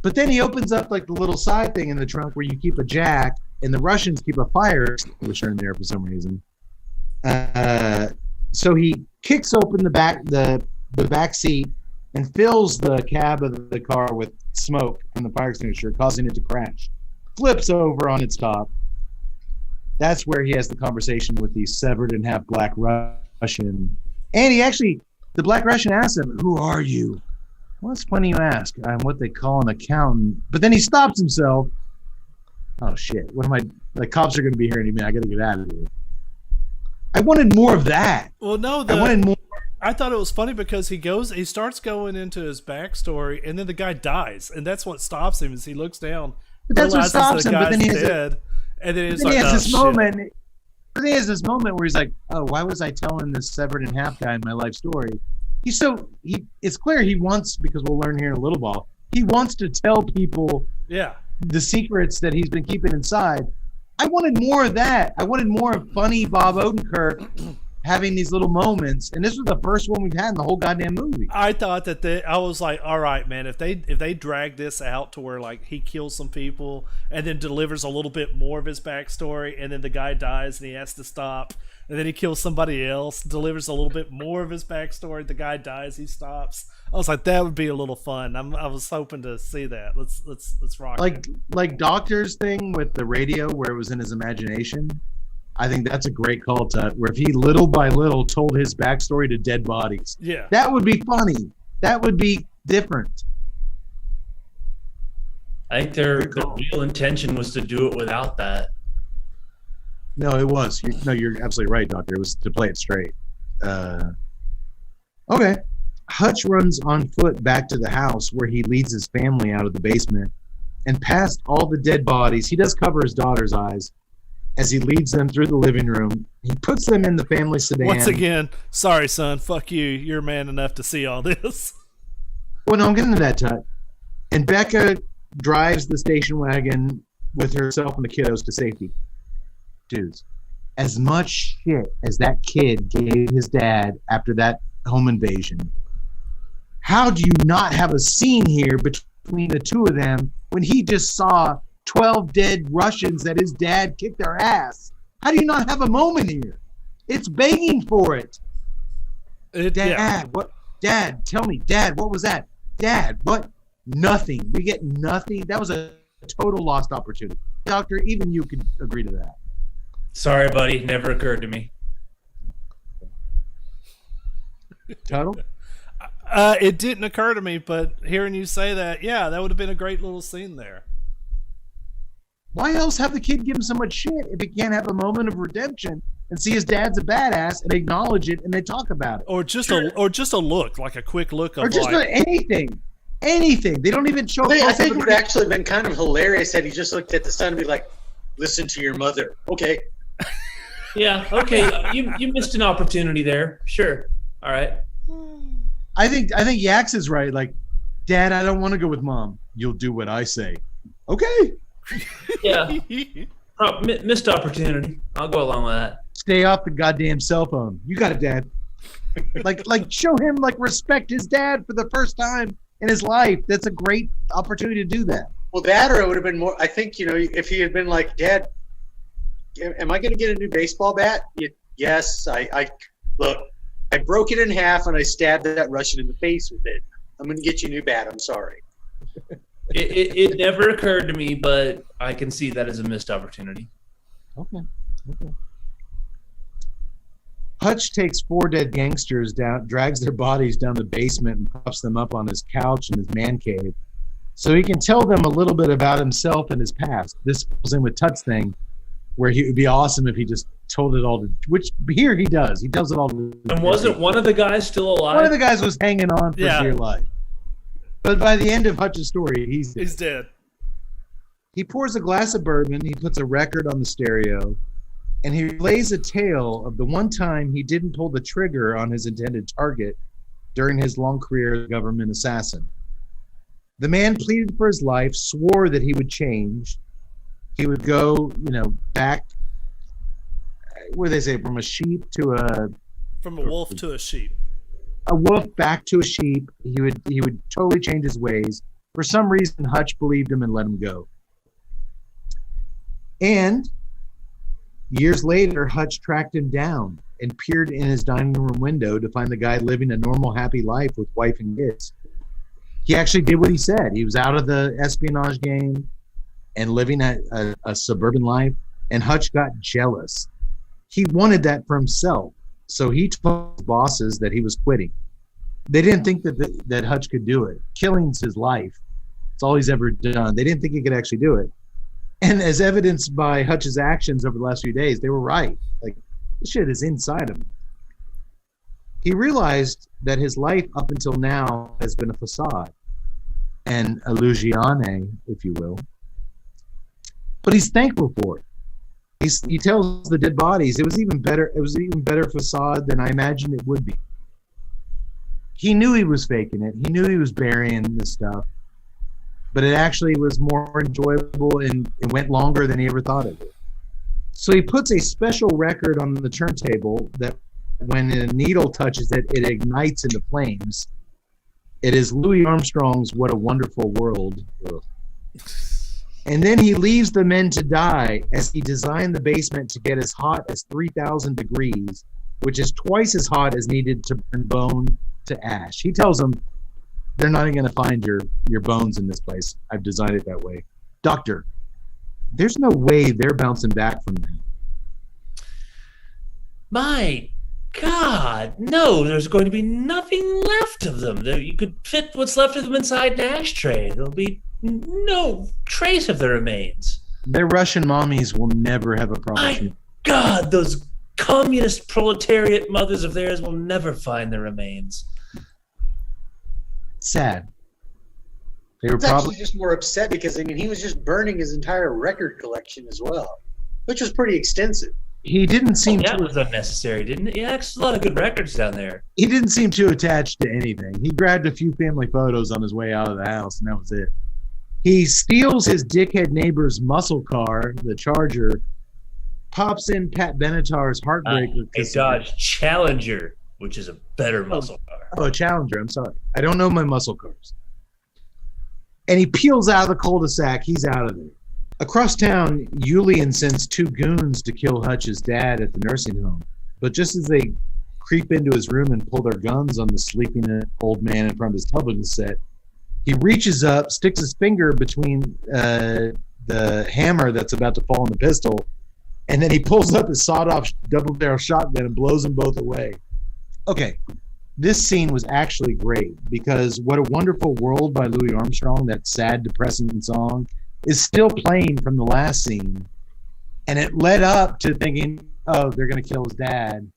Speaker 4: but then he opens up like the little side thing in the trunk where you keep a jack, and the Russians keep a fire extinguisher in there for some reason. So he kicks open the back seat and fills the cab of the car with smoke from the fire extinguisher, causing it to crash. Flips over on its top. That's where he has the conversation with the severed in half black Russian. And the black Russian asks him, "Who are you?" Well, it's funny you ask. I'm what they call an accountant. But then he stops himself. Oh, shit. What am I? The cops are going to be here any minute. I got to get out of here. I wanted more of that.
Speaker 3: Well, no,
Speaker 4: I wanted more.
Speaker 3: I thought it was funny because he starts going into his backstory, and then the guy dies, and that's what stops him. Is he looks down,
Speaker 4: But that's what stops him. But then he has
Speaker 3: dead, and then
Speaker 4: he has this moment. But he has this moment where he's like, "Oh, why was I telling this severed in half guy my life story?" It's clear he wants, because we'll learn here in a little while, he wants to tell people the secrets that he's been keeping inside. I wanted more of that. I wanted more of funny Bob Odenkirk having these little moments, and this was the first one we've had in the whole goddamn movie.
Speaker 3: I thought that I was like, all right, man, if they drag this out to where like he kills some people and then delivers a little bit more of his backstory, and then the guy dies and he has to stop, and then he kills somebody else, delivers a little bit more of his backstory, the guy dies, he stops. I was like, that would be a little fun. I was hoping to see that. Let's rock.
Speaker 4: Like Doctor's thing with the radio where it was in his imagination. I think that's a great call, Tut, where if he little by little told his backstory to dead bodies.
Speaker 3: Yeah.
Speaker 4: That would be funny. That would be different.
Speaker 6: I think their real intention was to do it without that.
Speaker 4: No, it was. You're absolutely right, Doctor. It was to play it straight. Okay. Hutch runs on foot back to the house where he leads his family out of the basement. And past all the dead bodies, he does cover his daughter's eyes as he leads them through the living room. He puts them in the family sedan.
Speaker 3: Once again, sorry, son. Fuck you. You're man enough to see all this.
Speaker 4: Well, no, I'm getting to that, Tut. And Becca drives the station wagon with herself and the kiddos to safety. Dudes, as much shit as that kid gave his dad after that home invasion. How do you not have a scene here between the two of them when he just saw 12 dead Russians that his dad kicked their ass? How do you not have a moment here? It's begging for it. Dad, what? Dad, tell me. Dad, what was that? Dad, what? Nothing. We get nothing. That was a total lost opportunity. Doctor, even you could agree to that.
Speaker 6: Sorry, buddy. Never occurred to me.
Speaker 4: Tuttle?
Speaker 3: It didn't occur to me, but hearing you say that, yeah, that would have been a great little scene there.
Speaker 4: Why else have the kid give him so much shit if he can't have a moment of redemption and see his dad's a badass and acknowledge it and they talk about it?
Speaker 3: Or just a look, like a quick look of
Speaker 4: or just anything. Anything. They don't even show.
Speaker 5: I think it would have actually been kind of hilarious had he just looked at the son and be like, "Listen to your mother." Okay.
Speaker 6: Yeah. Okay. You missed an opportunity there. Sure. All right.
Speaker 4: I think Yax is right. Like, Dad, I don't want to go with Mom. You'll do what I say. Okay.
Speaker 6: Yeah. Missed opportunity. I'll go along with that.
Speaker 4: Stay off the goddamn cell phone. You got it, Dad. like show him respect his dad for the first time in his life. That's a great opportunity to do that.
Speaker 5: Well, that or it would have been more. I think if he had been like, "Dad, am I going to get a new baseball bat?" Yes. I look. I broke it in half and I stabbed that Russian in the face with it. I'm going to get you a new bat. I'm sorry.
Speaker 6: It never occurred to me, but I can see that as a missed opportunity.
Speaker 4: Okay. Hutch takes 4 dead gangsters down, drags their bodies down the basement and props them up on his couch in his man cave so he can tell them a little bit about himself and his past. This falls in with Tut's thing, where it would be awesome if he just told it all to, which here he does. He tells it all to.
Speaker 6: And wasn't one of the guys still alive?
Speaker 4: One of the guys was hanging on for dear life. But by the end of Hutch's story, he's
Speaker 3: dead.
Speaker 4: He pours a glass of bourbon, he puts a record on the stereo, and he relays a tale of the one time he didn't pull the trigger on his intended target during his long career as a government assassin. The man pleaded for his life, swore that he would change. He would go, back, what do they say, from a
Speaker 3: wolf to a sheep.
Speaker 4: A wolf back to a sheep. He would totally change his ways. For some reason, Hutch believed him and let him go. And years later, Hutch tracked him down and peered in his dining room window to find the guy living a normal, happy life with wife and kids. He actually did what he said. He was out of the espionage game and living a suburban life, and Hutch got jealous. He wanted that for himself, so he told his bosses that he was quitting. They didn't think that Hutch could do it. Killing's his life. It's all he's ever done. They didn't think he could actually do it. And as evidenced by Hutch's actions over the last few days, they were right. Like, this shit is inside him. He realized that his life up until now has been a facade, an illusione, if you will. But he's thankful for it. He tells the dead bodies it was even better. It was an even better facade than I imagined it would be. He knew he was faking it. He knew he was burying this stuff, but it actually was more enjoyable and it went longer than he ever thought it would. So he puts a special record on the turntable that when a needle touches it, it ignites into flames. It is Louis Armstrong's "What a Wonderful World." Ugh. And then he leaves the men to die as he designed the basement to get as hot as 3,000 degrees, which is twice as hot as needed to burn bone to ash. He tells them, they're not going to find your bones in this place. I've designed it that way. Doctor, there's no way they're bouncing back from that.
Speaker 6: My God, no, there's going to be nothing left of them. You could fit what's left of them inside an ashtray. There'll be no trace of the remains.
Speaker 4: Their Russian mommies will never have a problem.
Speaker 6: My God, those communist proletariat mothers of theirs will never find the remains.
Speaker 4: Sad. They were
Speaker 5: probably just more upset because he was just burning his entire record collection as well, which was pretty extensive.
Speaker 4: He didn't seem
Speaker 6: that was unnecessary, didn't it? Yeah, there's a lot of good records down there.
Speaker 4: He didn't seem too attached to anything. He grabbed a few family photos on his way out of the house, and that was it. He steals his dickhead neighbor's muscle car, the Charger, pops in Pat Benatar's Heartbreaker.
Speaker 6: A Dodge Challenger. which is a better muscle car.
Speaker 4: Oh, a Challenger. I'm sorry. I don't know my muscle cars. And he peels out of the cul-de-sac. He's out of there. Across town, Julian sends 2 goons to kill Hutch's dad at the nursing home. But just as they creep into his room and pull their guns on the sleeping old man in front of his television set, he reaches up, sticks his finger between the hammer that's about to fall on the pistol, and then he pulls up his sawed-off double-barrel shotgun and blows them both away. Okay, this scene was actually great because What a Wonderful World by Louis Armstrong, that sad, depressing song, is still playing from the last scene. And it led up to thinking, oh, they're going to kill his dad,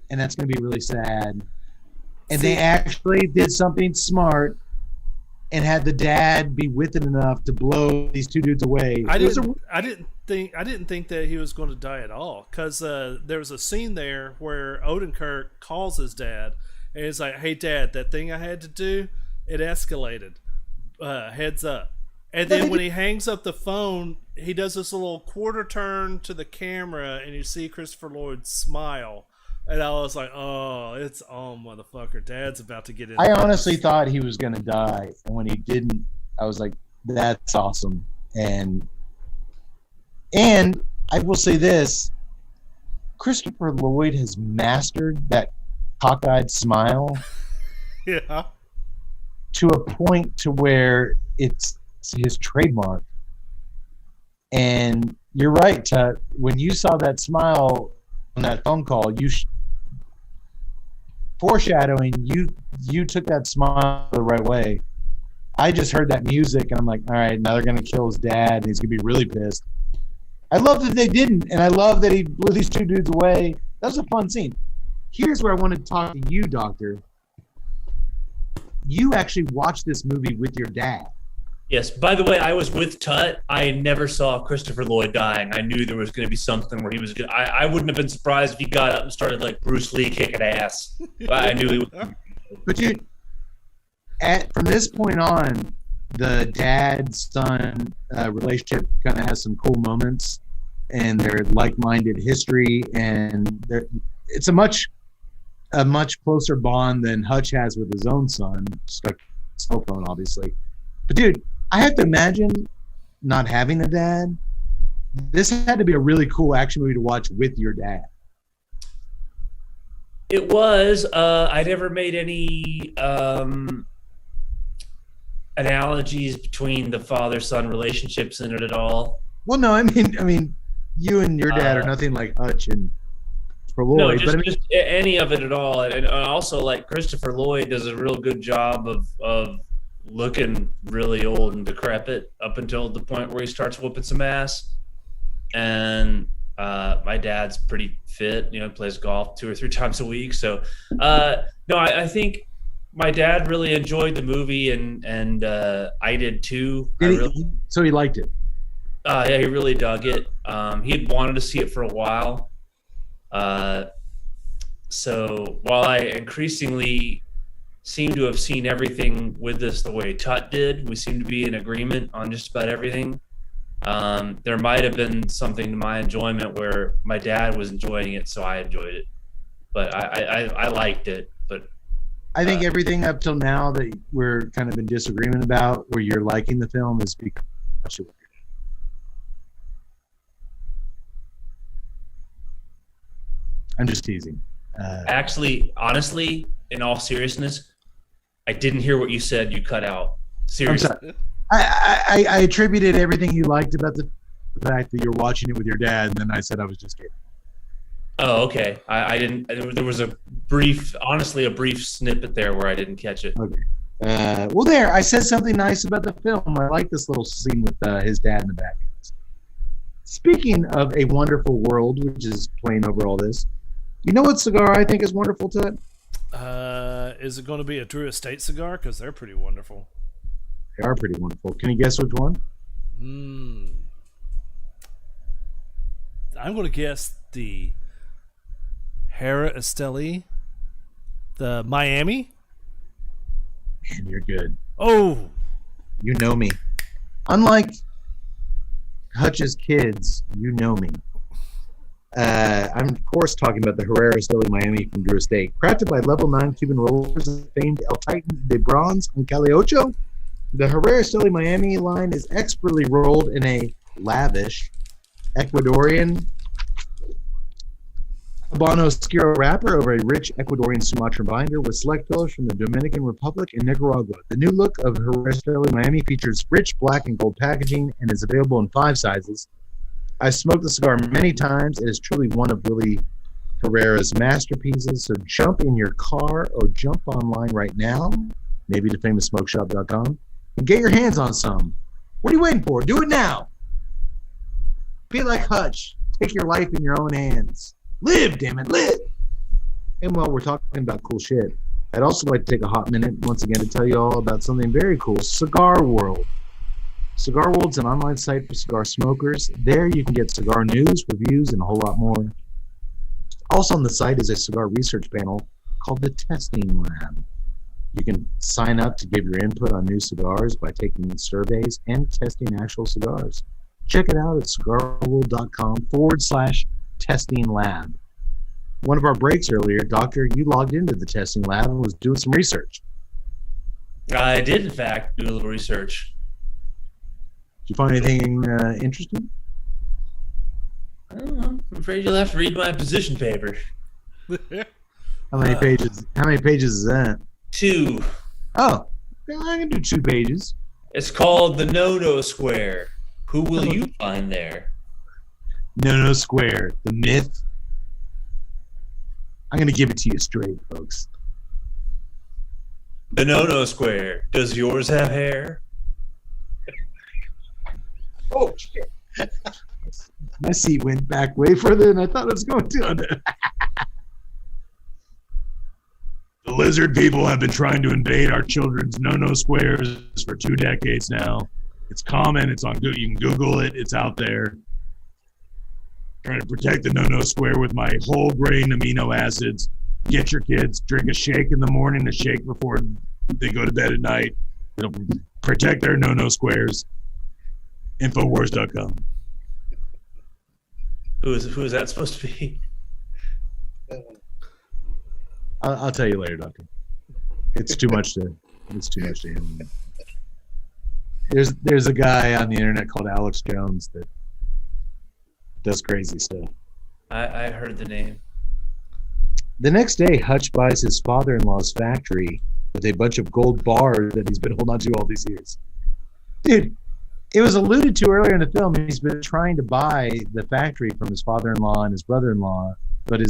Speaker 4: and that's going to be really sad. And they actually did something smart and had the dad be with it enough to blow these 2 dudes away.
Speaker 3: I didn't think that he was going to die at all, because there was a scene there where Odenkirk calls his dad and he's like, "Hey, Dad, that thing I had to do, it escalated. Heads up." And then when he hangs up the phone, he does this little quarter turn to the camera, and you see Christopher Lloyd smile. And I was like, "Oh, it's on, motherfucker! Dad's about to get in."
Speaker 4: I honestly thought he was going to die, and when he didn't, I was like, "That's awesome." And I will say this: Christopher Lloyd has mastered that cockeyed smile
Speaker 3: Yeah.
Speaker 4: to a point to where it's his trademark. And you're right, Tut. When you saw that smile on that phone call, foreshadowing, you took that smile the right way. I just heard that music and I'm like, all right, now they're gonna kill his dad and he's gonna be really pissed. I love that they didn't, and I love that he blew these 2 dudes away. That was a fun scene. Here's where I want to talk to you, Doctor. You actually watched this movie with your dad.
Speaker 6: Yes. By the way, I was with Tut. I never saw Christopher Lloyd dying. I knew there was going to be something where he was good. I wouldn't have been surprised if he got up and started like Bruce Lee kicking ass. I knew he would.
Speaker 4: But dude, from this point on, the dad-son relationship kind of has some cool moments, and they're like-minded history, and it's a much closer bond than Hutch has with his own son, stuck on his cell phone, obviously. But dude, I have to imagine not having a dad. This had to be a really cool action movie to watch with your dad.
Speaker 6: It was. I never made any analogies between the father-son relationships in it at all.
Speaker 4: Well, no, I mean, you and your dad are nothing like Hutch and Lloyd.
Speaker 6: No, just,
Speaker 4: but I mean,
Speaker 6: just any of it at all. And also, like, Christopher Lloyd does a real good job of looking really old and decrepit up until the point where he starts whooping some ass. And my dad's pretty fit, plays golf 2 or 3 times a week. So, no, I think my dad really enjoyed the movie, and I did too.
Speaker 4: So he liked it.
Speaker 6: Yeah, he really dug it. He had wanted to see it for a while. So while I increasingly seem to have seen everything with this the way Tut did, we seem to be in agreement on just about everything. There might have been something to my enjoyment where my dad was enjoying it, so I enjoyed it. But I liked it. But
Speaker 4: I think everything up till now that we're kind of in disagreement about, where you're liking the film, is because I'm just teasing.
Speaker 6: Actually, honestly, in all seriousness, I didn't hear what you said. You cut out. Seriously.
Speaker 4: I'm sorry. I attributed everything you liked about the fact that you're watching it with your dad, and then I said I was just kidding.
Speaker 6: Oh, okay. I didn't. There was a brief snippet there where I didn't catch it.
Speaker 4: Okay. Well, there. I said something nice about the film. I like this little scene with his dad in the back. Speaking of A Wonderful World, which is playing over all this, you know what cigar I think is wonderful, Ted?
Speaker 3: Is it going to be a Drew Estate cigar? Because they're pretty wonderful.
Speaker 4: They are pretty wonderful. Can you guess which one?
Speaker 3: I'm going to guess the Hera Esteli, the Miami.
Speaker 4: Man, you're good.
Speaker 3: Oh,
Speaker 4: you know me. Unlike Hutch's kids, you know me. I'm, of course, talking about the Herrera Stoli Miami from Drew Estate. Crafted by Level 9 Cuban rollers and famed El Titan de Bronze and Caliocho, the Herrera Stoli Miami line is expertly rolled in a lavish Ecuadorian Habano Oscuro wrapper over a rich Ecuadorian Sumatra binder with select fillers from the Dominican Republic and Nicaragua. The new look of Herrera Stoli Miami features rich black and gold packaging and is available in 5 sizes. I smoked the cigar many times. It is truly one of Willie Herrera's masterpieces. So jump in your car or jump online right now, maybe to famoussmokeshop.com, and get your hands on some. What are you waiting for? Do it now. Be like Hutch. Take your life in your own hands. Live, damn it, live. And while we're talking about cool shit, I'd also like to take a hot minute once again to tell you all about something very cool, Cigar World. Cigar World's an online site for cigar smokers. There you can get cigar news, reviews, and a whole lot more. Also on the site is a cigar research panel called the Testing Lab. You can sign up to give your input on new cigars by taking surveys and testing actual cigars. Check it out at cigarworld.com/testing lab. One of our breaks earlier, Doctor, you logged into the testing lab and was doing some research.
Speaker 6: I did, in fact, do a little research.
Speaker 4: Did you find anything interesting?
Speaker 6: I don't know. I'm afraid you'll have to read my position paper.
Speaker 4: How many pages? How many pages is that?
Speaker 6: 2.
Speaker 4: Oh, I can do 2 pages.
Speaker 6: It's called the No-No Square. Who will you find there?
Speaker 4: No Square, the myth. I'm going to give it to you straight, folks.
Speaker 6: The No-No Square. Does yours have hair?
Speaker 4: Oh, shit. My seat went back way further than I thought it was going to. The lizard people have been trying to invade our children's no-no squares for 2 decades now. It's common. It's on Google. You can Google it. It's out there. Trying to protect the no-no square with my whole grain amino acids. Get your kids. Drink a shake in the morning, a shake before they go to bed at night. It'll protect their no-no squares. Infowars.com.
Speaker 6: Who is that supposed to be?
Speaker 4: I'll tell you later, Doctor. It's too much to handle. There's a guy on the internet called Alex Jones that does crazy stuff.
Speaker 6: I heard the name.
Speaker 4: The next day, Hutch buys his father-in-law's factory with a bunch of gold bars that he's been holding on to all these years. Dude, it was alluded to earlier in the film. He's been trying to buy the factory from his father-in-law and his brother-in-law, but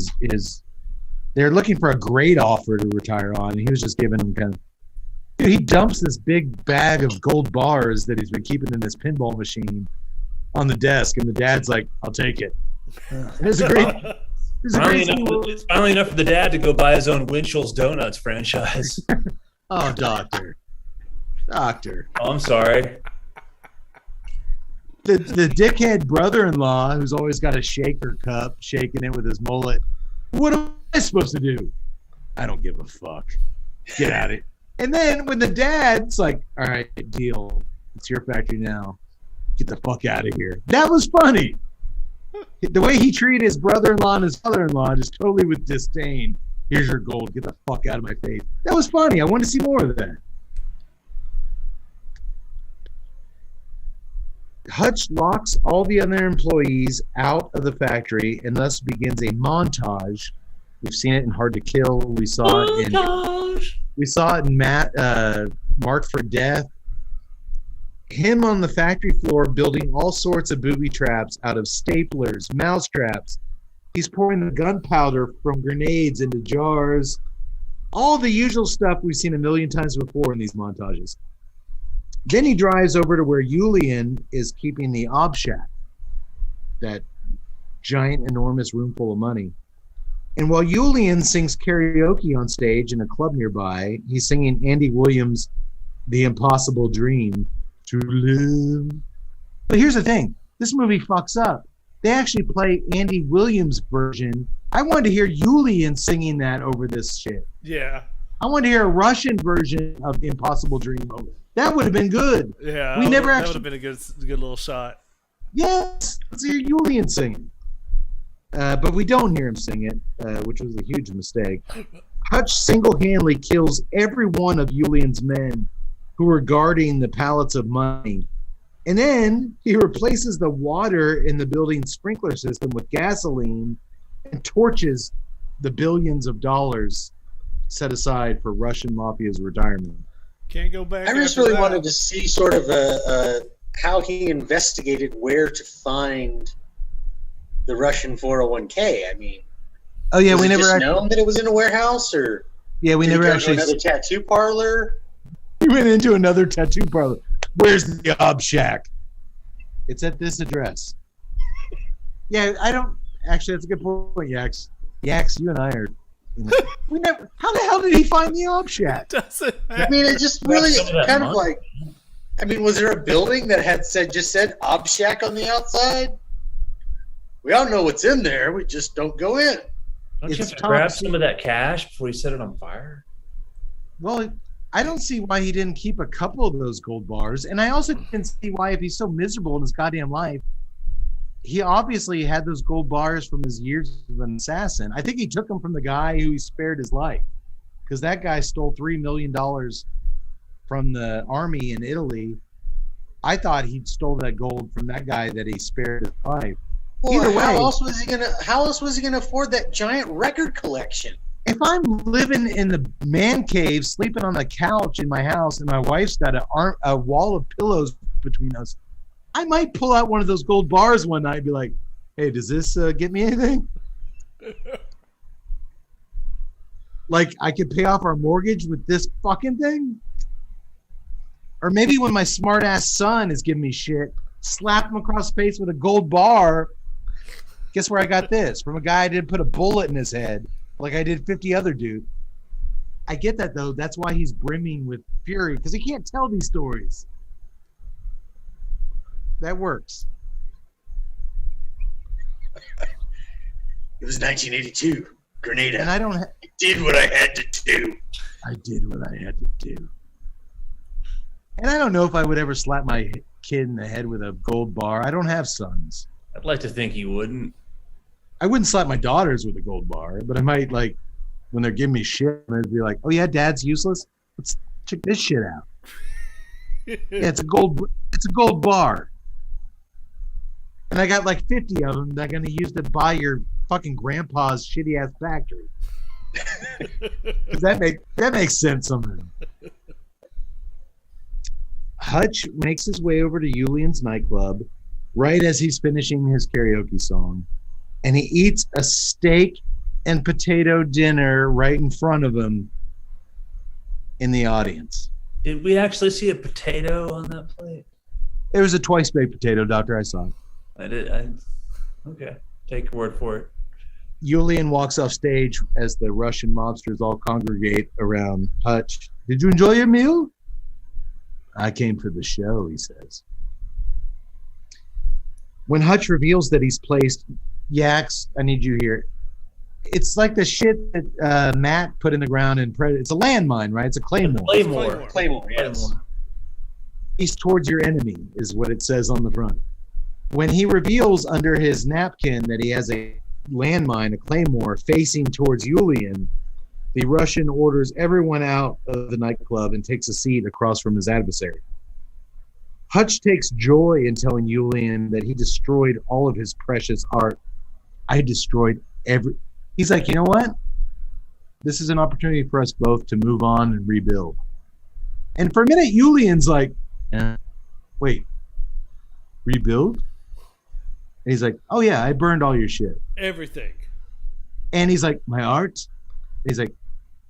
Speaker 4: they're looking for a great offer to retire on, and he was just giving them kind of. Dude, he dumps this big bag of gold bars that he's been keeping in this pinball machine on the desk, and the dad's like, "I'll take it." It's a great.
Speaker 6: It's finally enough for the dad to go buy his own Winchell's Donuts franchise.
Speaker 4: Oh, Doctor. Oh,
Speaker 6: I'm sorry.
Speaker 4: The dickhead brother-in-law who's always got a shaker cup, shaking it with his mullet. What am I supposed to do? I don't give a fuck. Get at it. And then when the dad's like, all right, deal. It's your factory now. Get the fuck out of here. That was funny. The way he treated his brother-in-law and his father-in-law, just totally with disdain. Here's your gold. Get the fuck out of my face. That was funny. I wanted to see more of that. Hutch locks all the other employees out of the factory and thus begins a montage. We've seen it in Hard to Kill. We saw it in Marked for Death. Him on the factory floor building all sorts of booby traps out of staplers, mouse traps. He's pouring the gunpowder from grenades into jars. All the usual stuff we've seen a million times before in these montages. Then he drives over to where Julian is keeping the ob shack, that giant, enormous room full of money. And while Julian sings karaoke on stage in a club nearby, he's singing Andy Williams' The Impossible Dream to Live. But here's the thing. This movie fucks up. They actually play Andy Williams' version. I wanted to hear Julian singing that over this shit.
Speaker 3: Yeah.
Speaker 4: I wanted to hear a Russian version of The Impossible Dream over. That would have been good.
Speaker 3: Yeah,
Speaker 4: that
Speaker 3: would have been a good little shot.
Speaker 4: Yes, let's hear Julian singing. but we don't hear him sing it, which was a huge mistake. Hutch single-handedly kills every one of Julian's men who were guarding the pallets of money. And then he replaces the water in the building's sprinkler system with gasoline and torches the billions of dollars set aside for Russian mafia's retirement.
Speaker 3: Can't go back.
Speaker 5: I just really wanted to see sort of how he investigated where to find the Russian 401k. I mean,
Speaker 4: oh yeah, we never
Speaker 5: just
Speaker 4: actually
Speaker 5: known that it was in a warehouse, or
Speaker 4: yeah, we
Speaker 5: did he
Speaker 4: never
Speaker 5: go to
Speaker 4: actually.
Speaker 5: another tattoo parlor.
Speaker 4: We went into another tattoo parlor. Where's the Ob Shack? It's at this address. Yeah, I don't actually. That's a good point, Yax. Yax, you and I are. We never. How the hell did he find the Ob Shack?
Speaker 3: Doesn't
Speaker 5: I mean, it just really
Speaker 6: some of that
Speaker 5: kind of
Speaker 6: money.
Speaker 5: like. I mean, was there a building that had said Ob Shack on the outside? We all know what's in there. We just don't go in.
Speaker 6: Don't you
Speaker 4: It's
Speaker 6: have to grab
Speaker 4: top
Speaker 6: some of that cash before you set it on fire?
Speaker 4: Well, I don't see why he didn't keep a couple of those gold bars, and I also didn't see why, if he's so miserable in his goddamn life, he obviously had those gold bars from his years as an assassin. I think he took them from the guy who he spared his life, because that guy stole $3 million from the army in Italy. I thought he stole that gold from that guy that he spared his life.
Speaker 5: Well,
Speaker 4: Either way,
Speaker 5: how else was he gonna afford that giant record collection?
Speaker 4: if I'm living in the man cave, sleeping on the couch in my house, and my wife's got a wall of pillows between us, I might pull out one of those gold bars one night and be like, hey, does this get me anything? Like, I could pay off our mortgage with this fucking thing? Or maybe when my smart-ass son is giving me shit, slap him across the face with a gold bar. Guess where I got this? From a guy I didn't put a bullet in his head like I did 50 other dudes. I get that, though. That's why he's brimming with fury, because he can't tell these stories. That works.
Speaker 5: It was 1982. Grenada.
Speaker 4: And I don't...
Speaker 5: I did what I had to do.
Speaker 4: I did what I had to do. And I don't know if I would ever slap my kid in the head with a gold bar. I don't have sons.
Speaker 6: I'd like to think you wouldn't.
Speaker 4: I wouldn't slap my daughters with a gold bar, but I might, like, when they're giving me shit, I'd be like, oh yeah, dad's useless? Let's check this shit out. Yeah, it's a gold bar. And I got like 50 of them that I'm going to use to buy your fucking grandpa's shitty ass factory. that makes sense somehow. Hutch makes his way over to Julian's nightclub right as he's finishing his karaoke song, and he eats a steak and potato dinner right in front of him in the audience.
Speaker 6: Did we actually see a potato on that plate?
Speaker 4: It was a twice baked potato, Doctor. I saw it.
Speaker 6: I did. Okay. Take your word for it.
Speaker 4: Julian walks off stage as the Russian mobsters all congregate around Hutch. Did you enjoy your meal? I came for the show, he says. When Hutch reveals that he's placed, Yax, I need you here. It's like the shit that Matt put in the ground in Predator. It's a landmine, right? It's a claymore.
Speaker 5: Claymore, yes.
Speaker 4: East towards your enemy is what it says on the front. When he reveals under his napkin that he has a landmine, a claymore, facing towards Julian, the Russian orders everyone out of the nightclub and takes a seat across from his adversary. Hutch takes joy in telling Julian that he destroyed all of his precious art. I destroyed every... He's like, you know what? This is an opportunity for us both to move on and rebuild. And for a minute, Julian's like, wait, rebuild? And he's like, oh yeah, I burned all your shit.
Speaker 3: Everything.
Speaker 4: And he's like, my art? And he's like,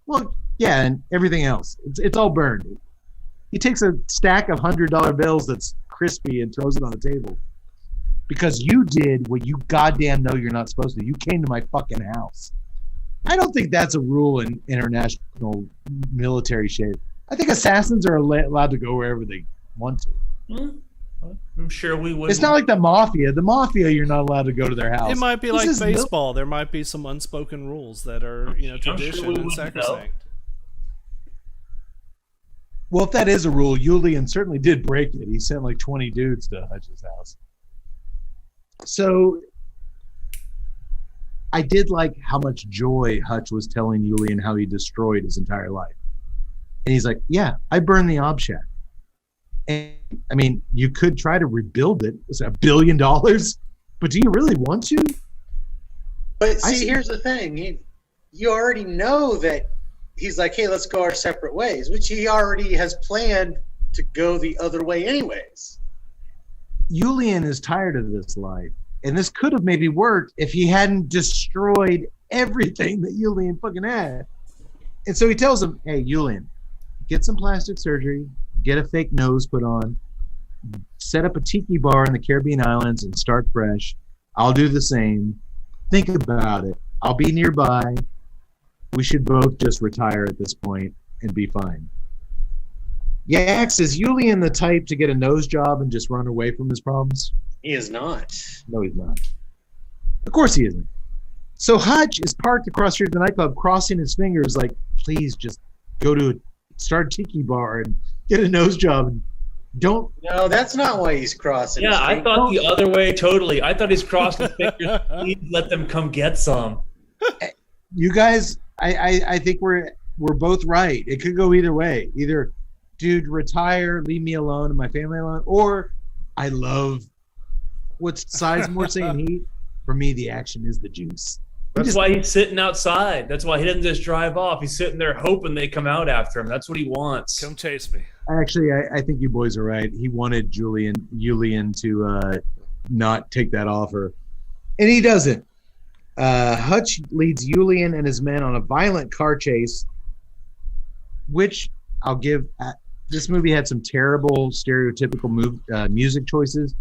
Speaker 4: well, yeah, and everything else. It's all burned. He takes a stack of $100 bills that's crispy and throws it on the table. Because you did what you goddamn know you're not supposed to. You came to my fucking house. I don't think that's a rule in international military shit. I think assassins are allowed to go wherever they want to.
Speaker 6: I'm sure we would.
Speaker 4: It's not like the mafia. The mafia, you're not allowed to go to their house.
Speaker 3: It might be like baseball. There might be some unspoken rules that are, tradition and sacrosanct.
Speaker 4: Well, if that is a rule, Julian certainly did break it. He sent like 20 dudes to Hutch's house. So I did like how much joy Hutch was telling Julian how he destroyed his entire life. And he's like, yeah, I burned the ob shack. And I mean, you could try to rebuild it. It's $1 billion, but do you really want to?
Speaker 5: But see, here's the thing. You already know that he's like, hey, let's go our separate ways, which he already has planned to go the other way anyways.
Speaker 4: Julian is tired of this life. And this could have maybe worked if he hadn't destroyed everything that Julian fucking had. And so he tells him, hey, Julian, get some plastic surgery, get a fake nose put on, set up a tiki bar in the Caribbean islands and start fresh. I'll do the same. Think about it. I'll be nearby. We should both just retire at this point and be fine. Yax, is Julian the type to get a nose job and just run away from his problems?
Speaker 5: He is not.
Speaker 4: No, he's not. Of course he isn't. So Hutch is parked across the street at the nightclub, crossing his fingers like, please just go to start a tiki bar and get a nose job. And don't.
Speaker 5: No, that's not why he's crossing.
Speaker 6: Yeah, I thought the other way totally. I thought he's crossing his fingers. Please let them come get some.
Speaker 4: You guys, I think we're both right. It could go either way. Either, dude, retire, leave me alone and my family alone, or I love what's Sizemore saying heat. For me, the action is the juice.
Speaker 6: That's why he's sitting outside. That's why he doesn't just drive off. He's sitting there hoping they come out after him. That's what he wants.
Speaker 3: Come chase me.
Speaker 4: Actually, I think you boys are right. He wanted Julian to not take that offer, and he doesn't. Hutch leads Julian and his men on a violent car chase, which I'll give. This movie had some terrible, stereotypical music choices.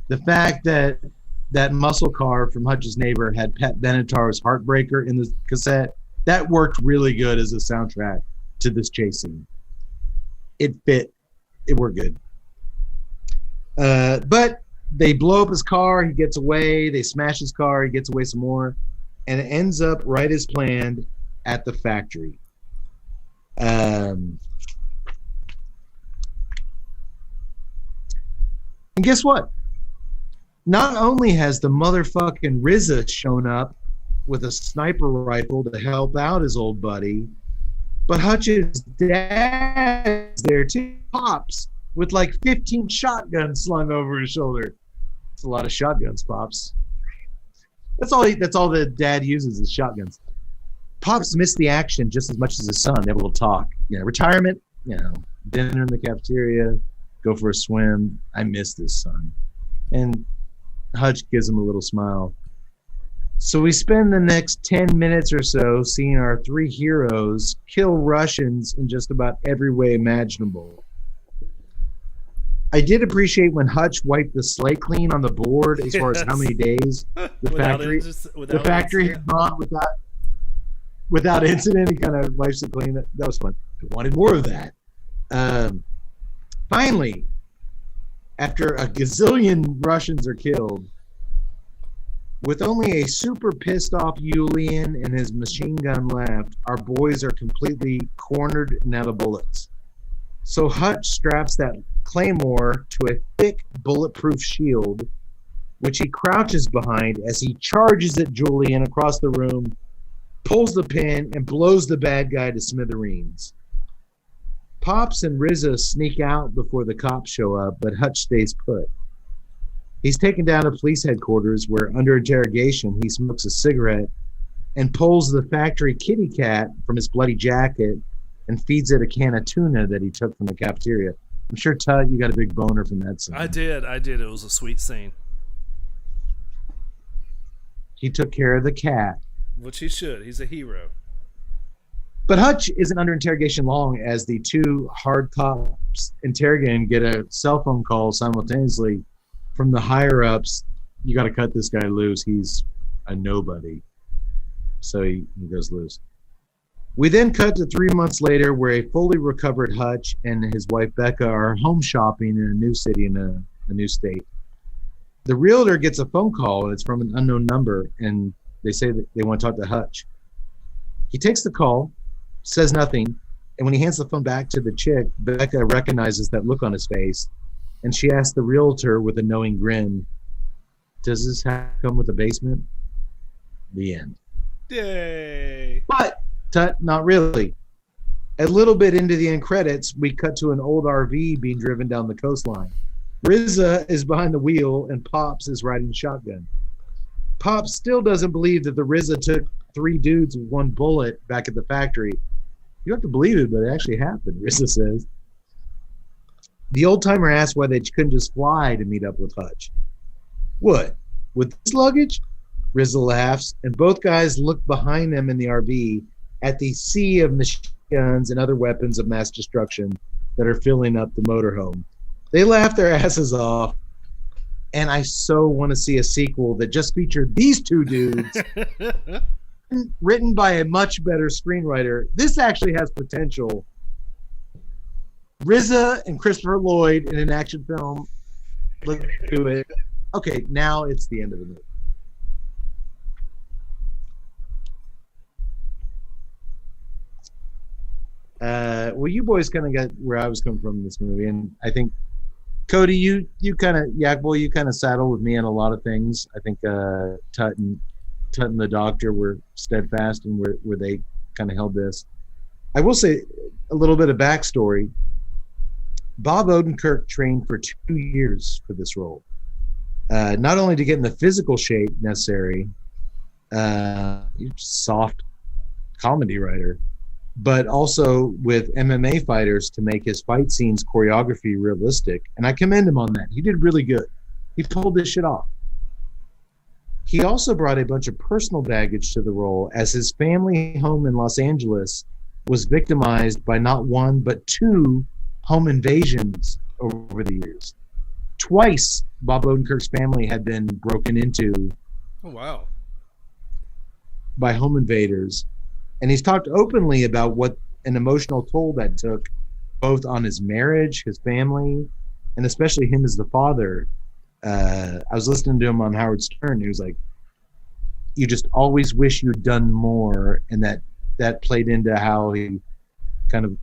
Speaker 4: The fact that muscle car from Hutch's neighbor had Pat Benatar's Heartbreaker in the cassette, that worked really good as a soundtrack to this chase scene. It fit. It worked good. But they blow up his car. He gets away. They smash his car. He gets away some more. And it ends up right as planned at the factory. And guess what? Not only has the motherfucking RZA shown up with a sniper rifle to help out his old buddy, but Hutch's dad's there too, Pops, with like 15 shotguns slung over his shoulder. It's a lot of shotguns, Pops. That's all the dad uses is shotguns. Pops missed the action just as much as his son. They have a little talk. Retirement, dinner in the cafeteria, go for a swim. I miss this, son. And Hutch gives him a little smile. So we spend the next 10 minutes or so seeing our three heroes kill Russians in just about every way imaginable. I did appreciate when Hutch wiped the slate clean on the board as far as how many days the factory had gone without incident. He kind of wipes it clean. That was fun. I wanted more of that. Finally, after a gazillion Russians are killed, with only a super pissed off Julian and his machine gun left, our boys are completely cornered and out of bullets. So Hutch straps that claymore to a thick bulletproof shield, which he crouches behind as he charges at Julian across the room, pulls the pin, and blows the bad guy to smithereens. Pops and RZA sneak out before the cops show up, but Hutch stays put. He's taken down to police headquarters where, under interrogation, he smokes a cigarette and pulls the factory kitty cat from his bloody jacket and feeds it a can of tuna that he took from the cafeteria. I'm sure, Tut, you got a big boner from that scene.
Speaker 3: I did. It was a sweet scene.
Speaker 4: He took care of the cat.
Speaker 3: Which he should. He's a hero.
Speaker 4: But Hutch isn't under interrogation long as the two hard cops interrogating get a cell phone call simultaneously from the higher-ups. You got to cut this guy loose. He's a nobody. So he goes loose. We then cut to 3 months later where a fully recovered Hutch and his wife Becca are home shopping in a new city in a new state. The realtor gets a phone call, and it's from an unknown number, and they say that they want to talk to Hutch. He takes the call, says nothing, and when he hands the phone back to the chick, Becca recognizes that look on his face, and she asks the realtor with a knowing grin, "Does this have to come with a basement?" The end.
Speaker 3: Yay.
Speaker 4: But not really. A little bit into the end credits, we cut to an old RV being driven down the coastline. RZA is behind the wheel and Pops is riding shotgun. Pops still doesn't believe that the RZA took 3 dudes with 1 bullet back at the factory. You have to believe it, but it actually happened, RZA says. The old timer asks why they couldn't just fly to meet up with Hutch. What? With this luggage? RZA laughs, and both guys look behind them in the RV at the sea of machine guns and other weapons of mass destruction that are filling up the motorhome. They laugh their asses off, and I so want to see a sequel that just featured these 2 dudes, written by a much better screenwriter. This actually has potential. RZA and Christopher Lloyd in an action film. Look to it. Okay, now it's the end of the movie. Well, you boys kind of got where I was coming from in this movie, and I think Cody, you kind of you kind of saddled with me on a lot of things. I think Tut and the Doctor were steadfast and where they kind of held this. I will say a little bit of backstory. Bob Odenkirk trained for 2 years for this role, not only to get in the physical shape necessary, soft comedy writer, but also with MMA fighters to make his fight scenes choreography realistic. And I commend him on that. He did really good. He pulled this shit off. He also brought a bunch of personal baggage to the role, as his family home in Los Angeles was victimized by not 1, but 2 home invasions over the years. Twice, Bob Odenkirk's family had been broken into
Speaker 3: Oh, wow.
Speaker 4: by home invaders. And he's talked openly about what an emotional toll that took, both on his marriage, his family, and especially him as the father. I was listening to him on Howard Stern. He was like, you just always wish you'd done more. And that played into how he kind of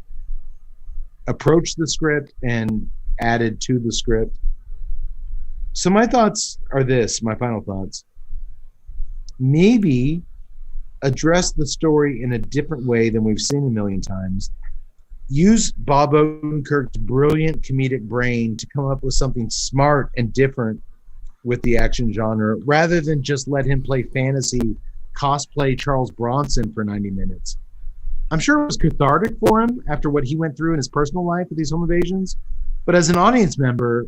Speaker 4: approached the script and added to the script. So my thoughts are my final thoughts. Maybe address the story in a different way than we've seen a million times. Use Bob Odenkirk's brilliant comedic brain to come up with something smart and different with the action genre, rather than just let him play fantasy cosplay Charles Bronson for 90 minutes. I'm sure it was cathartic for him after what he went through in his personal life with these home invasions, but as an audience member,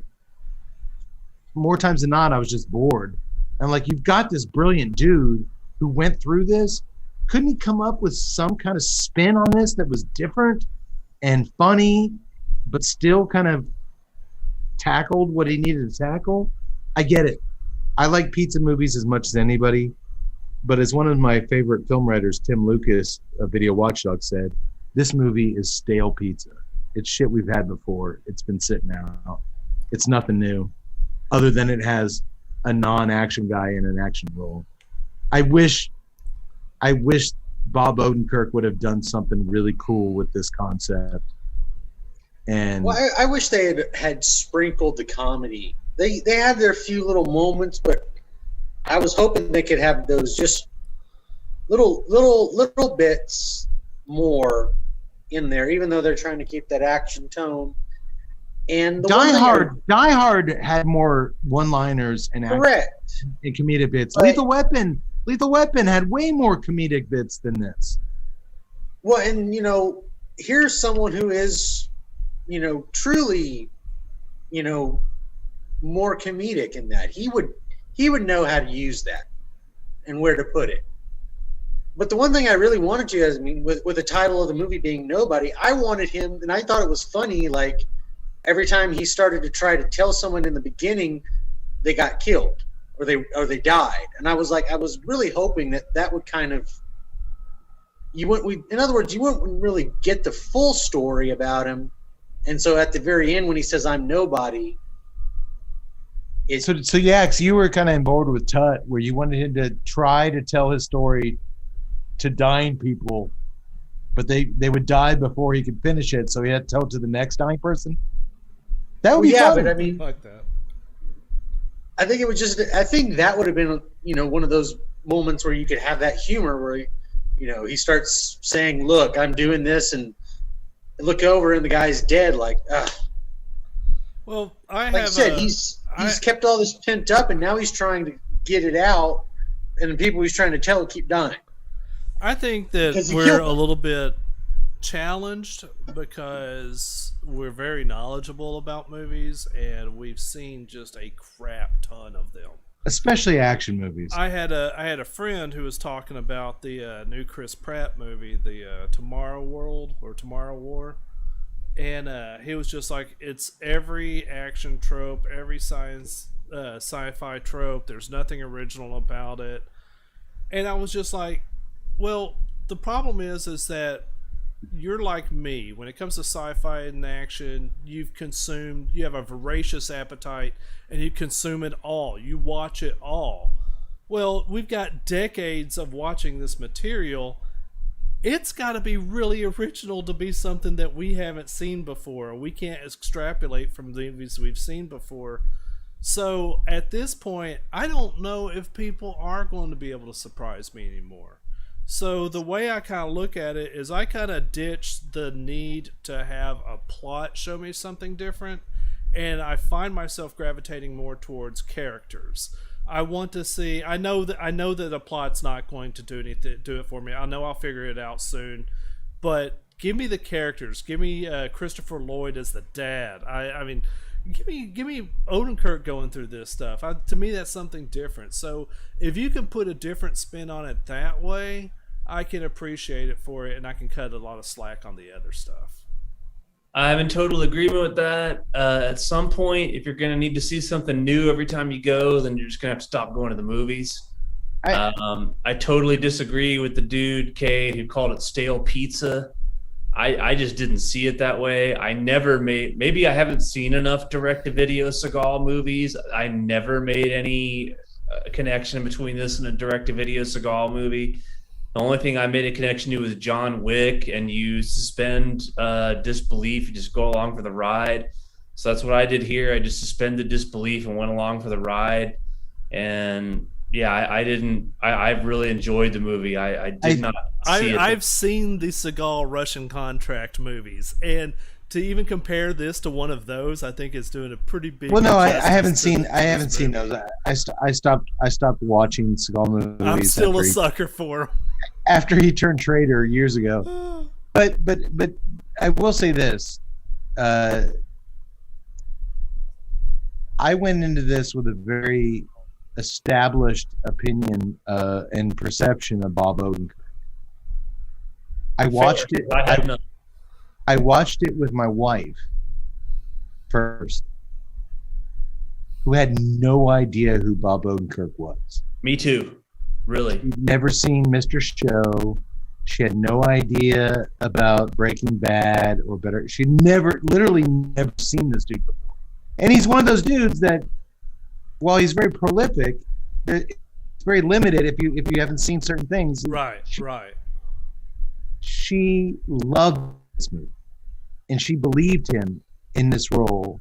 Speaker 4: more times than not, I was just bored. I'm like, you've got this brilliant dude who went through this. Couldn't he come up with some kind of spin on this that was different and funny, but still kind of tackled what he needed to tackle? I get it. I like pizza movies as much as anybody, but as one of my favorite film writers, Tim Lucas of Video Watchdog, said, this movie is stale pizza. It's shit we've had before. It's been sitting out. It's nothing new, other than it has a non-action guy in an action role. I wish Bob Odenkirk would have done something really cool with this concept. And
Speaker 5: well, I wish they had sprinkled the comedy. They had their few little moments, but I was hoping they could have those just little bits more in there, even though they're trying to keep that action tone. And
Speaker 4: Die Hard had more one-liners and
Speaker 5: correct
Speaker 4: and comedic bits.
Speaker 5: But
Speaker 4: Lethal Weapon had way more comedic bits than this.
Speaker 5: well, and here's someone who is, truly, more comedic in that he would know how to use that and where to put it. But the one thing I really wanted to, with the title of the movie being Nobody, I wanted him, and I thought it was funny, like every time he started to try to tell someone in the beginning, they got killed or they died, and I was really hoping that would kind of, in other words, you wouldn't really get the full story about him, and so at the very end when he says I'm nobody.
Speaker 4: So you were kind of on board with Tut, where you wanted him to try to tell his story to dying people, but they would die before he could finish it, so he had to tell it to the next dying person. That would be fun.
Speaker 5: But I mean,
Speaker 3: like that.
Speaker 5: I think that would have been, one of those moments where you could have that humor where, he starts saying, "Look, I'm doing this," and look over and the guy's dead. Like, ugh.
Speaker 3: Well,
Speaker 5: Like I said, he's kept all this pent up, and now he's trying to get it out, and the people he's trying to tell keep dying.
Speaker 3: I think that
Speaker 5: Because he
Speaker 3: we're
Speaker 5: killed
Speaker 3: a
Speaker 5: them.
Speaker 3: little bit challenged because we're very knowledgeable about movies and we've seen just a crap ton of them.
Speaker 4: Especially action movies.
Speaker 3: I had a friend who was talking about the new Chris Pratt movie, the Tomorrow World or Tomorrow War, and he was just like, it's every action trope, every sci-fi trope. There's nothing original about it, and I was just like, well, the problem is that you're like me. When it comes to sci-fi and action, you have a voracious appetite and you consume it all. You watch it all. Well, we've got decades of watching this material. It's got to be really original to be something that we haven't seen before. We can't extrapolate from the movies we've seen before. So at this point, I don't know if people are going to be able to surprise me anymore. So the way I kind of look at it is I kind of ditched the need to have a plot show me something different, and I find myself gravitating more towards characters. I want to see. I know that a plot's not going to do it for me. I know I'll figure it out soon, but give me the characters. Give me Christopher Lloyd as the dad. I mean, give me Odenkirk going through this stuff. To me, that's something different. So if you can put a different spin on it that way, I can appreciate it for it, and I can cut a lot of slack on the other stuff.
Speaker 6: I'm in total agreement with that. At some point, if you're going to need to see something new every time you go, then you're just going to have to stop going to the movies. I totally disagree with the dude, Cade, who called it stale pizza. I just didn't see it that way. Maybe I haven't seen enough direct-to-video Seagal movies. I never made any connection between this and a direct-to-video Seagal movie. The only thing I made a connection to was John Wick, and you suspend disbelief, you just go along for the ride. So that's what I did here. I just suspended disbelief and went along for the ride. And yeah, I've really enjoyed the movie. I've
Speaker 3: seen the Seagal Russian Contract movies, and to even compare this to one of those, I think is doing a pretty big.
Speaker 4: Well, no, I haven't seen those. I stopped watching Seagal movies.
Speaker 3: I'm still a sucker for him.
Speaker 4: After he turned traitor years ago. But I will say this. I went into this with a very established opinion and perception of Bob Odenkirk. I watched it with my wife first, who had no idea who Bob Odenkirk was.
Speaker 6: Me too. Really?
Speaker 4: She'd never seen Mr. Show. She had no idea about Breaking Bad or Better. She'd literally never seen this dude before. And he's one of those dudes that, while he's very prolific, it's very limited if you haven't seen certain things.
Speaker 3: Right.
Speaker 4: She loved this movie, and she believed him in this role.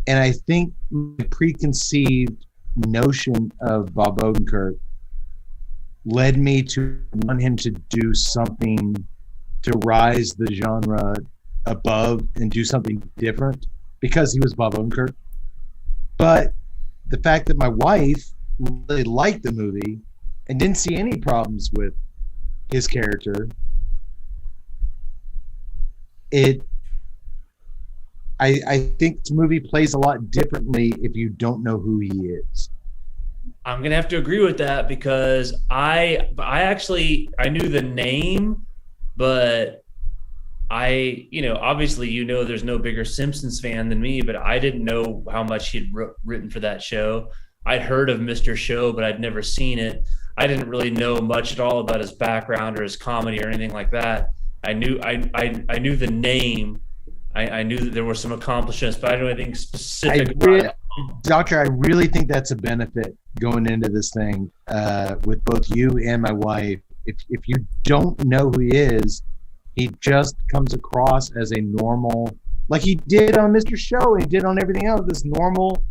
Speaker 4: And I think my preconceived notion of Bob Odenkirk led me to want him to do something to rise the genre above and do something different because he was Bob Odenkirk. But the fact that my wife really liked the movie and didn't see any problems with his character, I think this movie plays a lot differently if you don't know who he is.
Speaker 6: I'm gonna have to agree with that because I knew the name, but obviously there's no bigger Simpsons fan than me, but I didn't know how much he'd written for that show. I'd heard of Mr. Show, but I'd never seen it. I didn't really know much at all about his background or his comedy or anything like that. I knew the name. I knew that there were some accomplishments, but I don't know anything specific.
Speaker 4: Doctor, I really think that's a benefit going into this thing with both you and my wife. If you don't know who he is, he just comes across as a normal, like he did on Mr. Show, he did on everything else, this normal,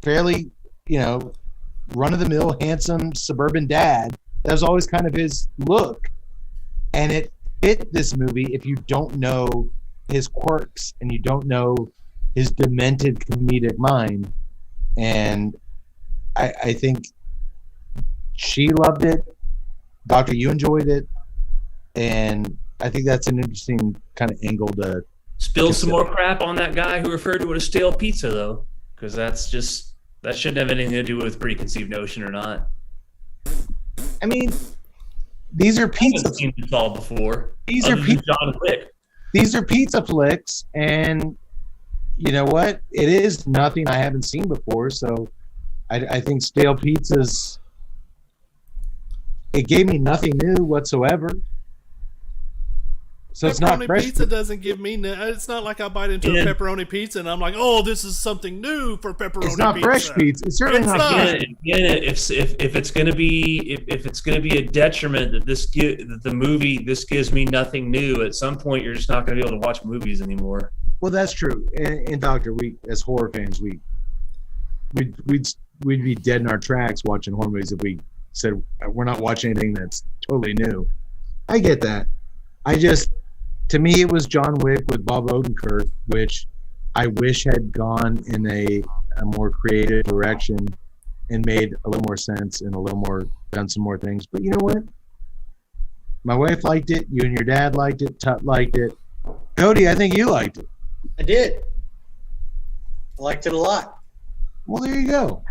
Speaker 4: fairly, run-of-the-mill, handsome suburban dad. That was always kind of his look. And it fit this movie if you don't know his quirks and you don't know his demented comedic mind. And I think she loved it. Doctor, you enjoyed it. And I think that's an interesting kind of angle to
Speaker 6: Spill some more crap on that guy who referred to it as stale pizza, though, because that shouldn't have anything to do with preconceived notion or not.
Speaker 4: I mean, these are pizza.
Speaker 6: I've seen this all before.
Speaker 4: These are
Speaker 6: John Wick.
Speaker 4: These are pizza flicks, and you know what? It is nothing I haven't seen before. So, I think stale pizzas. It gave me nothing new whatsoever. So it's not fresh.
Speaker 3: Pizza doesn't give me. It's not like I bite into a pepperoni pizza and I'm like, oh, this is something new for pepperoni pizza.
Speaker 4: It's not fresh pizza. It's certainly not fresh.
Speaker 6: If it's gonna be a detriment that the movie gives me nothing new, at some point you're just not gonna be able to watch movies anymore.
Speaker 4: Well, that's true. And Doctor, we as horror fans, we'd be dead in our tracks watching horror movies if we said we're not watching anything that's totally new. I get that. To me, it was John Wick with Bob Odenkirk, which I wish had gone in a more creative direction and made a little more sense and done some more things. But you know what? My wife liked it. You and your dad liked it. Tut liked it. Cody, I think you liked it.
Speaker 5: I did. I liked it a lot.
Speaker 4: Well, there you go.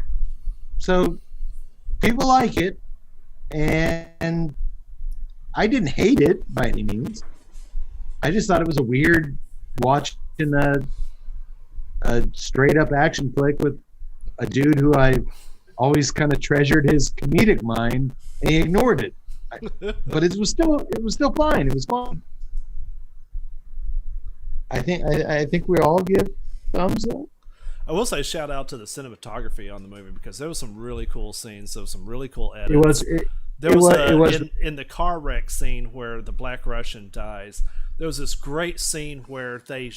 Speaker 4: So people like it, and I didn't hate it by any means. I just thought it was a weird watching a straight up action flick with a dude who I always kind of treasured his comedic mind, and he ignored it. But it was still fine. It was fun. I think we all give thumbs up.
Speaker 3: I will say shout out to the cinematography on the movie because there was some really cool scenes. There was some really cool edits. There was in the car wreck scene where the Black Russian dies. There was this great scene where they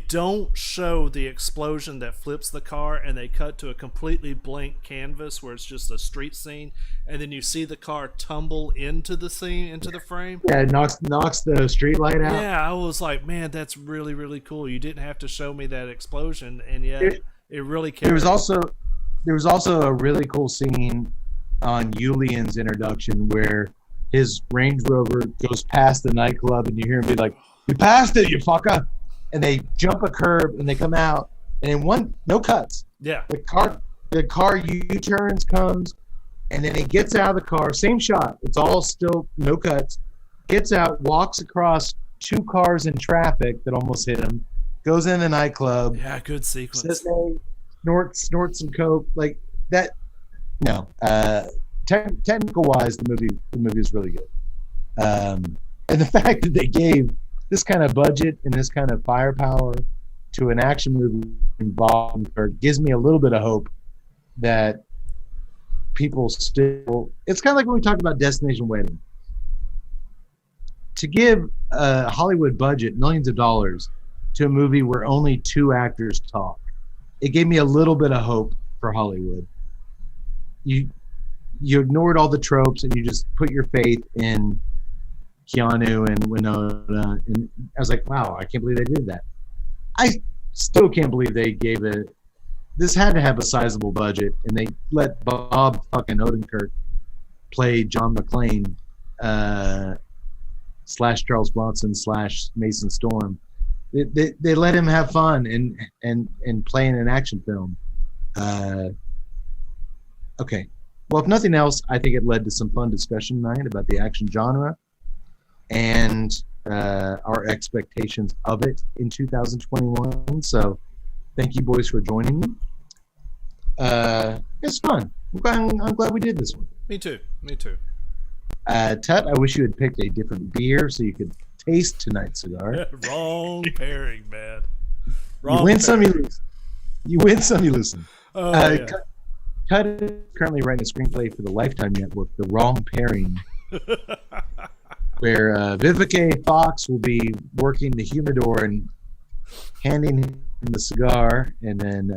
Speaker 3: don't show the explosion that flips the car, and they cut to a completely blank canvas where it's just a street scene, and then you see the car tumble into the frame.
Speaker 4: Yeah, it knocks the street light out.
Speaker 3: Yeah, I was like, man, that's really, really cool. You didn't have to show me that explosion, and yet it really carried.
Speaker 4: There was also a really cool scene on Julian's introduction where his Range Rover goes past the nightclub and you hear him be like, "You passed it, you fucker!" And they jump a curb and they come out, and in no cuts.
Speaker 3: Yeah.
Speaker 4: The car U-turns, comes, and then he gets out of the car. Same shot. It's all still no cuts. Gets out, walks across two cars in traffic that almost hit him. Goes in the nightclub.
Speaker 3: Yeah, good sequence.
Speaker 4: Says, hey, snorts some coke like that. No, technical wise, the movie is really good, and the fact that they gave this kind of budget and this kind of firepower to an action movie involved gives me a little bit of hope that people still. It's kind of like when we talked about Destination Wedding. To give a Hollywood budget millions of dollars to a movie where only two actors talk, it gave me a little bit of hope for Hollywood. You ignored all the tropes and you just put your faith in Keanu and Winona, and I was like, wow, I can't believe they did that. I still can't believe they gave it. This had to have a sizable budget, and they let Bob fucking Odenkirk play John McClane / Charles Bronson / Mason Storm. They let him have fun and play in an action film. Okay. Well, if nothing else, I think it led to some fun discussion tonight about the action genre and our expectations of it in 2021. So thank you, boys, for joining me. It's fun. I'm glad we did this one.
Speaker 3: Me too.
Speaker 4: Tut, I wish you had picked a different beer so you could taste tonight's cigar.
Speaker 3: Wrong pairing, man.
Speaker 4: You win some, you lose. You win some, you lose some.
Speaker 3: Oh, yeah.
Speaker 4: Tut is currently writing a screenplay for the Lifetime Network, The Wrong Pairing, where Vivica Fox will be working the humidor and handing him the cigar, and then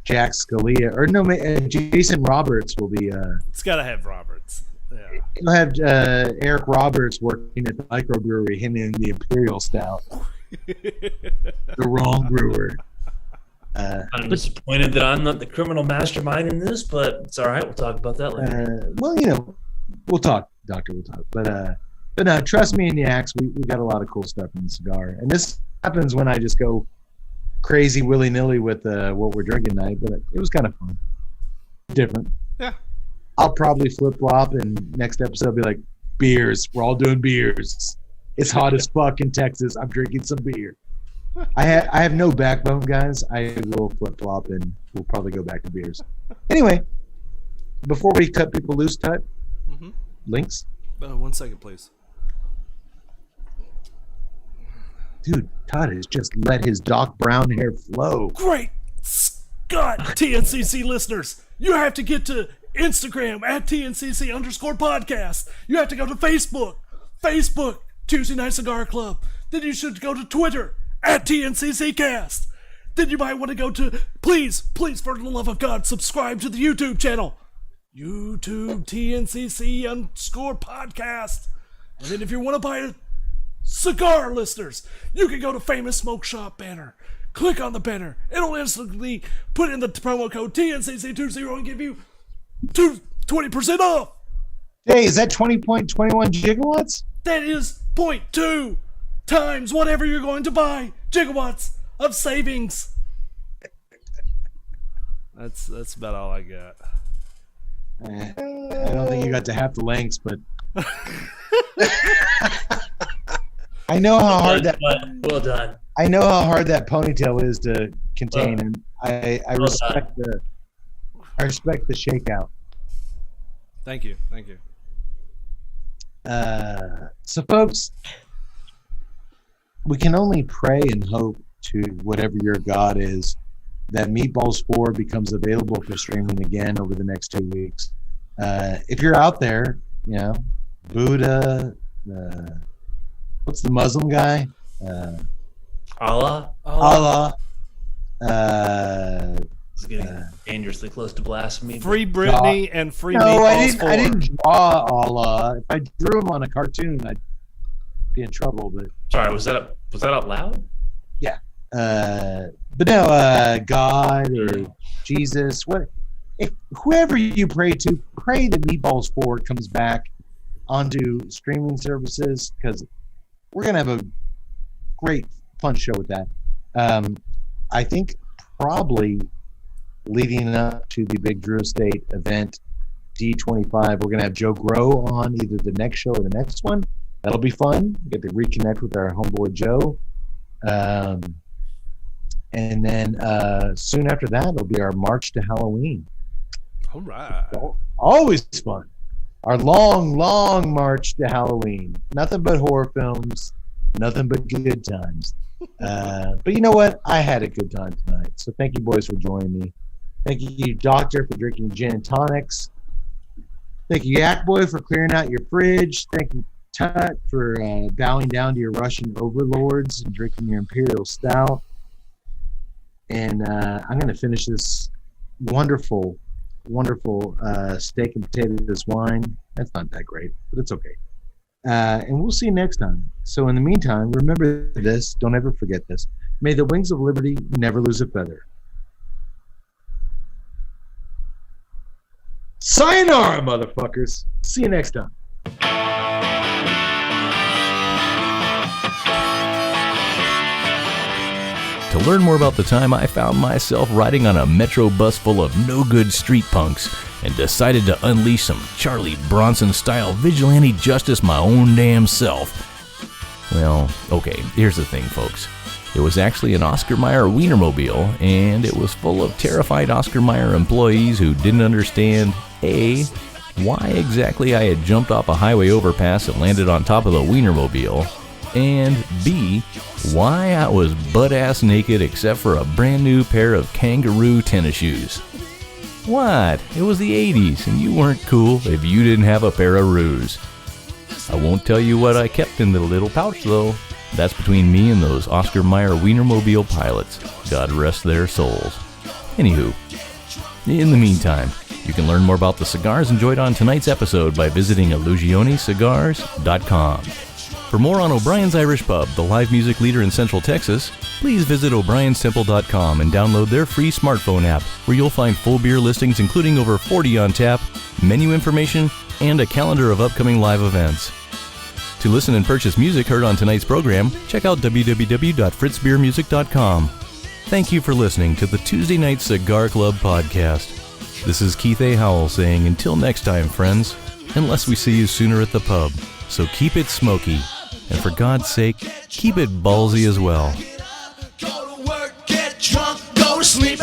Speaker 4: Jack Scalia, or no, Jason Roberts will be.
Speaker 3: It's got to have Roberts. Yeah.
Speaker 4: He'll have Eric Roberts working at the microbrewery, handling the Imperial Stout. The wrong brewer.
Speaker 6: I'm disappointed that I'm not the criminal mastermind in this, but it's all right. We'll talk about that later.
Speaker 4: Well, we'll talk, Doctor. We'll talk. But no, trust me, in the Axe, we got a lot of cool stuff in the cigar, and this happens when I just go crazy willy nilly with what we're drinking tonight. But it was kind of fun, different.
Speaker 3: Yeah.
Speaker 4: I'll probably flip flop, and next episode I'll be like, beers. We're all doing beers. It's hot as fuck in Texas. I'm drinking some beer. I have no backbone, guys. I will flip flop, and we'll probably go back to beers. Anyway, before we cut people loose, Tut, links.
Speaker 3: 1 second, please.
Speaker 4: Dude, Todd has just let his Doc Brown hair flow.
Speaker 3: Great Scott, TNCC listeners, you have to get to Instagram at TNCC_podcast. You have to go to Facebook, Tuesday Night Cigar Club. Then you should go to Twitter at TNCCcast. Then you might want to go to, please, for the love of God, subscribe to the YouTube channel. YouTube TNCC_podcast. And then if you want to buy a cigar, listeners, you can go to Famous Smoke Shop banner. Click on the banner. It'll instantly put in the promo code TNCC20 and give you 20% off.
Speaker 4: Hey, is that 20.21 gigawatts?
Speaker 3: That is 0.2 times whatever you're going to buy. Gigawatts of savings. That's about all I got.
Speaker 4: I don't think you got to half the lengths, but I know how hard that.
Speaker 6: Well done.
Speaker 4: I know how hard that ponytail is to contain, and I respect the shakeout.
Speaker 3: Thank you.
Speaker 4: So, folks, we can only pray and hope to whatever your God is that Meatballs 4 becomes available for streaming again over the next 2 weeks. If you're out there, Buddha, what's the Muslim guy?
Speaker 6: Allah. It's getting dangerously close to blasphemy.
Speaker 3: Free Britney and free
Speaker 4: No,
Speaker 3: Meatballs 4.
Speaker 4: I didn't draw Allah. If I drew him on a cartoon, I'd be in trouble. But
Speaker 6: sorry, was that out loud?
Speaker 4: yeah, but no, God or Jesus, whoever you pray to, pray that Meatballs 4 comes back onto streaming services, because we're gonna have a great fun show with that. I think probably leading up to the big Drew Estate event, D25, we're going to have Joe Grow on either the next show or the next one. That'll be fun. Get to reconnect with our homeboy Joe. And then soon after that, it'll be our March to Halloween.
Speaker 3: All right.
Speaker 4: Always fun. Our long march to Halloween. Nothing but horror films. Nothing but good times. But you know what? I had a good time tonight. So thank you, boys, for joining me. Thank you, Doctor, for drinking gin and tonics. Thank you, Yak Boy, for clearing out your fridge. Thank you, Tut, for bowing down to your Russian overlords and drinking your Imperial Stout. And I'm going to finish this wonderful steak and potatoes wine. That's not that great, but it's okay. And we'll see you next time. So in the meantime, remember this. Don't ever forget this. May the wings of liberty never lose a feather. Sayonara, motherfuckers. See you next time.
Speaker 1: To learn more about the time I found myself riding on a metro bus full of no-good street punks and decided to unleash some Charlie Bronson-style vigilante justice my own damn self. Well, okay, here's the thing, folks. It was actually an Oscar Mayer Wienermobile, and it was full of terrified Oscar Mayer employees who didn't understand, A, why exactly I had jumped off a highway overpass and landed on top of the Wienermobile, and B, why I was butt-ass naked except for a brand new pair of kangaroo tennis shoes. What? It was the 80s, and you weren't cool if you didn't have a pair of roos. I won't tell you what I kept in the little pouch, though. That's between me and those Oscar Mayer Wienermobile pilots. God rest their souls. Anywho, in the meantime, you can learn more about the cigars enjoyed on tonight's episode by visiting illusionicigars.com. For more on O'Brien's Irish Pub, the live music leader in Central Texas, please visit o'brienstemple.com and download their free smartphone app, where you'll find full beer listings including over 40 on tap, menu information, and a calendar of upcoming live events. To listen and purchase music heard on tonight's program, check out www.fritzbeermusic.com. Thank you for listening to the Tuesday Night Cigar Club podcast. This is Keith A. Howell saying until next time, friends, unless we see you sooner at the pub. So keep it smoky, and for God's sake, keep it ballsy as well.
Speaker 2: Go to work, get drunk, go to sleep.